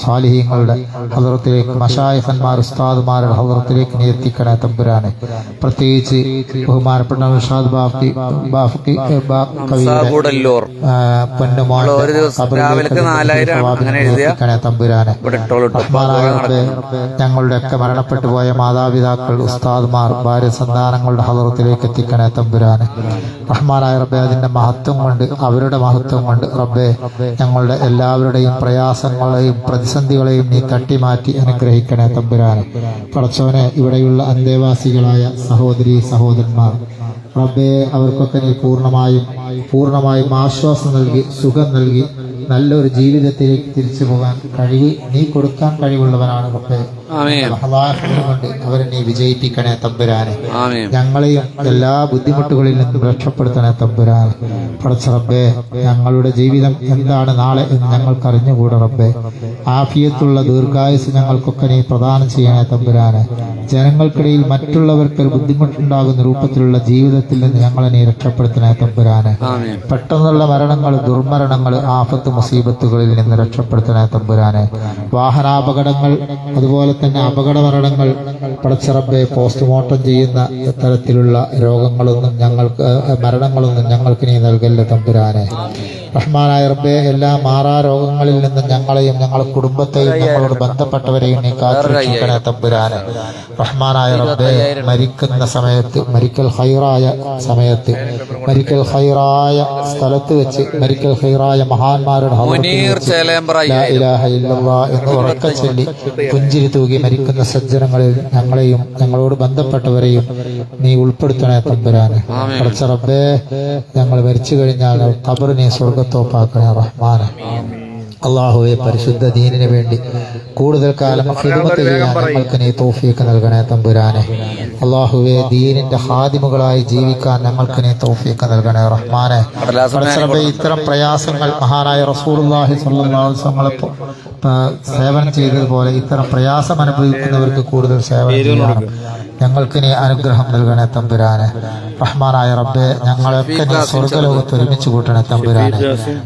സാലിഹീങ്ങളുടെ ഹദറത്തിലേക്ക് മശായിഖന്മാർ ഉസ്താദുമാരുടെ ഹദറത്തിലേക്ക് നീ എത്തിക്കണേ തമ്പുരാനെ. പ്രത്യേകിച്ച് ബഹുമാനപ്പെട്ട ഉസ്താദ് പൊന്നുമോനെ തമ്പുരാനെ. ഞങ്ങളുടെയൊക്കെ മരണപ്പെട്ടു പോയ മാതാപിതാക്കൾ ഉസ്താദുമാർ ഭാര്യ സന്താനങ്ങളുടെ ഹദറത്തിലേക്ക് എത്തിക്കണേ തമ്പുരാനെ. റഹ്മാനായ റബ്ബെ അതിന്റെ മഹത്വം കൊണ്ട് അവരുടെ മഹത്വം കൊണ്ട് റബ്ബെ ഞങ്ങളുടെ എല്ലാവരുടെയും പ്രയാസങ്ങളെയും പ്രതിസന്ധികളെയും നീ തട്ടിമാറ്റി അനുഗ്രഹിക്കണേ തമ്പുരാനെ. പടച്ചവനെ ഇവിടെയുള്ള അന്തേവാസികളായ സഹോദരീ സഹോദരന്മാർ റബ്ബേ അവർക്കൊക്കെ നീ പൂർണ്ണമായും ആശ്വാസം നൽകി സുഖം നൽകി നല്ലൊരു ജീവിതത്തിലേക്ക് തിരിച്ചു പോകാൻ കഴിവ് നീ കൊടുക്കാൻ കഴിവുള്ളവനാണ് റബ്ബേ. കൊണ്ട് അവരെ നീ വിജയിപ്പിക്കണേ തമ്പുരാനെ. ഞങ്ങളെയും എല്ലാ ബുദ്ധിമുട്ടുകളിൽ നിന്നും രക്ഷപ്പെടുത്തണേ തമ്പുരാനെ. പടച്ച റബ്ബേ ഞങ്ങളുടെ ജീവിതം എന്താണ് നാളെ എന്ന് ഞങ്ങൾക്ക് അറിഞ്ഞുകൂടാ റബ്ബേ. ആഫിയത്തുള്ള ദീർഘായുസ് ഞങ്ങൾക്കൊക്കെ നീ പ്രദാനം ചെയ്യണേ തമ്പുരാനെ. ജനങ്ങൾക്കിടയിൽ മറ്റുള്ളവർക്ക് ബുദ്ധിമുട്ടുണ്ടാകുന്ന രൂപത്തിലുള്ള ജീവിതത്തിൽ നിന്ന് ഞങ്ങളെ നീ രക്ഷപ്പെടുത്തണേ തമ്പുരാനെ. പെട്ടെന്നുള്ള മരണങ്ങൾ ദുർമരണങ്ങൾ ആഫത്ത് മുസീബത്തുകളിൽ നിന്ന് രക്ഷപ്പെടുത്തണേ തമ്പുരാനെ. വാഹനാപകടങ്ങൾ അതുപോലെ തന്നെ അപകട മരണങ്ങൾ പടച്ച റബ്ബേ പോസ്റ്റ്മോർട്ടം ചെയ്യുന്ന തരത്തിലുള്ള രോഗങ്ങളൊന്നും മരണങ്ങളൊന്നും ഞങ്ങൾക്ക് നീ നൽകല്ല തമ്പുരാനെ. റഹ്മാനായ റബ്ബേ എല്ലാ മാറാ രോഗങ്ങളിൽ നിന്നും ഞങ്ങളെയും ഞങ്ങളുടെ കുടുംബത്തെയും ഞങ്ങളോട് ബന്ധപ്പെട്ടവരെയും നീ കാത്തുരക്ഷിക്കണേ തമ്പുരാനെ. റഹ്മാനായ റബ്ബേ മരിക്കുന്ന സമയത്ത് മരിക്കൽ ഖൈറായ സമയത്ത് മരിക്കൽ ഖൈറായ സ്ഥലത്ത് വെച്ച് മരിക്കൽ ഖൈറായ മഹാന്മാരുടെ എന്ന് ഉറക്കെ ചൊല്ലി പുഞ്ചിരി തൂകി മരിക്കുന്ന സജ്ജനങ്ങളിൽ ഞങ്ങളെയും ഞങ്ങളോട് ബന്ധപ്പെട്ടവരെയും നീ ഉൾപ്പെടുത്തണേ തമ്പുരാനെ. പടച്ച റബ്ബേ ഞങ്ങൾ മരിച്ചു കഴിഞ്ഞാൽ ഖബർ നീ സ്വർഗത്തോപ്പാക്കണേ റഹ്മാനെ. അള്ളാഹുവെ പരിശുദ്ധ ദീനിന് വേണ്ടി കൂടുതൽ കാലം ഖിദ്മത്ത് ചെയ്യാൻ ഞങ്ങൾക്ക് നീ തൗഫീഖ് നൽകണേ തമ്പുരാനെ. അള്ളാഹുവെ ദീനിന്റെ ഖാദിമുകളായി ജീവിക്കാൻ ഞങ്ങൾക്ക് നീ തൗഫീഖ് നൽകണേ റഹ്മാനെ. ഇത്തരം പ്രയാസങ്ങൾ മഹാനായ റസൂലുള്ളാഹി സ്വല്ലല്ലാഹു അലൈഹി വസല്ലം സേവനം ചെയ്തതുപോലെ ഇത്തരം പ്രയാസം അനുഭവിക്കുന്നവർക്ക് കൂടുതൽ സേവനം ചെയ്യണം. ഞങ്ങൾക്ക് നീ അനുഗ്രഹം നൽകണേ തമ്പുരാനെ. റഹ്മാനായ റബ്ബെ ഞങ്ങളൊക്കെ നീ സ്വർഗ്ഗലോകത്ത് ഒരുമിച്ച് കൂട്ടണേ തമ്പുരാനെ.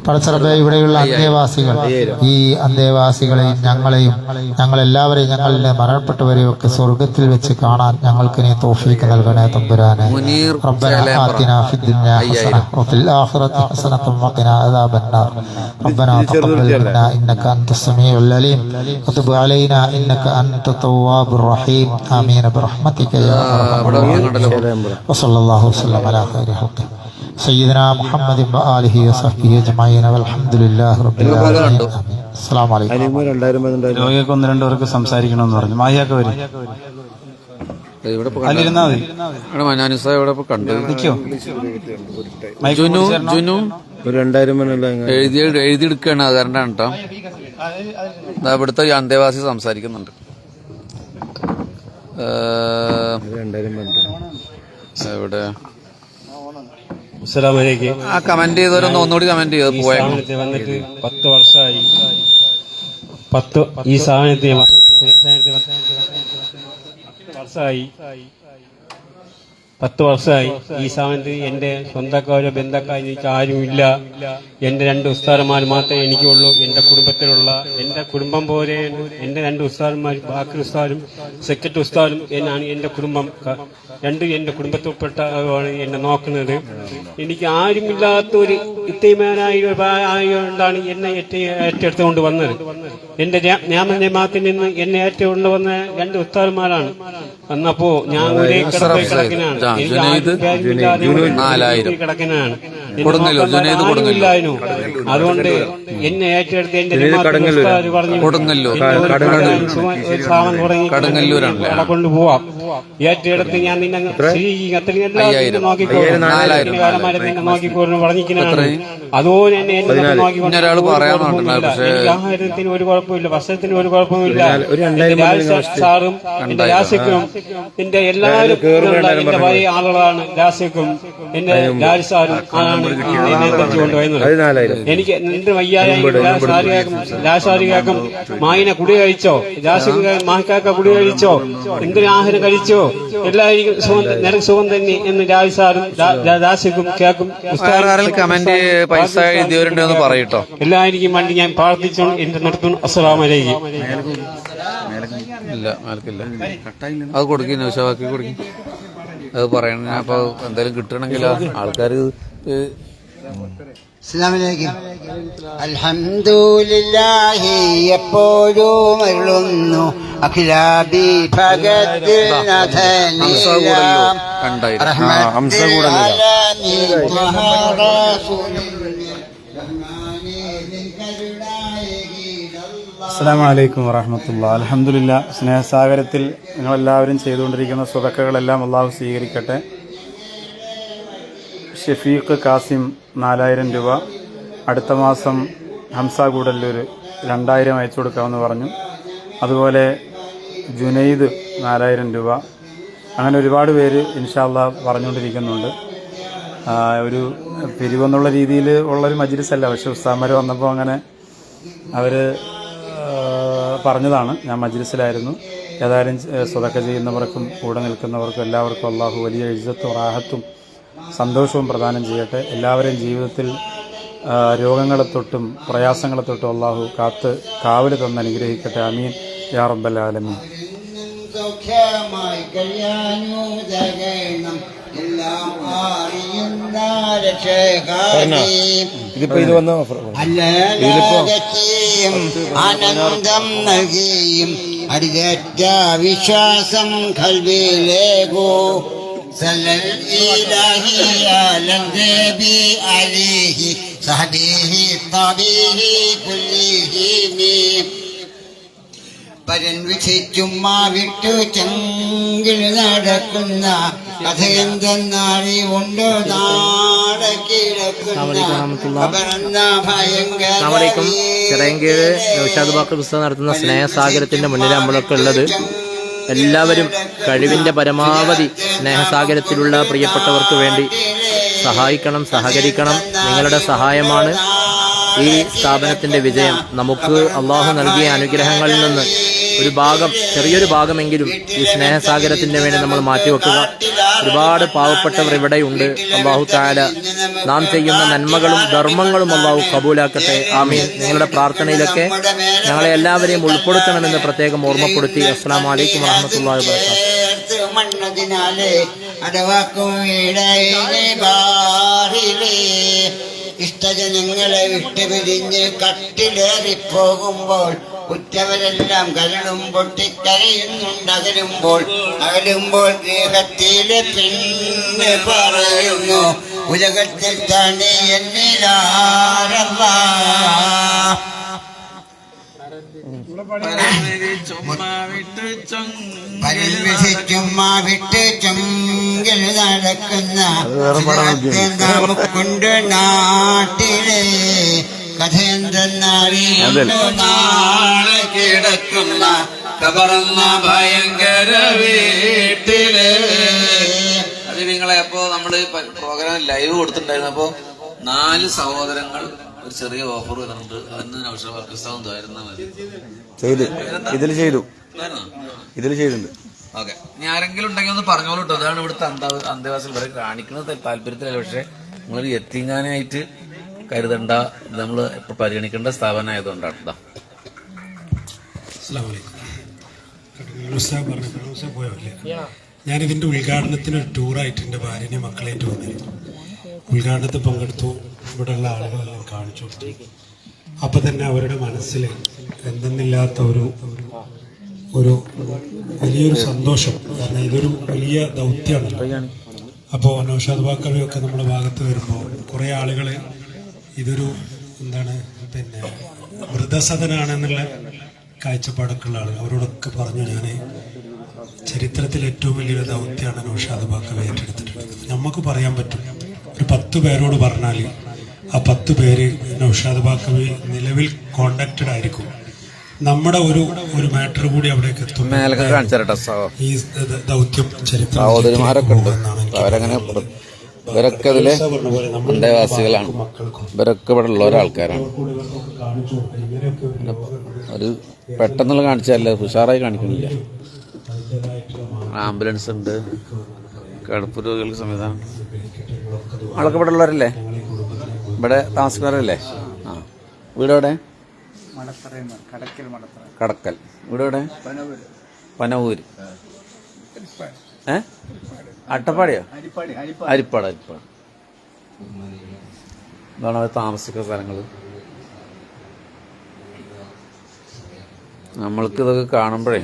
പടച്ച റബ്ബേ ഇവിടെയുള്ള അന്തേവാസികൾ ഈ അന്തേവാസികളെയും ഞങ്ങളെയും ഞങ്ങളെല്ലാവരെയും ഞങ്ങളുടെ മരണപ്പെട്ടവരെയും ഒക്കെ സ്വർഗത്തിൽ വെച്ച് കാണാൻ ഞങ്ങൾക്ക് നീ തൗഫീഖ് നൽകണേ തമ്പുരാനെ. റബ്ബനാ ആതിനാ ഫിദ്ദുനിയാ ഹസന വഫിൽ ആഖിറതി ഹസനത വഖിനാ അദാബന്നാർ. റബ്ബനാ തഖബ്ബൽ മിന്നാ ഇന്നക അൻതസ് സമീഉ السميع العليم وتب علينا إنك أنت التواب الرحيم آمين برحمتك يا أرحم الراحمين وصلى الله وسلم على خير خلقه سيدنا محمد وآله وصحبه أجمعين والحمد لله رب العالمين السلام عليكم. രോഗിയൊക്കെ 1-2 പേർക്ക് സംസാരിക്കണമെന്ന് പറഞ്ഞു. മാഹിയൊക്കെ വരും. അതിലിരുന്നാ മതി. എഴുതിയെടുക്കുകയാണ് അത് കാരണമാണ് കേട്ടോ. ഇവിടുത്തെ അന്തേവാസി സംസാരിക്കുന്നുണ്ട്. എവിടെ ആ കമന്റ് ചെയ്തവരൊന്ന് ഒന്നുകൂടി കമന്റ് ചെയ്ത് പോയാൽ വന്നിട്ട് 10 വർഷമായി. ഈ സാധനത്തിൽ പത്ത് വർഷമായി ഈ സ്ഥാപനത്തിൽ എന്റെ സ്വന്തക്കാരോ ബന്ധക്കാരോ എനിക്ക് ആരുമില്ല. എന്റെ 2 ഉസ്താദന്മാർ മാത്രമേ എനിക്കുള്ളൂ. എന്റെ കുടുംബത്തിലുള്ള എന്റെ കുടുംബം പോലെ എന്റെ 2 ഉസ്താദന്മാർ ബാക്കി ഉസ്താദും സെക്രട്ടറി ഉസ്താദും എന്നാണ് എന്റെ കുടുംബം. എന്റെ കുടുംബത്തിൽപ്പെട്ടവരാണ് എന്നെ നോക്കുന്നത്. എനിക്ക് ആരുമില്ലാത്തൊരു ഇത്തീമാനായതുകൊണ്ടാണ് എന്നെ ഏറ്റെടുത്തുകൊണ്ട് വന്നത്. എന്റെ ഞാമന്യമാത്തിൽ നിന്ന് എന്നെ ഏറ്റെടുത്തുകൊണ്ട് വന്ന 2 ഉസ്താദന്മാരാണ്. വന്നപ്പോ ഞാൻ ഒരേ കിടക്കിനാണ്. കിടക്കിനാണ് അതുകൊണ്ട് എന്നെ ഏറ്റെടുത്ത് എന്റെ പറഞ്ഞു കൊണ്ടുപോവാം. ഏറ്റെടുത്ത് ഞാൻ നിന്നെ നോക്കിക്കോരുന്നു പറഞ്ഞിരിക്കുന്നതാണ്. അതുപോലെ തന്നെ എനിക്ക് ആഹാരത്തിന് ഒരു കുഴപ്പമില്ല, വസ്ത്രത്തിന് ഒരു കുഴപ്പമില്ല. സാറും എന്റെ രാശിക്കും എന്റെ എല്ലാവരും എന്റെ വലിയ ആളുകളാണ്. രാശിക്കും എന്റെ രാജസാറും ആണ് കൊണ്ടുപോയത്. എനിക്ക് നിന്റെ വയ്യായും രാശാരികാക്കും മായിനെ കുടി കഴിച്ചോ, മാഹിക്കാക്ക കുടി കഴിച്ചോ, എന്തിനു ആഹാരം കഴിച്ചോ, എല്ലാവർക്കും നിനക്ക് സുഖം തന്നെ എന്ന് രാജസാറും രാശിക്കും കേക്കും പൈസ എഴുതിയവരുണ്ടെന്ന് പറയട്ടോ. എല്ലാവർക്കും വേണ്ടി ഞാൻ പ്രാർത്ഥിച്ചു എന്റെ നിർത്തുന്നു. അസ്സലാമു അലൈക്കും. ഇല്ല ആൾക്കില്ല, അത് കൊടുക്കും നൗഷാബാക്കി കൊടുക്കും. അത് പറയണ അപ്പൊ എന്തായാലും കിട്ടണമെങ്കിൽ ആൾക്കാർ അൽഹംദുലില്ലാഹി എപ്പോഴും അരുളുന്നു അഖിലാബി ഭഗത്തിൽ അസ്സലാമു അലൈക്കും വറഹ്മത്തുള്ളാഹി. അൽഹംദുലില്ലാ. സ്നേഹസാഗരത്തിൽ നിങ്ങളെല്ലാവരും ചെയ്തുകൊണ്ടിരിക്കുന്ന സ്വതക്കകളെല്ലാം അള്ളാഹു സ്വീകരിക്കട്ടെ. ഷെഫീഖ് കാസിം 4000 രൂപ, അടുത്ത മാസം ഹംസ കൂടല്ലൂർ 2000 അയച്ചു കൊടുക്കാമെന്ന് പറഞ്ഞു. അതുപോലെ ജുനൈദ് 4000 രൂപ. അങ്ങനെ ഒരുപാട് പേര് ഇൻഷാ അല്ലാഹ് പറഞ്ഞുകൊണ്ടിരിക്കുന്നുണ്ട്. ഒരു പിരിവെന്നുള്ള രീതിയിൽ ഉള്ളൊരു മജ്ലിസല്ല, പക്ഷെ ഉസ്താദന്മാർ വന്നപ്പോൾ അങ്ങനെ അവർ പറഞ്ഞതാണ്. ഞാൻ മജ്ലിസിലായിരുന്നു. ഏതായാലും സ്വതക്ക ചെയ്യുന്നവർക്കും കൂടെ നിൽക്കുന്നവർക്കും എല്ലാവർക്കും അള്ളാഹു വലിയ ഇജ്ജത്തും റാഹത്തും സന്തോഷവും പ്രദാനം ചെയ്യട്ടെ. എല്ലാവരെയും ജീവിതത്തിൽ രോഗങ്ങളെ തൊട്ടും പ്രയാസങ്ങളെ തൊട്ടും അള്ളാഹു കാവല് തന്ന് അനുഗ്രഹിക്കട്ടെ. ആമീൻ യാ റബ്ബൽ ആലമീൻ. സൗഖ്യമായി കഴിയാനു ജഗണം എല്ലാം അറിയുന്ന അല്ലയും ആനന്ദം നൽകിയും അടിതേറ്റ വിശ്വാസം കൽവിലേകോ സല്ലൽ ഇലാഹി അലൻനബി അലൈഹി സഹബിഹി തബീഹി കുല്ലിഹി പരൻ വിധിച്ചുമ്മാ വിട്ടു ചെങ്കിൽ നടക്കുന്ന കഥയെന്തെന്നറിവുണ്ടോ നാടക്കിടക്കുന്ന ചിറയൻകീഴ് നൗഷാദ് ബാക്കർ പുസ്തകം നടത്തുന്ന സ്നേഹസാഗരത്തിന്റെ മുന്നിൽ നമ്മളൊക്കെ ഉള്ളത്. എല്ലാവരും കഴിവിന്റെ പരമാവധി സ്നേഹസാഗരത്തിലുള്ള പ്രിയപ്പെട്ടവർക്ക് വേണ്ടി സഹായിക്കണം, സഹകരിക്കണം. നിങ്ങളുടെ സഹായമാണ് ഈ സ്ഥാപനത്തിന്റെ വിജയം. നമുക്ക് അള്ളാഹു നൽകിയ അനുഗ്രഹങ്ങളിൽ നിന്ന് ഒരു ഭാഗം, ചെറിയൊരു ഭാഗമെങ്കിലും ഈ സ്നേഹസാഗരത്തിന്റെ വേണ്ടി നമ്മൾ മാറ്റിവെക്കുക. ഒരുപാട് പാവപ്പെട്ടവർ ഇവിടെയുണ്ട്. അള്ളാഹു തആല നാം ചെയ്യുന്ന നന്മകളും ധർമ്മങ്ങളും അള്ളാഹു കബൂലാക്കട്ടെ. ആമീൻ. നിങ്ങളുടെ പ്രാർത്ഥനയിലൊക്കെ ഞങ്ങളെ എല്ലാവരെയും ഉൾപ്പെടുത്തണമെന്ന് പ്രത്യേകം ഓർമ്മപ്പെടുത്തി. അസ്സലാമു അലൈക്കും വറഹ്മത്തുള്ളാഹി വബറകാതുഹു. ഇഷ്ടജനങ്ങളെ വിട്ടുപിരിഞ്ഞ് കട്ടിലേറിപ്പോകുമ്പോൾ ഉറ്റവരെല്ലാം കരളും പൊട്ടിക്കരയുന്നുണ്ടകലുമ്പോൾ അകലുമ്പോൾ ദേഹത്തിലെ പിന്നെ പറയുന്നു ഉലകത്തിൽ തന്നെ എന്നിലാരല്ല ചുമ്മാ വിട്ട് ചൊങ്കിൽ നടക്കുന്ന നമുക്കുണ്ട് നാട്ടിലെ കഥയെന്തെന്നറിയുന്നു നാളെ കിടക്കുന്ന കബറന്ന ഭയങ്കര വീട്ടില്. അത് നിങ്ങളെ അപ്പോ നമ്മള് പ്രോഗ്രാം ലൈവ് കൊടുത്തിട്ടുണ്ടായിരുന്നു. അപ്പോ 4 സഹോദരങ്ങൾ ഒരു ചെറിയ ഓഫർ വരുന്നുണ്ട്. അന്ന് പാകിസ്ഥാൻ തരുന്ന മതി ഇതിൽ ചെയ്തിട്ടുണ്ട്. ഓക്കെ, ഇനി ആരെങ്കിലും ഉണ്ടെങ്കിൽ ഒന്ന് പറഞ്ഞോളൂ കേട്ടോ. അതാണ് ഇവിടുത്തെ അന്തേവാസികൾ വരെ കാണിക്കുന്നത് താല്പര്യത്തിലല്ല. പക്ഷെ നിങ്ങൾ എത്തിങ്ങാനായിട്ട് കരുതണ്ട, നമ്മൾ ഇപ്പൊ പരിഗണിക്കേണ്ട സ്ഥാപനമായതുകൊണ്ടാണ്. ഞാനിതിന്റെ ഉദ്ഘാടനത്തിന് ഒരു ടൂറായിട്ട് എൻ്റെ ഭാര്യനെയും മക്കളായിട്ട് വന്നിരുന്നു. ഉദ്ഘാടനത്തിൽ പങ്കെടുത്തു. ഇവിടെയുള്ള ആളുകളെല്ലാം കാണിച്ചു കൊടുത്തു. അപ്പൊ തന്നെ അവരുടെ മനസ്സിൽ എന്തെന്നില്ലാത്ത ഒരു വലിയൊരു സന്തോഷം. കാരണം ഇതൊരു വലിയ ദൗത്യമാണ്. അപ്പോൾ നൗഷാദ് ബാക്കവിയൊക്കെ നമ്മുടെ ഭാഗത്ത് വരുമ്പോൾ കുറേ ആളുകൾ ഇതൊരു പിന്നെ വൃദ്ധസദനാണെന്നുള്ള കാഴ്ചപ്പാടൊക്കെ ഉള്ള ആളുകൾ അവരോടൊക്കെ പറഞ്ഞു, ഞാൻ ചരിത്രത്തിൽ ഏറ്റവും വലിയൊരു ദൗത്യമാണ് നൗഷാദ് ബാക്കവി ഏറ്റെടുത്തിട്ടുള്ളത്. നമുക്ക് പറയാൻ പറ്റും, ഒരു 10 പേരോട് പറഞ്ഞാൽ ആ 10 പേര് നൗഷാദ് ബാക്കവി നിലവിൽ കോണ്ടാക്റ്റഡ് ആയിരിക്കും. നമ്മുടെ ഒരു മാറ്റർ കൂടി അവിടേക്ക് എത്തും. ഈ ദൗത്യം സഹോദരിമാരൊക്കെ ഉണ്ട്, അവരങ്ങനെ ഇവരൊക്കെ ഇതിലെ അന്തേവാസികളാണ്. ഇവരൊക്കെ ഇവിടെ ഉള്ള ഒരാൾക്കാരാണ്. ഒരു പെട്ടെന്നുള്ള കാണിച്ചല്ലേ, ഉഷാറായി കാണിക്കുന്നില്ല. ആംബുലൻസ് ഉണ്ട്, കിടപ്പ് രോഗികൾക്ക് സംവിധാനം. ആളൊക്കെ ഇവിടെ ഉള്ളവരല്ലേ, ഇവിടെ താമസിക്കുന്നവരല്ലേ? ആ, വീടെവിടെ? കടക്കൽ. വീടെവിടെ? പനവൂര്. അട്ടപ്പാടിയോ? അരിപ്പാട്. ഇതാണ് അവർ താമസിക്കുന്ന സ്ഥലങ്ങൾ. നമ്മൾക്ക് ഇതൊക്കെ കാണുമ്പോഴേ,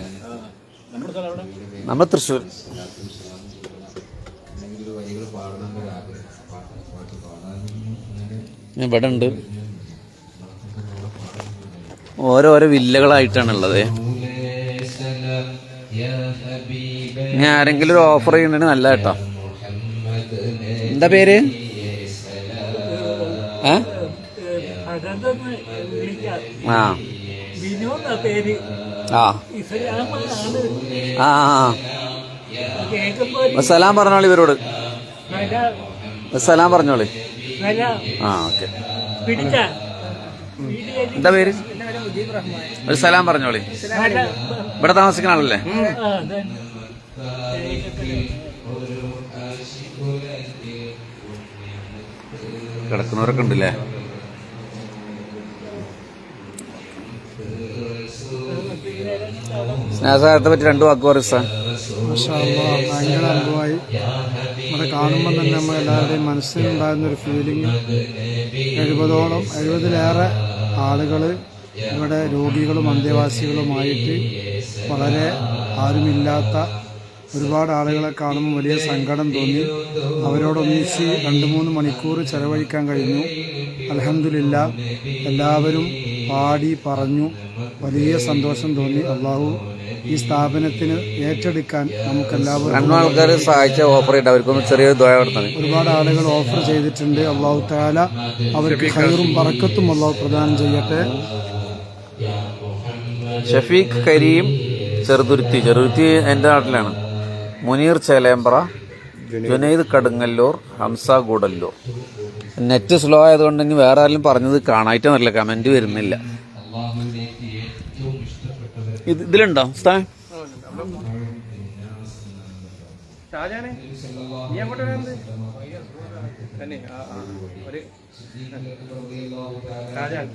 നമ്മൾ തൃശ്ശൂർ. ഇവിടെ ഉണ്ട്, ഓരോരോ വില്ലകളായിട്ടാണുള്ളത്. ഞാൻ ആരെങ്കിലും ഒരു ഓഫർ ചെയ്യുന്നതിന് നല്ല കേട്ടോ. എന്താ പേര്? ആ സലാം പറഞ്ഞോളി ഇവരോട്. സലാം പറഞ്ഞോളി. ആ, ഓക്കെ. എന്താ പേര്? ഒരു സലാം പറഞ്ഞോളി. ഇവിടെ താമസിക്കുന്ന ആളല്ലേ? കിടക്കുന്നവരൊക്കെ ഉണ്ടല്ലേ? സ്നേഹസഹായത്തെ പറ്റി 2 വാക്ക് പറയും. ഭയങ്കര അനുഭവമായി. നമ്മളെ കാണുമ്പോൾ തന്നെ നമ്മൾ എല്ലാവരുടെയും മനസ്സിലുണ്ടാകുന്നൊരു ഫീലിംഗ്. 70-ലേറെ ആളുകൾ ഇവിടെ രോഗികളും അന്തേവാസികളുമായിട്ട് വളരെ ആരുമില്ലാത്ത ഒരുപാട് ആളുകളെ കാണുമ്പോൾ വലിയ സങ്കടം തോന്നി. അവരോടൊന്നിച്ച് 2-3 മണിക്കൂർ ചെലവഴിക്കാൻ കഴിഞ്ഞു. അൽഹംദുലില്ലാ, എല്ലാവരും പാടി പറഞ്ഞു, വലിയ സന്തോഷം തോന്നി. അള്ളാഹു ഈ സ്ഥാപനത്തിന് ഏറ്റെടുക്കാൻ നമുക്കെല്ലാവരും ഒരുപാട് ആളുകൾ ഓഫർ ചെയ്തിട്ടുണ്ട്. അള്ളാഹു തആല അവർക്ക് ഖൈറും ബറക്കത്തും അള്ളാഹു പ്രദാനം ചെയ്യട്ടെ. ഷഫീഖ് കരീം ചെറുതുരുത്തി എൻ്റെ നാട്ടിലാണ്. മുനീർ ചേലേമ്പ്ര, ജുനൈദ് കടുങ്ങല്ലൂർ, ഹംസ ഗൂഡല്ലൂർ. നെറ്റ് സ്ലോ ആയതുകൊണ്ട് ഇനി വേറെ ആരെങ്കിലും പറഞ്ഞത് കാണായിട്ടൊന്നുമില്ല, കമന്റ് വരുന്നില്ല. ഇതിലുണ്ടോ സ്ഥാനം?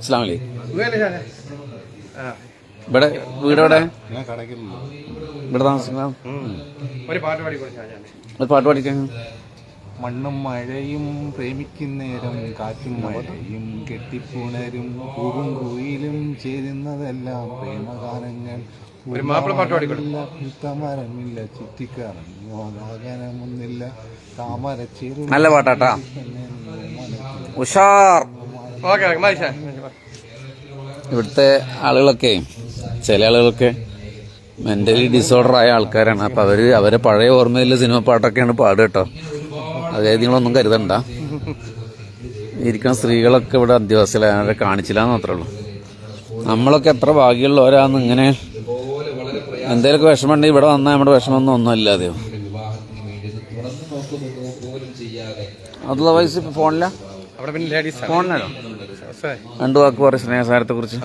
അസ്സലാമു അലൈക്കും. ഇവിടെ വീടെവിടെ? ഇവിടെ താമസിക്കുന്ന ഒരു പാട്ട് പാടിക്കാൻ മണ്ണും മഴയും പ്രേമിക്കുന്നേരം കാറ്റും മഴയും കെട്ടിപ്പുണരും പൂവും കുയിലും ചേരുന്നതെല്ലാം പ്രേമഗാനങ്ങൾ. മരമില്ല ചുറ്റിക്കറങ്ങോ വാഹനമൊന്നില്ല താമരച്ചേരും. നല്ല പാട്ടാട്ടാ, ഉഷാർ. ഇവിടുത്തെ ആളുകളൊക്കെ, ചില ആളുകളൊക്കെ മെന്റലി ഡിസോർഡർ ആയ ആൾക്കാരാണ്. അപ്പൊ അവരെ പഴയ ഓർമ്മയിലെ സിനിമ പാട്ടൊക്കെയാണ് പാടുക കേട്ടോ. അതായത് നിങ്ങളൊന്നും കരുതണ്ട. ഇരിക്കുന്ന സ്ത്രീകളൊക്കെ ഇവിടെ അന്ത്യവാസികളെ അവരെ കാണിച്ചില്ലാന്ന് മാത്രമേ ഉള്ളൂ. നമ്മളൊക്കെ എത്ര ഭാഗ്യമുള്ളവരാന്ന്. ഇങ്ങനെ എന്തെങ്കിലുമൊക്കെ വിഷമം ഉണ്ടെങ്കിൽ ഇവിടെ വന്നാൽ നമ്മുടെ വിഷമമൊന്നും ഒന്നുമില്ലാതെയോ. അതുള്ള വയസ്സ് ഫോണില്ല, ഫോണിനല്ലോ. രണ്ടു വാക്ക് പറയും സ്നേഹസാരത്തെ കുറിച്ച്.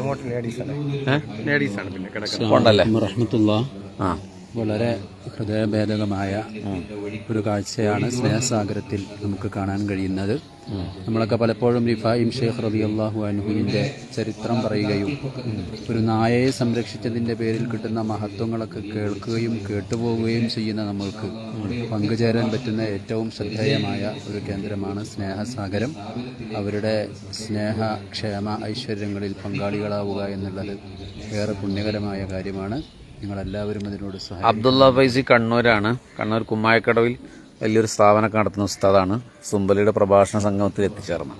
ഉണ്ടല്ലേ? ആ, വളരെ ഹൃദയഭേദകമായ ഒരു കാഴ്ചയാണ് സ്നേഹസാഗരത്തിൽ നമുക്ക് കാണാൻ കഴിയുന്നത്. നമ്മളൊക്കെ പലപ്പോഴും റിഫായിം ഷെയ്ഖ് റളിയല്ലാഹു അൻഹുവിൻ്റെ ചരിത്രം പറയുകയും ഒരു നായയെ സംരക്ഷിച്ചതിൻ്റെ പേരിൽ കിട്ടുന്ന മഹത്വങ്ങളൊക്കെ കേൾക്കുകയും കേട്ടുപോവുകയും ചെയ്യുന്ന നമ്മൾക്ക് പങ്കുചേരാൻ പറ്റുന്ന ഏറ്റവും ശ്രദ്ധേയമായ ഒരു കേന്ദ്രമാണ് സ്നേഹസാഗരം. അവരുടെ സ്നേഹ, ക്ഷേമ, ഐശ്വര്യങ്ങളിൽ പങ്കാളികളാവുക എന്നുള്ളത് ഏറെ പുണ്യകരമായ കാര്യമാണ്. നിങ്ങളെല്ലാവരും അതിനോട് സഹായിക്കും. അബ്ദുള്ള ഫൈസി കണ്ണൂരാണ്. കണ്ണൂർ കുമ്മായക്കടവിൽ വലിയൊരു സ്ഥാപനമൊക്കെ നടത്തുന്ന ഉസ്താദാണ്. സുംബലിയുടെ പ്രഭാഷണ സംഗമത്തിൽ എത്തിച്ചേർന്നത്.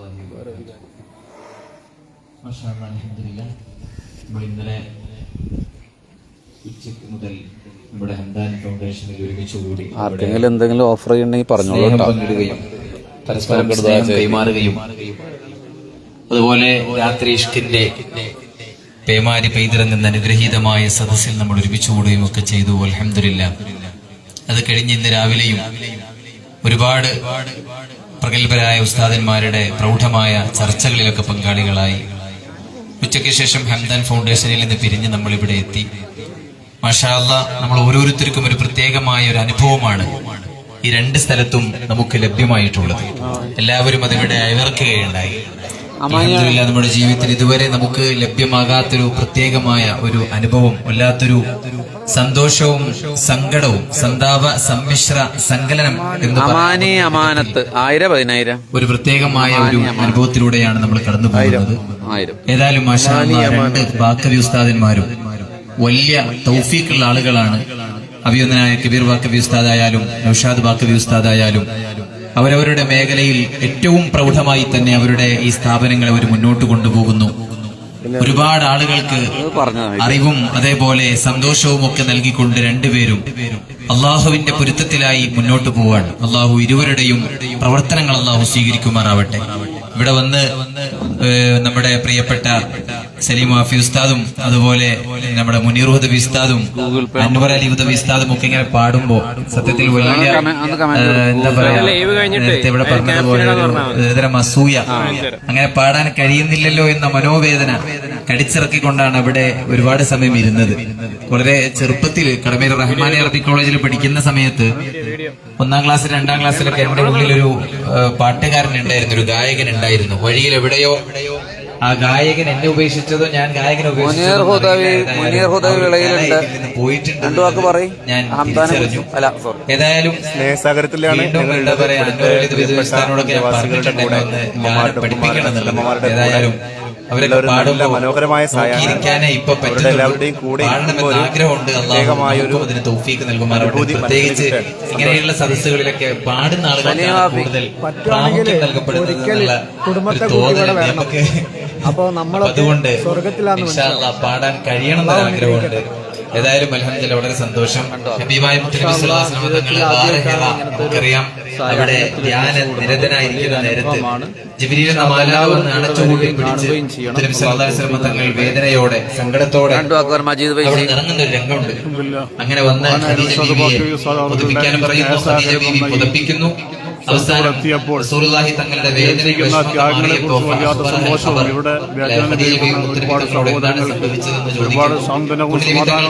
ഇന്നലെ ഉച്ചയ്ക്ക് മുതൽ നമ്മുടെ ഹംദാൻ ഫൗണ്ടേഷനിൽ ഒരുമിച്ച് കൂടി ആർക്കെങ്കിലും എന്തെങ്കിലും ഓഫർ ചെയ്യണമെങ്കിൽ പറഞ്ഞോളൂ കേട്ടോ. പരസ്പരം കൈമാറുകയും അതുപോലെ രാത്രി ഇഷ്കിന്റെ പേമാരി പെയ്തിറങ്ങുന്ന അനുഗ്രഹീതമായ സദസ്സിൽ നമ്മൾ ഒരുമിച്ച് കൂടുകയും ഒക്കെ ചെയ്തു. അൽഹംദുലില്ലാ. അത് കഴിഞ്ഞ് ഇന്ന് രാവിലെയും ഒരുപാട് പ്രഗത്ഭരായ ഉസ്താദന്മാരുടെ പ്രൗഢമായ ചർച്ചകളിലൊക്കെ പങ്കാളികളായി. ഉച്ചയ്ക്ക് ശേഷം ഹംദാൻ ഫൗണ്ടേഷനിൽ നിന്ന് പിരിഞ്ഞ് നമ്മൾ ഇവിടെ എത്തി. മാഷാ അല്ലാഹ്, നമ്മൾ ഓരോരുത്തർക്കും ഒരു പ്രത്യേകമായ ഒരു അനുഭവമാണ് ഈ രണ്ട് സ്ഥലത്തും നമുക്ക് ലഭ്യമായിട്ടുള്ളത്. എല്ലാവരും അതിവിടെ അയവിറക്കുകയുണ്ടായി. അൽഹംദുലില്ലാ, നമ്മുടെ ജീവിതത്തിൽ ഇതുവരെ നമുക്ക് ലഭ്യമാകാത്തൊരു പ്രത്യേകമായ ഒരു അനുഭവം, വല്ലാത്തൊരു സന്തോഷവും സങ്കടവും സന്താപ സമ്മിശ്ര സങ്കലനം എന്ന് അമാനത്ത് 1000-10,000 ഒരു പ്രത്യേകമായ ഒരു അനുഭവത്തിലൂടെയാണ് നമ്മൾ കടന്നു പോകുന്നത്. ഏതായാലും മാഷാ അല്ലാഹ്, രണ്ട് ബാക്കവി ഉസ്താദന്മാരും വലിയ തൗഫീഖുള്ള ആളുകളാണ്. അഭിനന്ദനായ കബീർ ബാക്കവി ഉസ്താദായാലും നൗഷാദ് ബാക്കവി ഉസ്താദായാലും അവരവരുടെ മേഖലയിൽ ഏറ്റവും പ്രൗഢമായി തന്നെ അവരുടെ ഈ സ്ഥാപനങ്ങളെ അവർ മുന്നോട്ട് കൊണ്ടുപോകുന്നു. ഒരുപാട് ആളുകൾക്ക് അറിവും അതേപോലെ സന്തോഷവും ഒക്കെ നൽകിക്കൊണ്ട് രണ്ടുപേരും അള്ളാഹുവിന്റെ പൊരുത്തത്തിലായി മുന്നോട്ട് പോവാൻ. അള്ളാഹു ഇരുവരുടെയും പ്രവർത്തനങ്ങൾ അള്ളാഹു സ്വീകരിക്കുമാറാവട്ടെ. ഇവിടെ വന്ന് നമ്മുടെ പ്രിയപ്പെട്ട സലീം വാഫി ഉസ്താദും അതുപോലെ നമ്മുടെ മുനീർ ഹുദവി ഉസ്താദും അൻവർ അലി ഹുദവി ഉസ്താദും ഒക്കെ ഇങ്ങനെ പാടുമ്പോ സത്യത്തിൽ വലിയ എന്താ പറയാ, നേരത്തെ ഇവിടെ പറഞ്ഞതുപോലെ ഒരുതരം അസൂയ, അങ്ങനെ പാടാൻ കഴിയുന്നില്ലല്ലോ എന്ന മനോവേദന കടിച്ചിറക്കിക്കൊണ്ടാണ് അവിടെ ഒരുപാട് സമയം ഇരുന്നത്. വളരെ ചെറുപ്പത്തിൽ കടമേര റഹ്മാനി അറബി കോളേജിൽ പഠിക്കുന്ന സമയത്ത് 1ാം ക്ലാസ്സിൽ 2ാം ക്ലാസ്സിലൊക്കെ എന്റെ ഉള്ളിലൊരു പാട്ടുകാരൻ ഉണ്ടായിരുന്നു, ഒരു ഗായകൻ ഉണ്ടായിരുന്നു. വഴിയിൽ എവിടെയോ ആ ഗായകൻ എന്നെ ഉപേക്ഷിച്ചതോ ഞാൻ ഗായകനെ പോയിട്ടുണ്ട്. ഞാൻ തിരിച്ചറിഞ്ഞു. ഏതായാലും വീണ്ടും എന്താ പറയാ, അന്നൂരോടൊക്കെ ഞാൻ പറഞ്ഞിട്ടുണ്ടായിരുന്നു പഠിപ്പിക്കണം എന്നുള്ളത്. ഏതായാലും അവരൊക്കെ പാടുമ്പോൾ നോക്കിയിരിക്കാനേ ഇപ്പൊ പറ്റുന്നുള്ളൂ. പാടണമെന്ന് ആഗ്രഹമുണ്ട്. അല്ലാഹു അതിന് തൗഫീഖ് നൽകുമാറാവട്ടെ. പ്രത്യേകിച്ച് ഇങ്ങനെയുള്ള സദസ്സുകളിലൊക്കെ പാടുന്ന ആളുകൾക്കാണ് കൂടുതൽ പ്രാമുഖ്യം നൽകപ്പെടുന്നത് തോന്നൽ നമുക്ക്. അതുകൊണ്ട് ഇൻഷാ അല്ലാഹ് പാടാൻ കഴിയണമെന്ന് ആഗ്രഹമുണ്ട്. ഏതായാലും അൽഹംദുലില്ലാഹ് വളരെ സന്തോഷം. ഹബീബായ മുത്തനബി സല്ലല്ലാഹു അലൈഹി വസല്ലം നമുക്കറിയാം, അവിടെ ധ്യാന നിരതനായിരിക്കുന്ന നേരത്ത് ജിബ്രീൽ എന്ന മാലാഖ വന്ന് അണച്ചുകൂട്ടി പിടിച്ച് മുത്തനബി സല്ലല്ലാഹു അലൈഹി വസല്ലം തങ്ങൾ വേദനയോടെ സങ്കടത്തോടെ ഇറങ്ങുന്ന ഒരു രംഗമുണ്ട്. അങ്ങനെ വന്ന് ഖദീജ ബീവിയെ പുതുപ്പിക്കാനും പറയുന്നു. ഖദീജ ബീവി പുതുപ്പിക്കുന്നു. അവസാനം റസൂലുള്ളാഹി തങ്ങളുടെ വേദനയും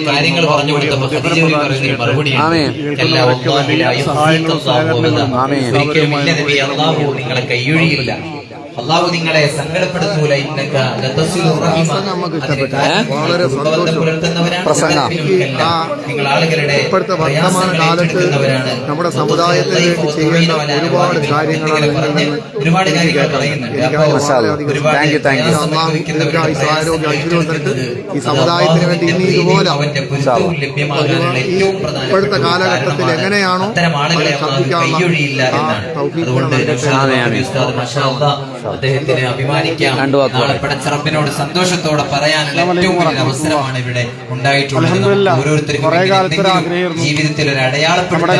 കാര്യങ്ങൾ പറഞ്ഞു കൊടുത്തപ്പോൾ ഖദീജ ബീവി പറയുന്ന മറുപടിയാണ്, ഒരിക്കലും ഇല്ല നബി, അല്ലാഹു നിങ്ങളെ കൈയൊഴിയില്ല. അള്ളാഹു നിങ്ങളെ സങ്കടപ്പെടുത്തൂല. ഇന്നക ലതസിലുർ റഹിമ. വളരെ പുലർത്തുന്നവരാണ്. നിങ്ങൾ ആളുകളുടെ ഇപ്പോഴത്തെ വർത്തമാന കാലത്ത് നമ്മുടെ സമുദായത്തിന് വേണ്ടി ചെയ്യുന്ന ഒരുപാട് കാര്യങ്ങളാണ് ഒരുപാട് കാര്യങ്ങൾ പറയുന്നുണ്ട്. ഈ സമുദായത്തിന് വേണ്ടി ഇനി ഇതുപോലെ ഇപ്പോഴത്തെ കാലഘട്ടത്തിൽ എങ്ങനെയാണോ അദ്ദേഹത്തിന് അഭിമാനിക്കാം. നാളെ പടച്ചറപ്പിനോട് സന്തോഷത്തോടെ പറയാനുള്ള ഏറ്റവും വലിയ അവസരമാണ് ഇവിടെ ഉണ്ടായിട്ടുള്ളത്. ഓരോരുത്തർക്കും ജീവിതത്തിൽ ഒരു അടയാളപ്പെടുത്തൽ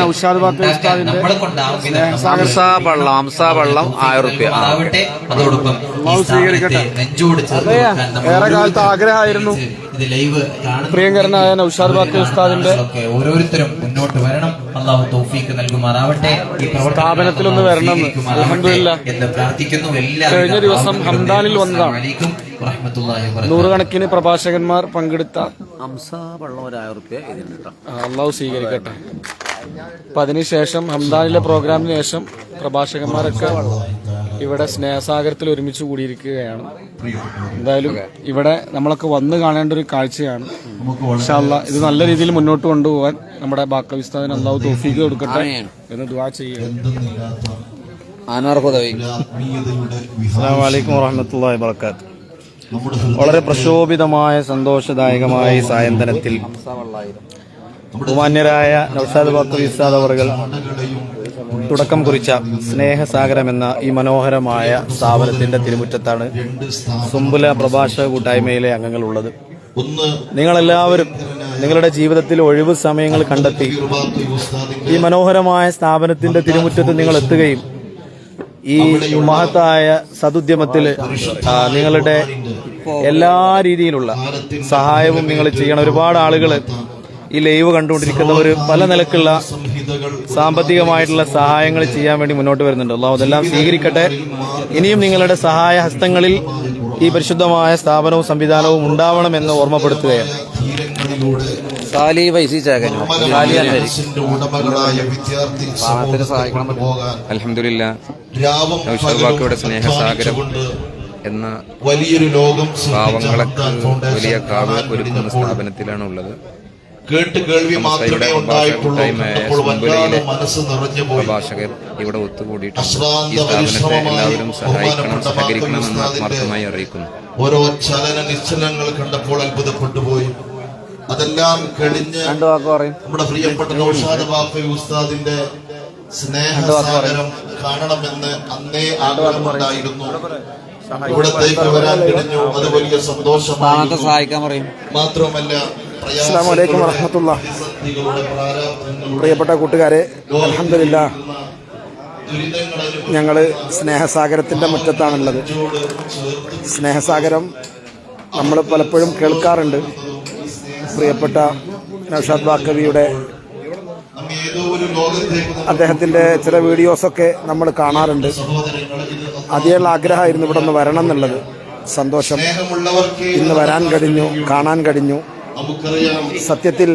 നമ്മളെ കൊണ്ടാവും. 1000 രൂപ ആവട്ടെ. അതോടൊപ്പം നെഞ്ചോട് ഏറെക്കാലത്ത് ആഗ്രഹമായിരുന്നു ഇത് ലൈവ് പ്രിയങ്കരനായ നൗഷാദ് ബാക്കി ഉസ്താദിന്റെ ഓരോരുത്തരും മുന്നോട്ട് വരണം. അള്ളാഹു തൗഫീഖ് നൽകുമാറാവട്ടെ. ഈ സ്ഥാപനത്തിലൊന്ന് വരണം എന്ന് പ്രാർത്ഥിക്കുന്നു. കഴിഞ്ഞ ദിവസം ഹംദാനിൽ വന്നതാണ്. നൂറുകണക്കിന് പ്രഭാഷകന്മാർ പങ്കെടുത്ത അള്ളാഹു സ്വീകരിക്കട്ടെ. അപ്പൊ അതിനുശേഷം ഹംദാനിലെ പ്രോഗ്രാമിന് ശേഷം പ്രഭാഷകന്മാരൊക്കെ ഇവിടെ സ്നേഹസാഗരത്തിൽ ഒരുമിച്ച് കൂടിയിരിക്കുകയാണ്. എന്തായാലും ഇവിടെ നമ്മളൊക്കെ വന്ന് കാണേണ്ട ഒരു കാഴ്ചയാണ്. ഇൻഷാ അല്ലാഹ് ഇത് നല്ല രീതിയിൽ മുന്നോട്ട് കൊണ്ടുപോകാൻ നമ്മുടെ ബാക്കവി ഉസ്താദിന് അള്ളാഹു തൗഫീഖ് കൊടുക്കട്ടെ എന്ന് ദുആ ചെയ്യുക. അസ്സലാമു അലൈക്കും വറഹ്മത്തുള്ളാഹി വബറകാതുഹു. വളരെ പ്രശോഭിതമായ സന്തോഷദായകമായ ഈ സായന്തനത്തിൽ ബഹുമാന്യരായ നൗഷാദ് ബാക്കവി ഉസ്താദ് അവറുകൾ തുടക്കം കുറിച്ച സ്നേഹസാഗരം എന്ന ഈ മനോഹരമായ സ്ഥാപനത്തിന്റെ തിരുമുറ്റത്താണ് സുംബുല പ്രഭാഷക കൂട്ടായ്മയിലെ അംഗങ്ങളുള്ളത്. നിങ്ങളെല്ലാവരും നിങ്ങളുടെ ജീവിതത്തിൽ ഒഴിവ് സമയങ്ങൾ കണ്ടെത്തി ഈ മനോഹരമായ സ്ഥാപനത്തിന്റെ തിരുമുറ്റത്ത് നിങ്ങൾ എത്തുകയും ഈ മഹത്തായ സതുദ്യമത്തിൽ നിങ്ങളുടെ എല്ലാ രീതിയിലുള്ള സഹായവും നിങ്ങൾ ചെയ്യണം. ഒരുപാട് ആളുകൾ ഈ ലൈവ് കണ്ടുകൊണ്ടിരിക്കുന്നവർ പല നിലക്കുള്ള സാമ്പത്തികമായിട്ടുള്ള സഹായങ്ങൾ ചെയ്യാൻ വേണ്ടി മുന്നോട്ട് വരുന്നുണ്ട്. അല്ലാഹു അതെല്ലാം സ്വീകരിക്കട്ടെ. ഇനിയും നിങ്ങളുടെ സഹായ ഹസ്തങ്ങളിൽ ഈ പരിശുദ്ധമായ സ്ഥാപനവും സംവിധാനവും ഉണ്ടാവണമെന്ന് ഓർമ്മപ്പെടുത്തുകയാണ്. അൽഹംദുലില്ലാ നൗഷാദ് ബാക്കയുടെ സ്നേഹസാഗരം എന്ന വലിയൊരു ലോകം പാവങ്ങൾക്ക് വലിയ കാവ് ഒരുക്കുന്ന സ്ഥാപനത്തിലാണ് ഉള്ളത്. കേട്ട് കേൾവി മാത്രമേ ഉണ്ടായിട്ടുള്ളൂ. പ്രഭാഷകർ ഇവിടെ ഒത്തുകൂടിയിട്ട് ഈ സ്ഥാപനത്തെ എല്ലാവരും സഹായിക്കണം, സഹകരിക്കണമെന്ന് ആത്മാർത്ഥമായി അറിയിക്കുന്നു. ഓരോ ചലന നിശ്ചലങ്ങൾ കണ്ടപ്പോൾ അത്ഭുതപ്പെട്ടു പോയി. അതെല്ലാം കഴിഞ്ഞ് നമ്മുടെ പ്രിയപ്പെട്ട നൗഷാദ് ബാക്കി ഉസ്താദിന്റെ സ്നേഹസാഗരം കാണണമെന്ന് അന്നേ ആഗ്രഹമുണ്ടായിരുന്നു. ഇവിടത്തേക്ക് വരാൻ കഴിഞ്ഞു. അത് വലിയ സന്തോഷമായി. മാത്രമല്ല അസ്സലാമു അലൈക്കും വറഹ്മത്തുള്ളാഹി. പ്രിയപ്പെട്ട കൂട്ടുകാരെ, അൽഹംദുലില്ലാഹ് ഞങ്ങൾ സ്നേഹസാഗരത്തിൻ്റെ മുറ്റത്താണുള്ളത്. സ്നേഹസാഗരം നമ്മൾ പലപ്പോഴും കേൾക്കാറുണ്ട്. പ്രിയപ്പെട്ട നൗഷാദ് ബാക്കവിയുടെ അദ്ദേഹത്തിൻ്റെ ചില വീഡിയോസൊക്കെ നമ്മൾ കാണാറുണ്ട്. അതിനുള്ള ആഗ്രഹമായിരുന്നു ഇവിടെ ഒന്ന് വരണം എന്നുള്ളത്. സന്തോഷം, ഇന്ന് വരാൻ കഴിഞ്ഞു, കാണാൻ കഴിഞ്ഞു. സത്യത്തിൽ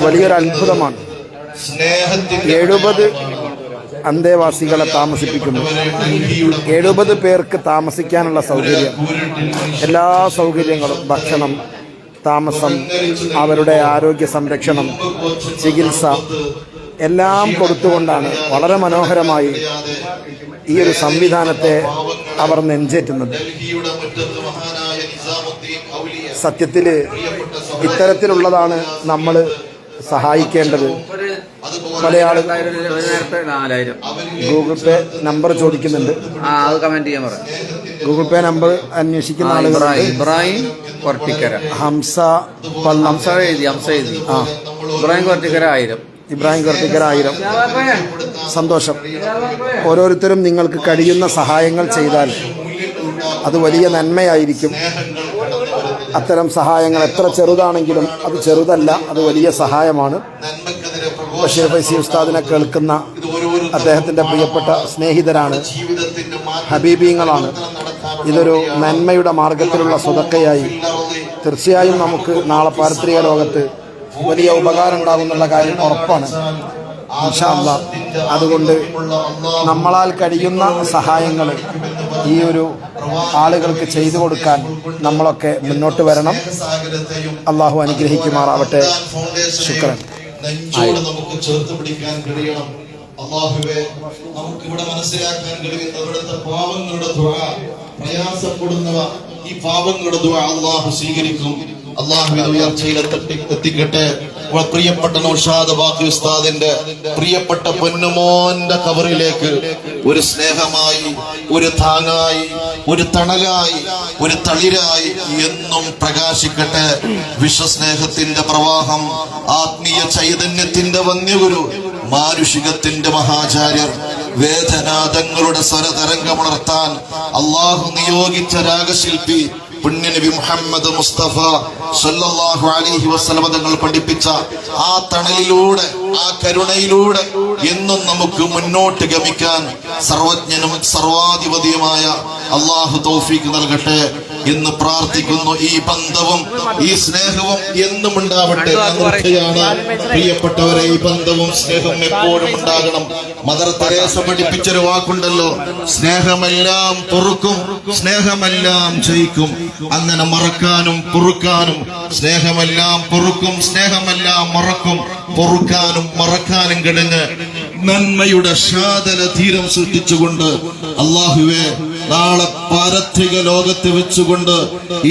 വലിയൊരു അത്ഭുതമാണ്. 70 അന്തേവാസികളെ താമസിപ്പിക്കുന്നു. 70 പേർക്ക് താമസിക്കാനുള്ള സൗകര്യം, എല്ലാ സൗകര്യങ്ങളും, ഭക്ഷണം, താമസം, അവരുടെ ആരോഗ്യ സംരക്ഷണം, ചികിത്സ എല്ലാം കൊടുത്തുകൊണ്ടാണ് വളരെ മനോഹരമായി ഈ ഒരു സംവിധാനത്തെ അവർ നെഞ്ചേറ്റുന്നത്. സത്യത്തിൽ ഇത്തരത്തിലുള്ളതാണ് നമ്മൾ സഹായിക്കേണ്ടത്. പല ആളുകൾ ഗൂഗിൾ പേ നമ്പർ ചോദിക്കുന്നുണ്ട്. ഗൂഗിൾ പേ നമ്പർ അന്വേഷിക്കുന്ന ആളുകൾ ഇബ്രാഹിം കൊർട്ടിക്കര, ഹംസ ഇബ്രാഹിം കൊർട്ടിക്കര 1000. സന്തോഷം. ഓരോരുത്തരും നിങ്ങൾക്ക് കഴിയുന്ന സഹായങ്ങൾ ചെയ്താൽ അത് വലിയ നന്മയായിരിക്കും. അത്തരം സഹായങ്ങൾ എത്ര ചെറുതാണെങ്കിലും അത് ചെറുതല്ല, അത് വലിയ സഹായമാണ്. ബഷീർ ഫൈസി ഉസ്താദിനെ കേൾക്കുന്ന അദ്ദേഹത്തിൻ്റെ പ്രിയപ്പെട്ട സ്നേഹിതരാണ്, ഹബീബീങ്ങളാണ്. ഇതൊരു നന്മയുടെ മാർഗത്തിലുള്ള സ്വതക്കയായി തീർച്ചയായും നമുക്ക് നാളെ പാരത്രിക ലോകത്ത് വലിയ ഉപകാരം ഉണ്ടാകുന്നുള്ള കാര്യം ഉറപ്പാണ്. ഇൻഷാ അല്ലാ. അതുകൊണ്ട് നമ്മളാൽ കഴിയുന്ന സഹായങ്ങൾ ഈ ഒരു ആളുകൾക്ക് ചെയ്തു കൊടുക്കാൻ നമ്മളൊക്കെ മുന്നോട്ട് വരണം. അള്ളാഹു അനുഗ്രഹിക്കുമാറാവട്ടെ. ശുക്രൻ. നെഞ്ചോട് നമുക്ക് ചേർത്ത് പിടിക്കാൻ കഴിയണം. അല്ലാഹുവേ, നമുക്ക് ഇവിടെ മനസ്സിലാക്കാൻ കഴിയുന്ന ഇവിടുത്തെ പാവങ്ങളുടെ ദുആ, പ്രയാസപ്പെടുന്നവ ഈ പാവങ്ങളുടെ ദുആ അല്ലാഹു സ്വീകരിക്കും. അല്ലാഹു ഉയർച്ചയിൽ എത്തിക്കട്ടെ. പ്രിയപ്പെട്ട നൗഷാദ് ബാഖി ഉസ്താദിന്റെ പ്രിയപ്പെട്ട പൊന്നുമോന്റെ ഖബറിലേക്ക് ഒരു സ്നേഹമായി, ഒരു താങ്ങായി, ഒരു തണലായി, ഒരു തളിരായി എന്നും പ്രകാശിക്കട്ടെ. വിശ്വസ്നേഹത്തിന്റെ പ്രവാഹം, ആത്മീയ ചൈതന്യത്തിന്റെ വന്യഗുരു, മാനുഷികത്തിന്റെ മഹാചാര്യർ, വേദനാദങ്ങളുടെ സ്വരതരംഗമുണർത്താൻ അള്ളാഹു നിയോഗിച്ച രാഗശില്പി പുണ്യനബി മുഹമ്മദ് മുസ്തഫ സല്ലല്ലാഹു അലൈഹി വസല്ലം തങ്ങൾ പഠിപ്പിച്ച ആ തണലിലൂടെ, ആ കരുണയിലൂടെ എന്നും നമുക്ക് മുന്നോട്ട് ഗമിക്കാൻ സർവജ്ഞനും സർവാധിപതിയുമായ അള്ളാഹു തൗഫീഖ് നൽകട്ടെ എന്ന് പ്രാർത്ഥിക്കുന്നു. ഈ ബന്ധവും ഈ സ്നേഹവും എന്നും ഉണ്ടാവട്ടെ. പ്രിയപ്പെട്ടവരെ, ഈ ബന്ധവും സ്നേഹവും എപ്പോഴും ഉണ്ടാകണം. മദർ തെരേസ പഠിപ്പിച്ചൊരു വാക്കുണ്ടല്ലോ, സ്നേഹമെല്ലാം പൊറുക്കും, സ്നേഹമെല്ലാം ജയിക്കും. അങ്ങനെ മറക്കാനും പൊറുക്കാനും, സ്നേഹമെല്ലാം പൊറുക്കും, സ്നേഹമെല്ലാം മറക്കും, പൊറുക്കാനും മറക്കാനും കഴിഞ്ഞ് നന്മയുടെ ശാതല ധീരം സൃഷ്ടിച്ചുകൊണ്ട് അല്ലാഹുവേ, നാളെ പാരത്രിക ലോകത്ത് വെച്ചുകൊണ്ട്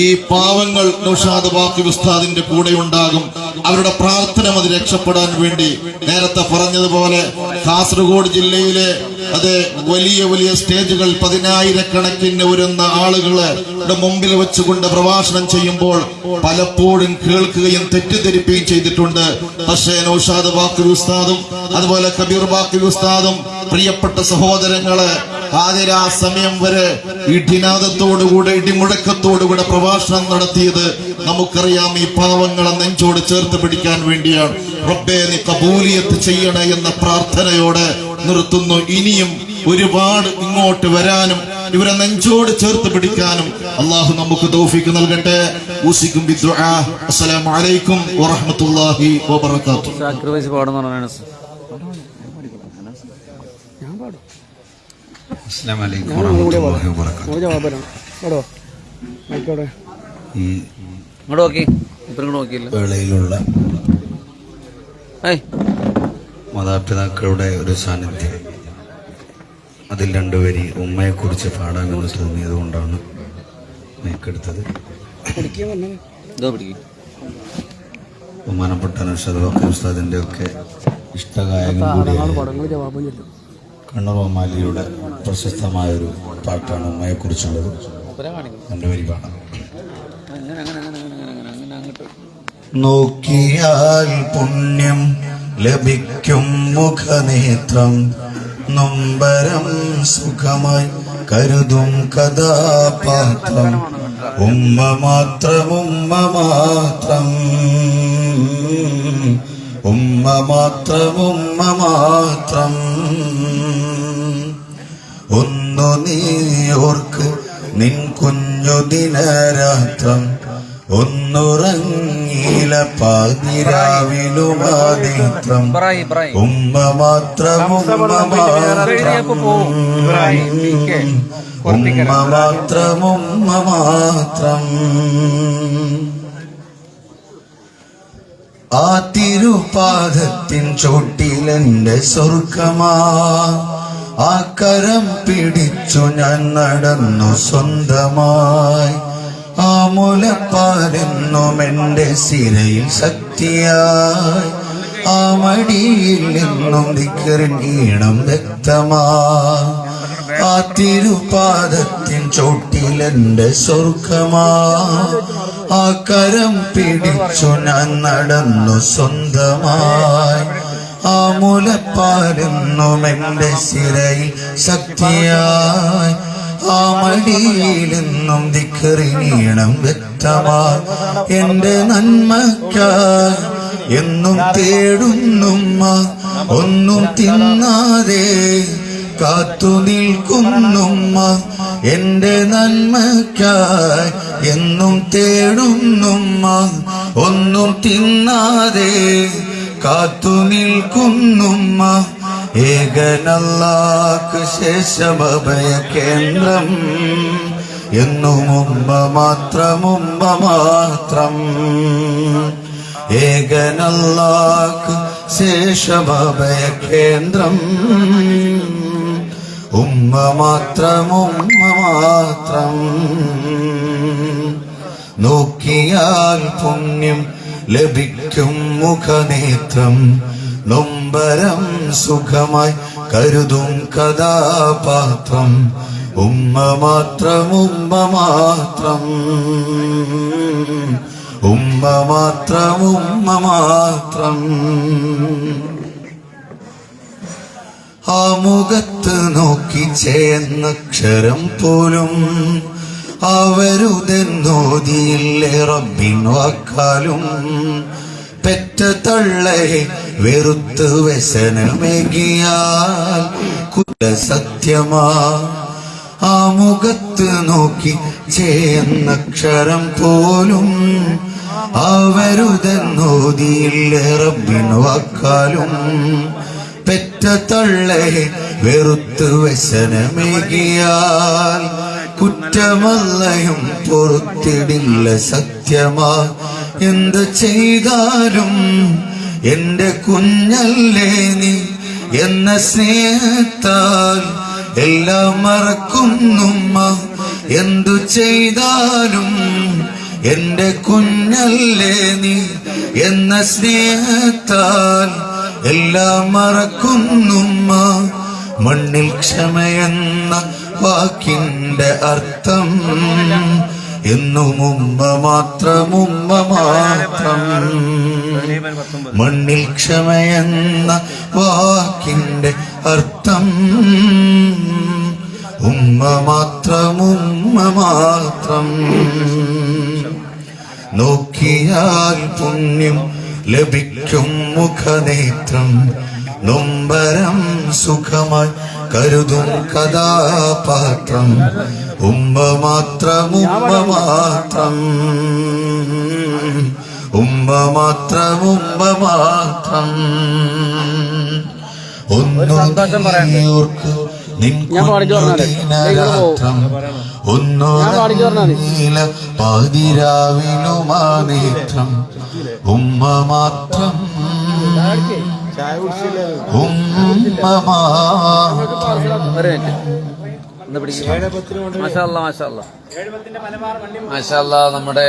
ഈ പാവങ്ങൾ നൗഷാദ് ബാഖി ഉസ്താദിന്റെ കൂടെ ഉണ്ടാകും. അവരുടെ പ്രാർത്ഥന മതി രക്ഷപ്പെടാൻ വേണ്ടി. നേരത്തെ പറഞ്ഞതുപോലെ കാസർഗോഡ് ജില്ലയിലെ അതെ വലിയ വലിയ സ്റ്റേജുകൾ, 10,000-കണക്കിന് വരുന്ന ആളുകളെ മുമ്പിൽ വെച്ചുകൊണ്ട് പ്രഭാഷണം ചെയ്യുമ്പോൾ പലപ്പോഴും കേൾക്കുകയും തെറ്റിദ്ധരിപ്പിക്കുകയും ചെയ്തിട്ടുണ്ട്. പക്ഷേ നൗഷാദ് ബാഖി ഉസ്താദും അതുപോലെ കബീർ ബാഖി ഉസ്താദും പ്രിയപ്പെട്ട സഹോദരങ്ങളെ ഹാജരാ സമയം വരെ ഇടിനാദത്തോടുകൂടെ, ഇടിമുഴക്കത്തോടുകൂടെ പ്രഭാഷണം നടത്തിയത് നമുക്കറിയാം. ഈ പാവങ്ങളെ നെഞ്ചോട് ചേർത്ത് പിടിക്കാൻ വേണ്ടിയാണ്. റബ്ബേ, നീ കബൂലിയത്ത് ചെയ്യണേ എന്ന പ്രാർത്ഥനയോടെ നിർത്തുന്നു. ഇനിയും ഒരുപാട് ഇങ്ങോട്ട് വരാനും ഇവരെ നെഞ്ചോട് ചേർത്ത് പിടിക്കാനും അള്ളാഹു നമുക്ക് തൗഫീഖ് നൽകട്ടെ. ഉസിക്കും ബിദ്ദുആ. അസ്സലാമു അലൈക്കും വറഹ്മത്തുള്ളാഹി വബറകാതുഹു. അസ്സലാമു അലൈക്കും വറഹ്മത്തുള്ളാഹി വബറകാതുഹു. ഈ വേളയിലുള്ള മാതാപിതാക്കളുടെ ഒരു സാന്നിധ്യം, അതിൽ രണ്ടുപേരി ഉമ്മയെക്കുറിച്ച് പാടാമെന്ന് തോന്നിയത് കൊണ്ടാണ് മൈക്കെടുത്തത്. ബഹുമാനപ്പെട്ട നൗഷാദ് ബാഖി ഉസ്താദിന്റെ ഒക്കെ ഇഷ്ടഗായകൻ കൂടിയായ കണ്ണൂർ മാലിയുടെ പ്രശസ്തമായൊരു പാട്ടാണ് ഉമ്മയെക്കുറിച്ചുള്ളത്. രണ്ടുപേരി പാടാം. നോക്കിയാൽ പുണ്യം ലഭിക്കും മുഖനേത്രം, നൊമ്പരം സുഖമായി കരുതും കഥാപാത്രം, ഉമ്മ മാത്രം, ഉമ്മ മാത്രം, ഉമ്മ മാത്രം, ഉമ്മ മാത്രം. ഒന്നു നീ ഓർക്ക് നിൻ കുഞ്ഞു ദിനരാത്രം, ഒന്നുറങ്ങിയില പാതിരാവിലുമാനേത്രം, ഉമ്മ മാത്രം, ഉമ്മ മാത്രം, ഉമ്മ മാത്രം, ഉമ്മ മാത്രം. ആ തിരുപാദത്തിൻ ചോട്ടിലെന്റെ സ്വർഗമാ, ആ കരം പിടിച്ചു ഞാൻ നടന്നു സ്വന്തമായി. ആ മുലപ്പാലെന്നും എന്റെ സിരയിൽ ശക്തിയായി, ആ മടിയിൽ നിന്നും ദിക്റിൻ ഈണം വ്യക്തമായി. ആ തിരുപാദത്തിൻ ചോട്ടിലെന്റെ സ്വർഗമാ, ആ കരം പിടിച്ചു ഞാൻ നടന്നു സ്വന്തമായി. ആ മുലപ്പാലെന്നും എന്റെ സിരയിൽ ശക്തിയായി, ആ മടിയിലെന്നും ദിക്റിനീണം വ്യക്തമാ. എന്റെ നന്മക്കായി എന്നും തേടുന്നുമ്മ, ഒന്നും തിന്നാതെ കാത്തു നിൽക്കുന്നുമ്മ. എന്റെ നന്മക്കായി എന്നും തേടുന്നുമ്മ, ഒന്നും തിന്നാതെ കാത്തു നിൽക്കുന്നുമ്മ ഏകനല്ലാക്ക് ശേഷമഭയ കേന്ദ്രം എന്നും ഉമ്മ മാത്രം ഏകനല്ലാക്ക് ശേഷമഭയ കേന്ദ്രം ഉമ്മ മാത്രം നോക്കിയാൽ പുണ്യം ലഭിക്കും മുഖനേത്രം നൊമ്പരം സുഖമായി കരുതും കഥാപാത്രം ഉമ്മ മാത്രം ആ മുഖത്ത് നോക്കി ചേന്നക്ഷരം പോലും അവരുതെന്നോതിയില്ലേ റബ്ബിൻ വാക്കാലും പെറ്റ തള്ളയെ വെറുത്ത് വ്യസനമേകിയാൽ കുലസത്യമാ ആ മുഖത്ത് നോക്കി ചേന്നക്ഷരം പോലും അവരുതെന്നോതിയില്ലേ റബ്ബിൻ വാക്കാലും പെറ്റ തള്ളയെ വെറുത്ത് വ്യസനമേകിയാൽ കുറ്റമല്ലയും പൊറുത്തിടില്ല സത്യമാ എന്ത് ചെയ്താലും എന്റെ കുഞ്ഞല്ലേ നീ എന്ന സ്നേഹത്താൽ എല്ലാം മറക്കുന്നുമ്മ എന്തു ചെയ്താലും എന്റെ കുഞ്ഞല്ലേ നീ എന്ന സ്നേഹത്താൽ എല്ലാം മറക്കുന്നുമ്മ മണ്ണിൽ ക്ഷമയെന്ന വാക്കിന്റെ അർത്ഥം എന്നും ഉമ്മ മാത്രം മണ്ണിൽ ക്ഷമയെന്ന വാക്കിന്റെ അർത്ഥം ഉമ്മ മാത്രം നോക്കിയാൽ പുണ്യം ലഭിക്കും മുഖനേത്രം നൊമ്പരം സുഖമായി കരുതും കഥാപാത്രം ഉമ്മ മാത്രം ഒന്നോർക്ക് ഒന്നോല പാതിരാവിനുമാനേത്രം ഉമ്മ മാത്രം നമ്മുടെ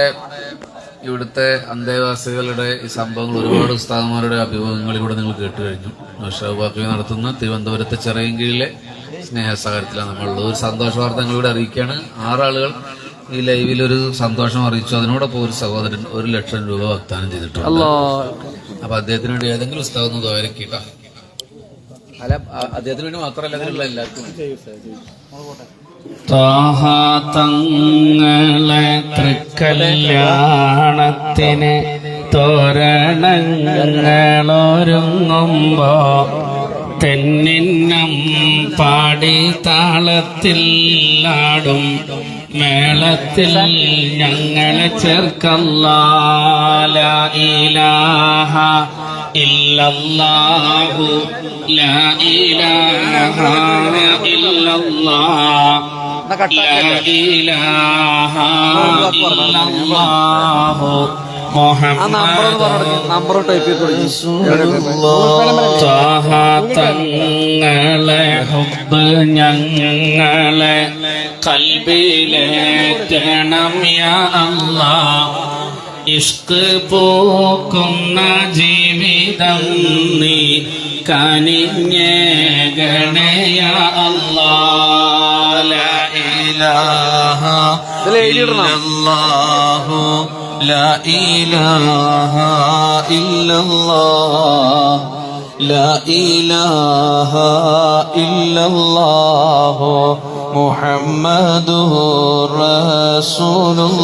ഇവിടുത്തെ അന്തേവാസികളുടെ ഈ സംഭവങ്ങൾ ഒരുപാട് ഉസ്താദന്മാരുടെ അഭിമുഖങ്ങളിലൂടെ നിങ്ങൾ കേട്ടു കഴിഞ്ഞു. ഷൗബാക്കി നടത്തുന്ന തിരുവനന്തപുരത്തെ ചിറയൻകീഴിലെ സ്നേഹസഹകരത്തിലാണ് നമ്മളുള്ളത്. ഒരു സന്തോഷ വാർത്ത നിങ്ങളിവിടെ അറിയിക്കുകയാണ്. 6 ആളുകൾ ഈ ലൈവിൽ ഒരു സന്തോഷം അറിയിച്ചു. അതിനോടൊപ്പം ഒരു സഹോദരൻ 1,00,000 രൂപ വാഗ്ദാനം ചെയ്തിട്ടുണ്ട്. അപ്പൊ അദ്ദേഹത്തിന് വേണ്ടി ഏതെങ്കിലും ഉസ്താദ് ഒന്ന് ദ്വാരക്കിട്ടാ. അല്ല, അദ്ദേഹത്തിന് വേണ്ടി മാത്രമല്ല, അതിലുള്ള എല്ലാവർക്കും. തങ്ങളെ തൃക്കല്യാണത്തിന് തോരണങ്ങളൊരുങ്ങുമ്പോ തെന്നിന്നം പാടി താളത്തിൽ ആടും മേളത്തിൽ ഞങ്ങളെ ചേർക്കല്ലാ. ലാ ഇലാഹ ഇല്ലല്ലാഹു ലാ ഇലാഹ ഇല്ലല്ലാഹ് ലാ ഇലാഹ ഇല്ലല്ലാഹു തങ്ങളെ ഹുബ്ബ് ഞങ്ങളെ കൽബിലേറ്റണം യാ അല്ലാഹ്. ഇഷ്ക് പൂക്കുന്ന ജീവിതം നീ കനിഞ്ഞേകണേ യാ അല്ലാഹ്. ലാ ഇലാഹ ഇല്ലല്ലാഹു ലാ ഇലാഹ ഇല്ലല്ലാഹ് ലാ ഇലാഹ ഇല്ലല്ലാഹു മുഹമ്മദുർ റസൂലുള്ളാഹ്.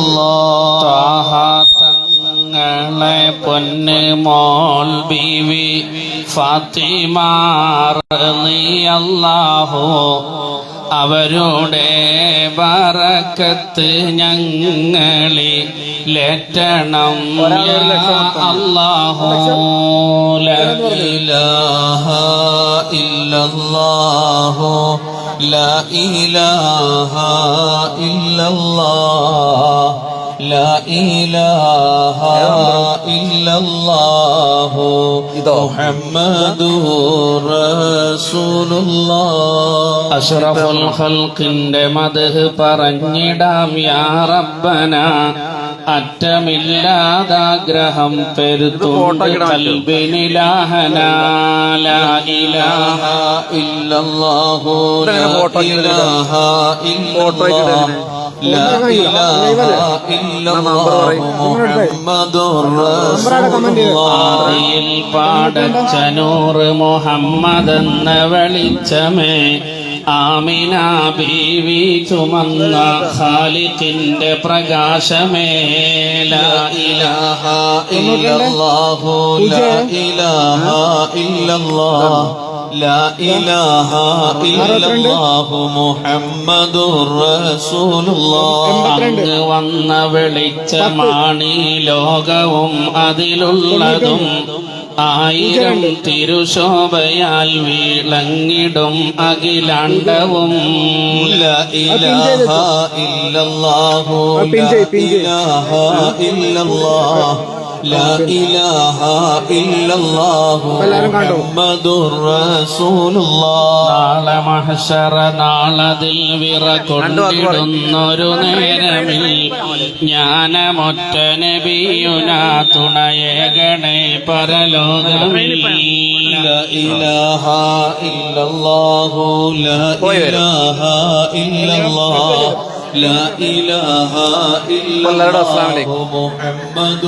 തങ്ങളെ പൊന്ന് മോൾ ബീവി ഫാത്തിമ റളിയല്ലാഹു അവരുടെ ബറക്കത്ത് ഞങ്ങളിലേറ്റണം യാ അല്ലാഹു. ലാ لا إله إلا الله لا إله إلا الله محمد رسول الله അഷ്റഫുൽ ഖൽഖിന്റെ മദ്ഹ് പറഞ്ഞിടാം യാ റബ്ബന അറ്റമില്ലാതാഗ്രഹം പെരുത്തുണ്ട് കൽബിനിലാഹന ലാ ഇലാഹ ഇല്ലല്ലാഹു ലാ ഇലാഹ ഇല്ലല്ലാഹ് ലാ ഇലാഹ ഇല്ലല്ലാഹു മുഹമ്മദുർ റസൂലുള്ളാഹ് പാടച്ച നൂറ് മുഹമ്മദ് എന്ന വെളിച്ചമേ ആമിന ബീവി ചുമന്ന ഖാലിഖിന്റെ പ്രകാശമേ ലാ ഇലാഹ ഇല്ലല്ലാഹു ലാ ഇലാഹ ഇല്ലല്ലാഹ് ലാ ഇലാഹ ഇല്ലല്ലാഹു മുഹമ്മദുർ റസൂലുള്ളാഹ് അങ്ങ് വന്ന വെളിച്ചമാണീ ലോകവും അതിലുള്ളതും ആയിരം തിരുശോഭയാൽ വിളങ്ങിടും അഖിലാണ്ടവും ലാ ഇലാഹ ഇല്ലല്ലാഹു ലാ ഇലാഹ ഇല്ലല്ലാഹ് ലാ ഇലാഹ ഇല്ലല്ലാഹു മുഹമ്മദുർ റസൂലുള്ളാഹ് നാളെ മഹ്ശറ നാളതിൽ വിറകൊണ്ടിടുന്നൊരു നേരമിൽ ജ്ഞാനമൊറ്റ നബിയുന തുണയേകണേ പരലോകമിൽ ലാ ഇലാഹ ഇല്ലല്ലാഹു ലാ ഇലാഹ ഇല്ലല്ലാഹ് لا إله إلا الله محمد